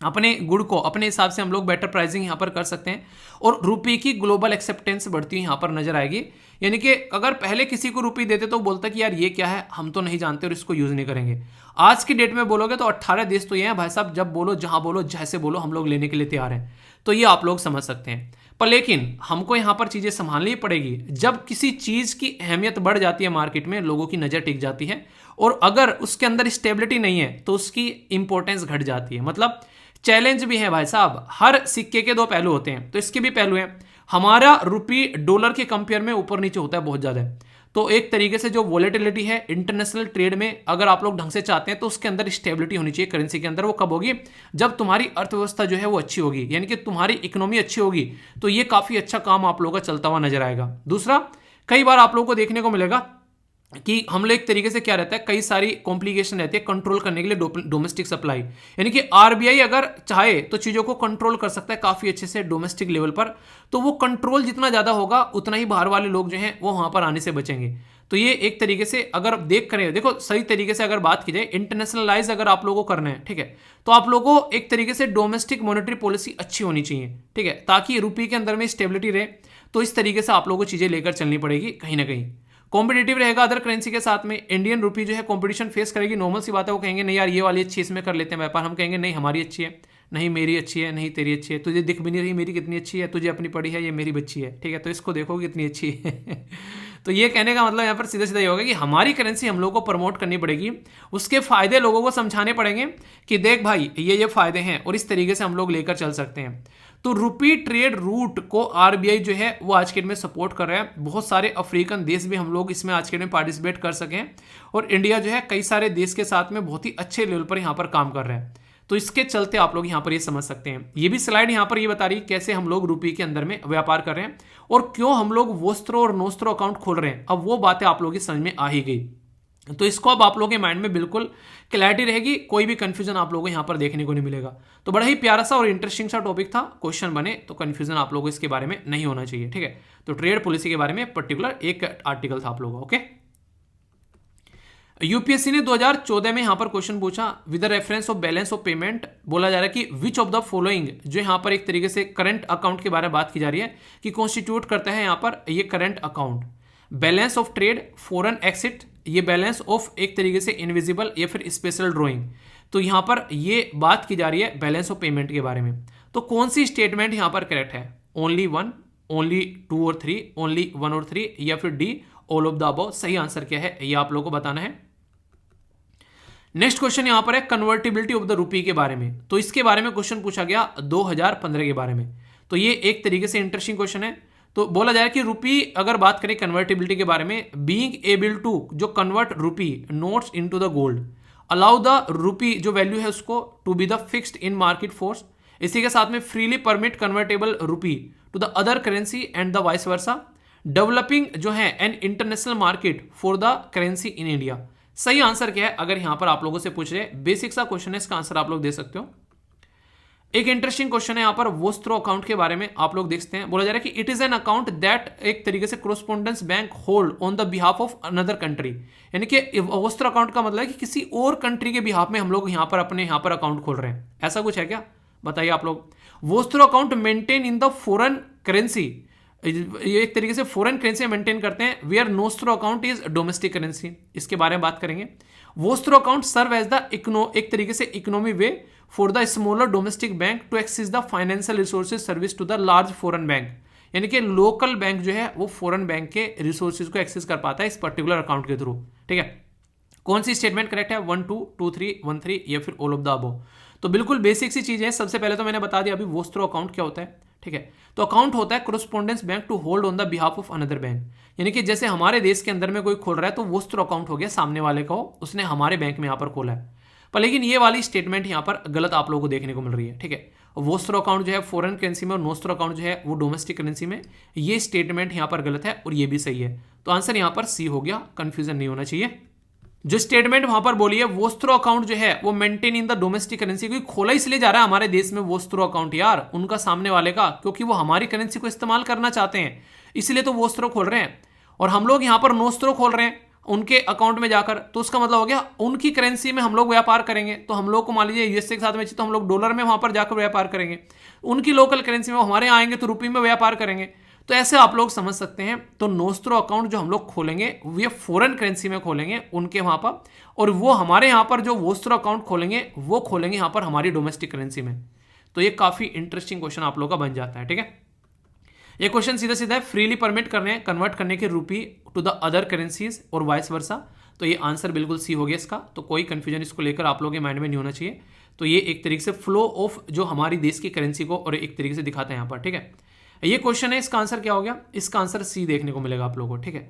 अपने गुड़ को अपने हिसाब से हम लोग बेटर प्राइसिंग यहाँ पर कर सकते हैं और रुपये की ग्लोबल एक्सेप्टेंस बढ़ती हुई यहाँ पर नजर आएगी। यानी कि अगर पहले किसी को रुपये देते तो बोलता कि यार ये क्या है, हम तो नहीं जानते और इसको यूज़ नहीं करेंगे। आज की डेट में बोलोगे तो 18 देश तो ये हैं भाई साहब, जब बोलो जहाँ बोलो जैसे बोलो हम लोग लेने के लिए तैयार हैं। तो ये आप लोग समझ सकते हैं। पर लेकिन हमको यहाँ पर चीज़ें संभालनी पड़ेगी। जब किसी चीज़ की अहमियत बढ़ जाती है मार्केट में, लोगों की नज़र टिक जाती है और अगर उसके अंदर स्टेबिलिटी नहीं है तो उसकी इंपॉर्टेंस घट जाती है। मतलब चैलेंज भी है भाई साहब, हर सिक्के के दो पहलू होते हैं, तो इसके भी पहलू हैं। हमारा रुपी डॉलर के कंपेयर में ऊपर नीचे होता है बहुत ज़्यादा। तो एक तरीके से जो वॉलेटिलिटी है इंटरनेशनल ट्रेड में, अगर आप लोग ढंग से चाहते हैं तो उसके अंदर स्टेबिलिटी होनी चाहिए करेंसी के अंदर। वो कब होगी? जब तुम्हारी अर्थव्यवस्था जो है वो अच्छी होगी, यानी कि तुम्हारी इकोनॉमी अच्छी होगी, तो ये काफ़ी अच्छा काम आप लोगों का चलता हुआ नजर आएगा। दूसरा, कई बार आप लोगों को देखने को मिलेगा कि हम लोग एक तरीके से क्या रहता है, कई सारी कॉम्प्लिकेशन रहती है कंट्रोल करने के लिए डोमेस्टिक सप्लाई। यानी कि आरबीआई अगर चाहे तो चीज़ों को कंट्रोल कर सकता है काफ़ी अच्छे से डोमेस्टिक लेवल पर। तो वो कंट्रोल जितना ज़्यादा होगा उतना ही बाहर वाले लोग जो हैं वो वहाँ पर आने से बचेंगे। तो ये एक तरीके से अगर देखो सही तरीके से अगर बात की जाए, इंटरनेशनलाइज अगर आप लोगों को करना है, ठीक है, तो आप लोगों को एक तरीके से डोमेस्टिक मॉनेटरी पॉलिसी अच्छी होनी चाहिए, ठीक है, ताकि रुपये के अंदर में स्टेबिलिटी रहे। तो इस तरीके से आप लोगों को चीज़ें लेकर चलनी पड़ेगी कहीं ना कहीं। कॉम्पिटेटिव रहेगा अदर करेंसी के साथ में। इंडियन रुपी जो है कंपटीशन फेस करेगी, नॉर्मल सी बात है। वो कहेंगे नहीं यार ये वाली अच्छी, इसमें कर लेते हैं व्यापार। हम कहेंगे नहीं हमारी अच्छी है, नहीं मेरी अच्छी है, नहीं तेरी अच्छी है, तुझे दिख भी नहीं रही मेरी कितनी अच्छी है, तुझे अपनी पड़ी है, ये मेरी बच्ची है, ठीक है, तो इसको देखो कितनी अच्छी है। तो ये कहने का मतलब यहाँ पर सीधा सीधा ये होगा कि हमारी करेंसी हम लोगों को प्रमोट करनी पड़ेगी, उसके फायदे लोगों को समझाने पड़ेंगे कि देख भाई ये फायदे हैं, और इस तरीके से हम लोग लेकर चल सकते हैं। तो रुपी ट्रेड रूट को आरबीआई जो है वो आज के डेट में सपोर्ट कर रहा है। बहुत सारे अफ्रीकन देश भी हम लोग इसमें आज के डेट में पार्टिसिपेट कर सकें, और इंडिया जो है कई सारे देश के साथ में बहुत ही अच्छे लेवल पर यहाँ पर काम कर रहा है। तो इसके चलते आप लोग यहाँ पर ये समझ सकते हैं। ये भी स्लाइड यहाँ पर ये बता रही है कैसे हम लोग रुपये के अंदर में व्यापार कर रहे हैं और क्यों हम लोग वोस्त्रो और नोस्त्रो अकाउंट खोल रहे हैं। अब वो बातें आप लोगों की समझ में आ ही गई। तो इसको अब आप लोगों के माइंड में बिल्कुल क्लैरिटी रहेगी, कोई भी कंफ्यूजन आप लोगों को यहाँ पर देखने को नहीं मिलेगा। तो बड़ा ही प्यारा सा और इंटरेस्टिंग सा टॉपिक था। क्वेश्चन बने तो कंफ्यूजन आप लोगों को इसके बारे में नहीं होना चाहिए, ठीक है। तो ट्रेड पॉलिसी के बारे में पर्टिकुलर एक आर्टिकल था आप लोगों का, ओके। यूपीएससी ने 2014 में यहां पर क्वेश्चन पूछा with reference of balance of payment. बोला जा रहा है कि विच ऑफ द फॉलोइंग, जो यहां पर एक तरीके से करंट अकाउंट के बारे में बात की जा रही है कि कॉन्स्टिट्यूट करता है यहां पर ये current account. Balance of trade, foreign exit, ये बैलेंस ऑफ एक तरीके से इनविजिबल या फिर स्पेशल ड्रॉइंग। तो यहां पर ये बात की जा रही है बैलेंस ऑफ पेमेंट के बारे में। तो कौन सी स्टेटमेंट यहां पर करेक्ट है? ओनली वन, ओनली टू और थ्री, ओनली वन और थ्री, या फिर D all of the above? सही आंसर क्या है ये आप लोगों को बताना है। नेक्स्ट क्वेश्चन यहां पर है कन्वर्टिबिलिटी ऑफ द रुपी के बारे में। तो इसके बारे में क्वेश्चन पूछा गया 2015 के बारे में। तो ये एक तरीके से इंटरेस्टिंग क्वेश्चन है। तो बोला जाए कि रुपी अगर बात करें कन्वर्टिबिलिटी के बारे में, बीइंग एबल टू जो convert rupee notes into the gold, allow the rupee जो वैल्यू है उसको to be the fixed in market force. इसी के साथ में freely permit convertible rupee to the other currency and the vice versa. Developing जो है an international market for the currency in India. सही आंसर क्या है अगर यहां पर आप लोगों से पूछ रहे, बेसिक सा क्वेश्चन है, इसका आंसर आप लोग दे सकते हो। एक इंटरेस्टिंग क्वेश्चन है यहां पर वोस्त्रो अकाउंट के बारे में, आप लोग देखते हैं। बोला जा रहा है कि it is an account that एक तरीके से correspondence bank hold on the behalf of another country. यानी कि वोस्त्रो अकाउंट का मतलब है कि किसी और कंट्री के बिहाफ में हम लोग यहां पर अपने यहां पर अकाउंट खोल रहे हैं। ऐसा कुछ है क्या? बताइए आप लोग। Vostro account maintain in the foreign currency, ये एक तरीके से फॉरेन करेंसी मेंटेन करते हैं, where nostro account is domestic currency. इसके बारे में बात करेंगे। Vostro account serve as the एक तरीके से economy way for the smaller domestic bank to access the financial resources service to the large foreign bank. यानी कि लोकल बैंक जो है वो फॉरेन बैंक के रिसोर्सेज को एक्सेस कर पाता है इस पर्टिकुलर अकाउंट के थ्रू, ठीक है। कौन सी स्टेटमेंट करेक्ट है? 1 2 2 3 1 3 या फिर ऑल ऑफ द अबव? तो बिल्कुल बेसिक सी चीज है। सबसे पहले तो मैंने बता दिया अभी वोस्त्रो अकाउंट क्या होता है, ठीक है। तो अकाउंट होता है correspondence bank to hold on the behalf of another bank. यानी कि जैसे हमारे देश के अंदर में कोई खोल रहा है तो वोस्त्रो अकाउंट हो गया सामने वाले का, उसने हमारे बैंक में यहां पर खोला है। पर लेकिन ये वाली स्टेटमेंट यहां पर गलत आप लोगों को देखने को मिल रही है, ठीक है। वोस्त्रो अकाउंट जो है फॉरेन करेंसी में और नोस्त्रो अकाउंट जो है वो डोमेस्टिक करेंसी में। ये स्टेटमेंट यहां पर गलत है और ये भी सही है। तो आंसर यहां पर सी हो गया, कंफ्यूजन नहीं होना चाहिए। जो स्टेटमेंट वहां पर बोली है वोस्त्रो अकाउंट जो है वो maintain in the domestic currency, क्योंकि खोला इसलिए जा रहा है हमारे देश में वोस्त्रो अकाउंट यार उनका सामने वाले का, क्योंकि वो हमारी करेंसी को इस्तेमाल करना चाहते हैं, इसलिए तो वोस्त्रो खोल रहे हैं। और हम लोग यहां पर नोस्त्रो खोल रहे हैं उनके अकाउंट में जाकर, तो उसका मतलब हो गया उनकी करेंसी में हम लोग व्यापार करेंगे। तो हम लोग को मान लीजिए यूएसए के साथ में तो हम लोग डॉलर में वहां पर जाकर व्यापार करेंगे, उनकी लोकल करेंसी में हमारे यहाँ आएंगे तो रुपये में व्यापार करेंगे। तो ऐसे आप लोग समझ सकते हैं। तो नोस्त्रो अकाउंट जो हम लोग खोलेंगे वो फॉरेन करेंसी में खोलेंगे उनके वहां पर, और वो हमारे यहाँ पर जो वोस्त्रो अकाउंट खोलेंगे वो खोलेंगे यहाँ पर हमारी डोमेस्टिक करेंसी में। तो ये काफी इंटरेस्टिंग क्वेश्चन आप लोग का बन जाता है, ठीक है। ये क्वेश्चन सीधा सीधा है, फ्रीली परमिट करने हैं कन्वर्ट करने के रूपी टू द अदर करेंसीज और वाइस वर्सा। तो ये आंसर बिल्कुल सी हो गया इसका। तो कोई कंफ्यूजन इसको लेकर आप लोगों के माइंड में नहीं होना चाहिए। तो ये एक तरीके से फ्लो ऑफ जो हमारी देश की करेंसी को और एक तरीके से दिखाते हैं यहाँ पर, ठीक है। ये क्वेश्चन है, इसका आंसर क्या हो गया? इसका आंसर सी देखने को मिलेगा आप लोगों को, ठीक है।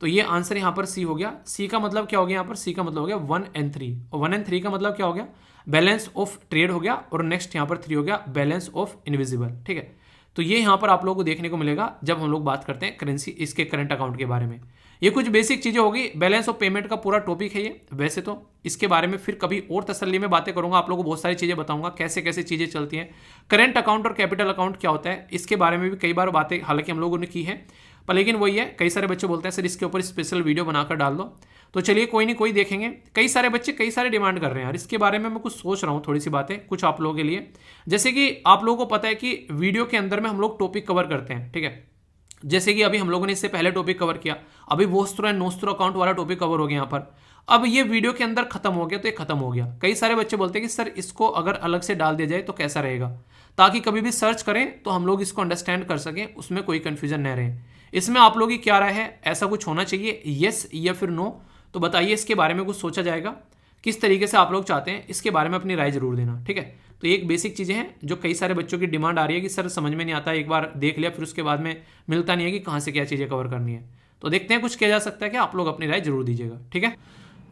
तो ये आंसर यहाँ पर सी हो गया। सी का मतलब क्या हो गया? यहाँ पर सी का मतलब हो गया 1 and 3, और 1 and 3 का मतलब क्या हो गया? बैलेंस ऑफ ट्रेड हो गया, और नेक्स्ट यहाँ पर 3 हो गया बैलेंस ऑफ इनविजिबल, ठीक है। तो ये यहाँ पर आप लोगों को देखने को मिलेगा जब हम लोग बात करते हैं करेंसी इसके करंट अकाउंट के बारे में। ये कुछ बेसिक चीजें होगी, बैलेंस ऑफ पेमेंट का पूरा टॉपिक है ये। वैसे तो इसके बारे में फिर कभी और तसल्ली में बातें करूंगा, आप लोगों को बहुत सारी चीजें बताऊंगा कैसे कैसे चीजें चलती हैं। करंट अकाउंट और कैपिटल अकाउंट क्या होता है इसके बारे में भी कई बार बातें हालांकि हम लोगों ने की है, पर लेकिन वही है, कई सारे बच्चे बोलते हैं सर इसके ऊपर स्पेशल वीडियो बनाकर डाल दो। तो चलिए कोई नहीं, कोई देखेंगे। कई सारे बच्चे कई सारे डिमांड कर रहे हैं यार, इसके बारे में मैं कुछ सोच रहा हूँ, थोड़ी सी बातें कुछ आप लोगों के लिए। जैसे कि आप लोगों को पता है कि वीडियो के अंदर में हम लोग टॉपिक कवर करते हैं, ठीक है। जैसे कि अभी हम लोगों ने इससे पहले टॉपिक कवर किया, अभी वोस्त्रो एंड नोस्त्रो अकाउंट वाला टॉपिक कवर हो गया यहाँ पर। अब ये वीडियो के अंदर खत्म हो गया तो ये खत्म हो गया। कई सारे बच्चे बोलते हैं कि सर इसको अगर अलग से डाल दिया जाए तो कैसा रहेगा, ताकि कभी भी सर्च करें तो हम लोग इसको अंडरस्टैंड कर सकें, उसमें कोई कंफ्यूजन न रहे। इसमें आप लोगों की क्या राय है? ऐसा कुछ होना चाहिए, यस या फिर नो? तो बताइए, इसके बारे में कुछ सोचा जाएगा, किस तरीके से आप लोग चाहते हैं, इसके बारे में अपनी राय जरूर देना, ठीक है। तो ये एक बेसिक चीज़ें हैं जो कई सारे बच्चों की डिमांड आ रही है कि सर समझ में नहीं आता, एक बार देख लिया फिर उसके बाद में मिलता नहीं है कि कहाँ से क्या चीज़ें कवर करनी है। तो देखते हैं कुछ किया जा सकता है कि आप लोग अपनी राय जरूर दीजिएगा, ठीक है।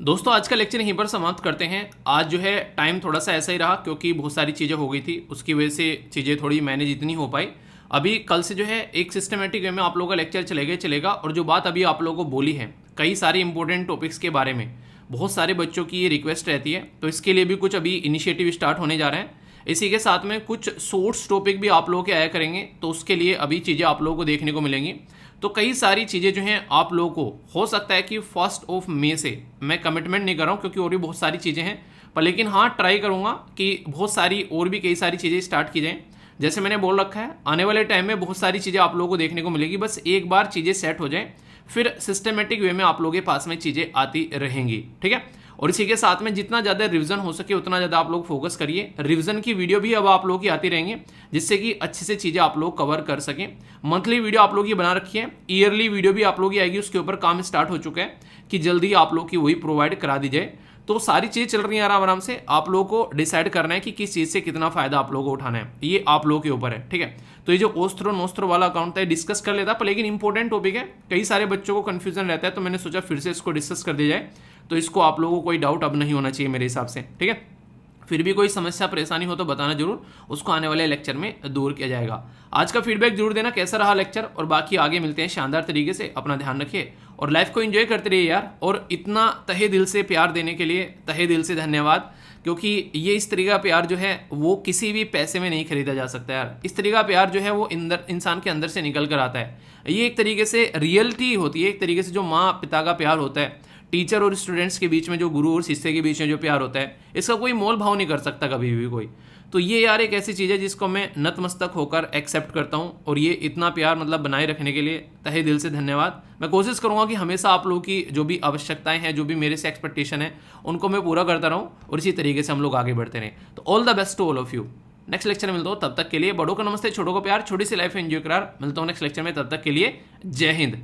दोस्तों आज का लेक्चर यहीं पर समाप्त करते हैं। आज जो है टाइम थोड़ा सा ऐसा ही रहा क्योंकि बहुत सारी चीज़ें हो गई थी, उसकी वजह से चीज़ें थोड़ी मैनेज इतनी हो पाई। अभी कल से जो है एक सिस्टमेटिक वे में आप लोगों का लेक्चर चलेगा। और जो बात अभी आप लोगों को बोली है कई सारे इंपॉर्टेंट टॉपिक्स के बारे में, बहुत सारे बच्चों की ये रिक्वेस्ट रहती है, तो इसके लिए भी कुछ अभी इनिशिएटिव स्टार्ट होने जा रहे हैं। इसी के साथ में कुछ सोर्स टॉपिक भी आप लोगों के आया करेंगे, तो उसके लिए अभी चीज़ें आप लोगों को देखने को मिलेंगी। तो कई सारी चीज़ें जो हैं आप लोगों को हो सकता है कि 1 मई से, मैं कमिटमेंट नहीं कर रहा हूँ क्योंकि और भी बहुत सारी चीज़ें हैं, पर लेकिन हाँ ट्राई करूँगा कि बहुत सारी और भी कई सारी चीज़ें स्टार्ट की जाएँ। जैसे मैंने बोल रखा है आने वाले टाइम में बहुत सारी चीज़ें आप लोगों को देखने को मिलेगी, बस एक बार चीज़ें सेट हो जाएं फिर सिस्टमेटिक वे में आप लोगों के पास में चीज़ें आती रहेंगी, ठीक है। और इसी के साथ में जितना ज़्यादा रिवीजन हो सके उतना ज़्यादा आप लोग फोकस करिए। रिवीजन की वीडियो भी अब आप लोगों की आती रहेंगी जिससे कि अच्छे से चीज़ें आप लोग कवर कर सकें। मंथली वीडियो आप लोग की बना रखी है, ईयरली वीडियो भी आप लोग की आएगी, उसके ऊपर काम स्टार्ट हो चुका है कि जल्दी आप लोग की वही प्रोवाइड करा दी जाए। तो सारी चीज़ चल रही है आराम आराम से, आप लोगों को डिसाइड करना है कि किस चीज़ से कितना फायदा आप लोगों को उठाना है, ये आप लोगों के ऊपर है, ठीक है। तो ये जो ओस्त्रो नोस्त्रो वाला अकाउंट था डिस्कस कर लेता, पर लेकिन इंपॉर्टेंट टॉपिक है, कई सारे बच्चों को कंफ्यूजन रहता है, तो मैंने सोचा फिर से इसको डिस्कस कर दिया जाए। तो इसको आप लोगों को कोई डाउट अब नहीं होना चाहिए मेरे हिसाब से, ठीक है। फिर भी कोई समस्या परेशानी हो तो बताना जरूर, उसको आने वाले लेक्चर में दूर किया जाएगा। आज का फीडबैक जरूर देना कैसा रहा लेक्चर, और बाकी आगे मिलते हैं शानदार तरीके से। अपना ध्यान रखिए और लाइफ को एंजॉय करते रहिए यार। और इतना तहे दिल से प्यार देने के लिए तहे दिल से धन्यवाद, क्योंकि ये इस तरीके का प्यार जो है वो किसी भी पैसे में नहीं खरीदा जा सकता यार। इस तरीके का प्यार जो है वो इंसान के अंदर से निकल कर आता है। ये एक तरीके से रियलिटी होती है, एक तरीके से जो माँ पिता का प्यार होता है, टीचर और स्टूडेंट्स के बीच में जो गुरु और शिष्य के बीच में जो प्यार होता है, इसका कोई मोल भाव नहीं कर सकता कभी भी कोई। तो ये यार एक ऐसी चीज़ है जिसको मैं नतमस्तक होकर एक्सेप्ट करता हूँ, और ये इतना प्यार मतलब बनाए रखने के लिए तहे दिल से धन्यवाद। मैं कोशिश करूँगा कि हमेशा आप लोगों की जो भी आवश्यकताएं हैं, जो भी मेरे से एक्सपेक्टेशन है, उनको मैं पूरा करता रहूँ, और इसी तरीके से हम लोग आगे बढ़ते रहें। तो all the best to all of you. Next lecture में मिलता हूँ, तब तक के लिए बड़ों का नमस्ते, छोटों को प्यार, छोटी सी लाइफ एंजॉय करार। मिलता हूँ नेक्स्ट लेक्चर में, तब तक के लिए जय हिंद।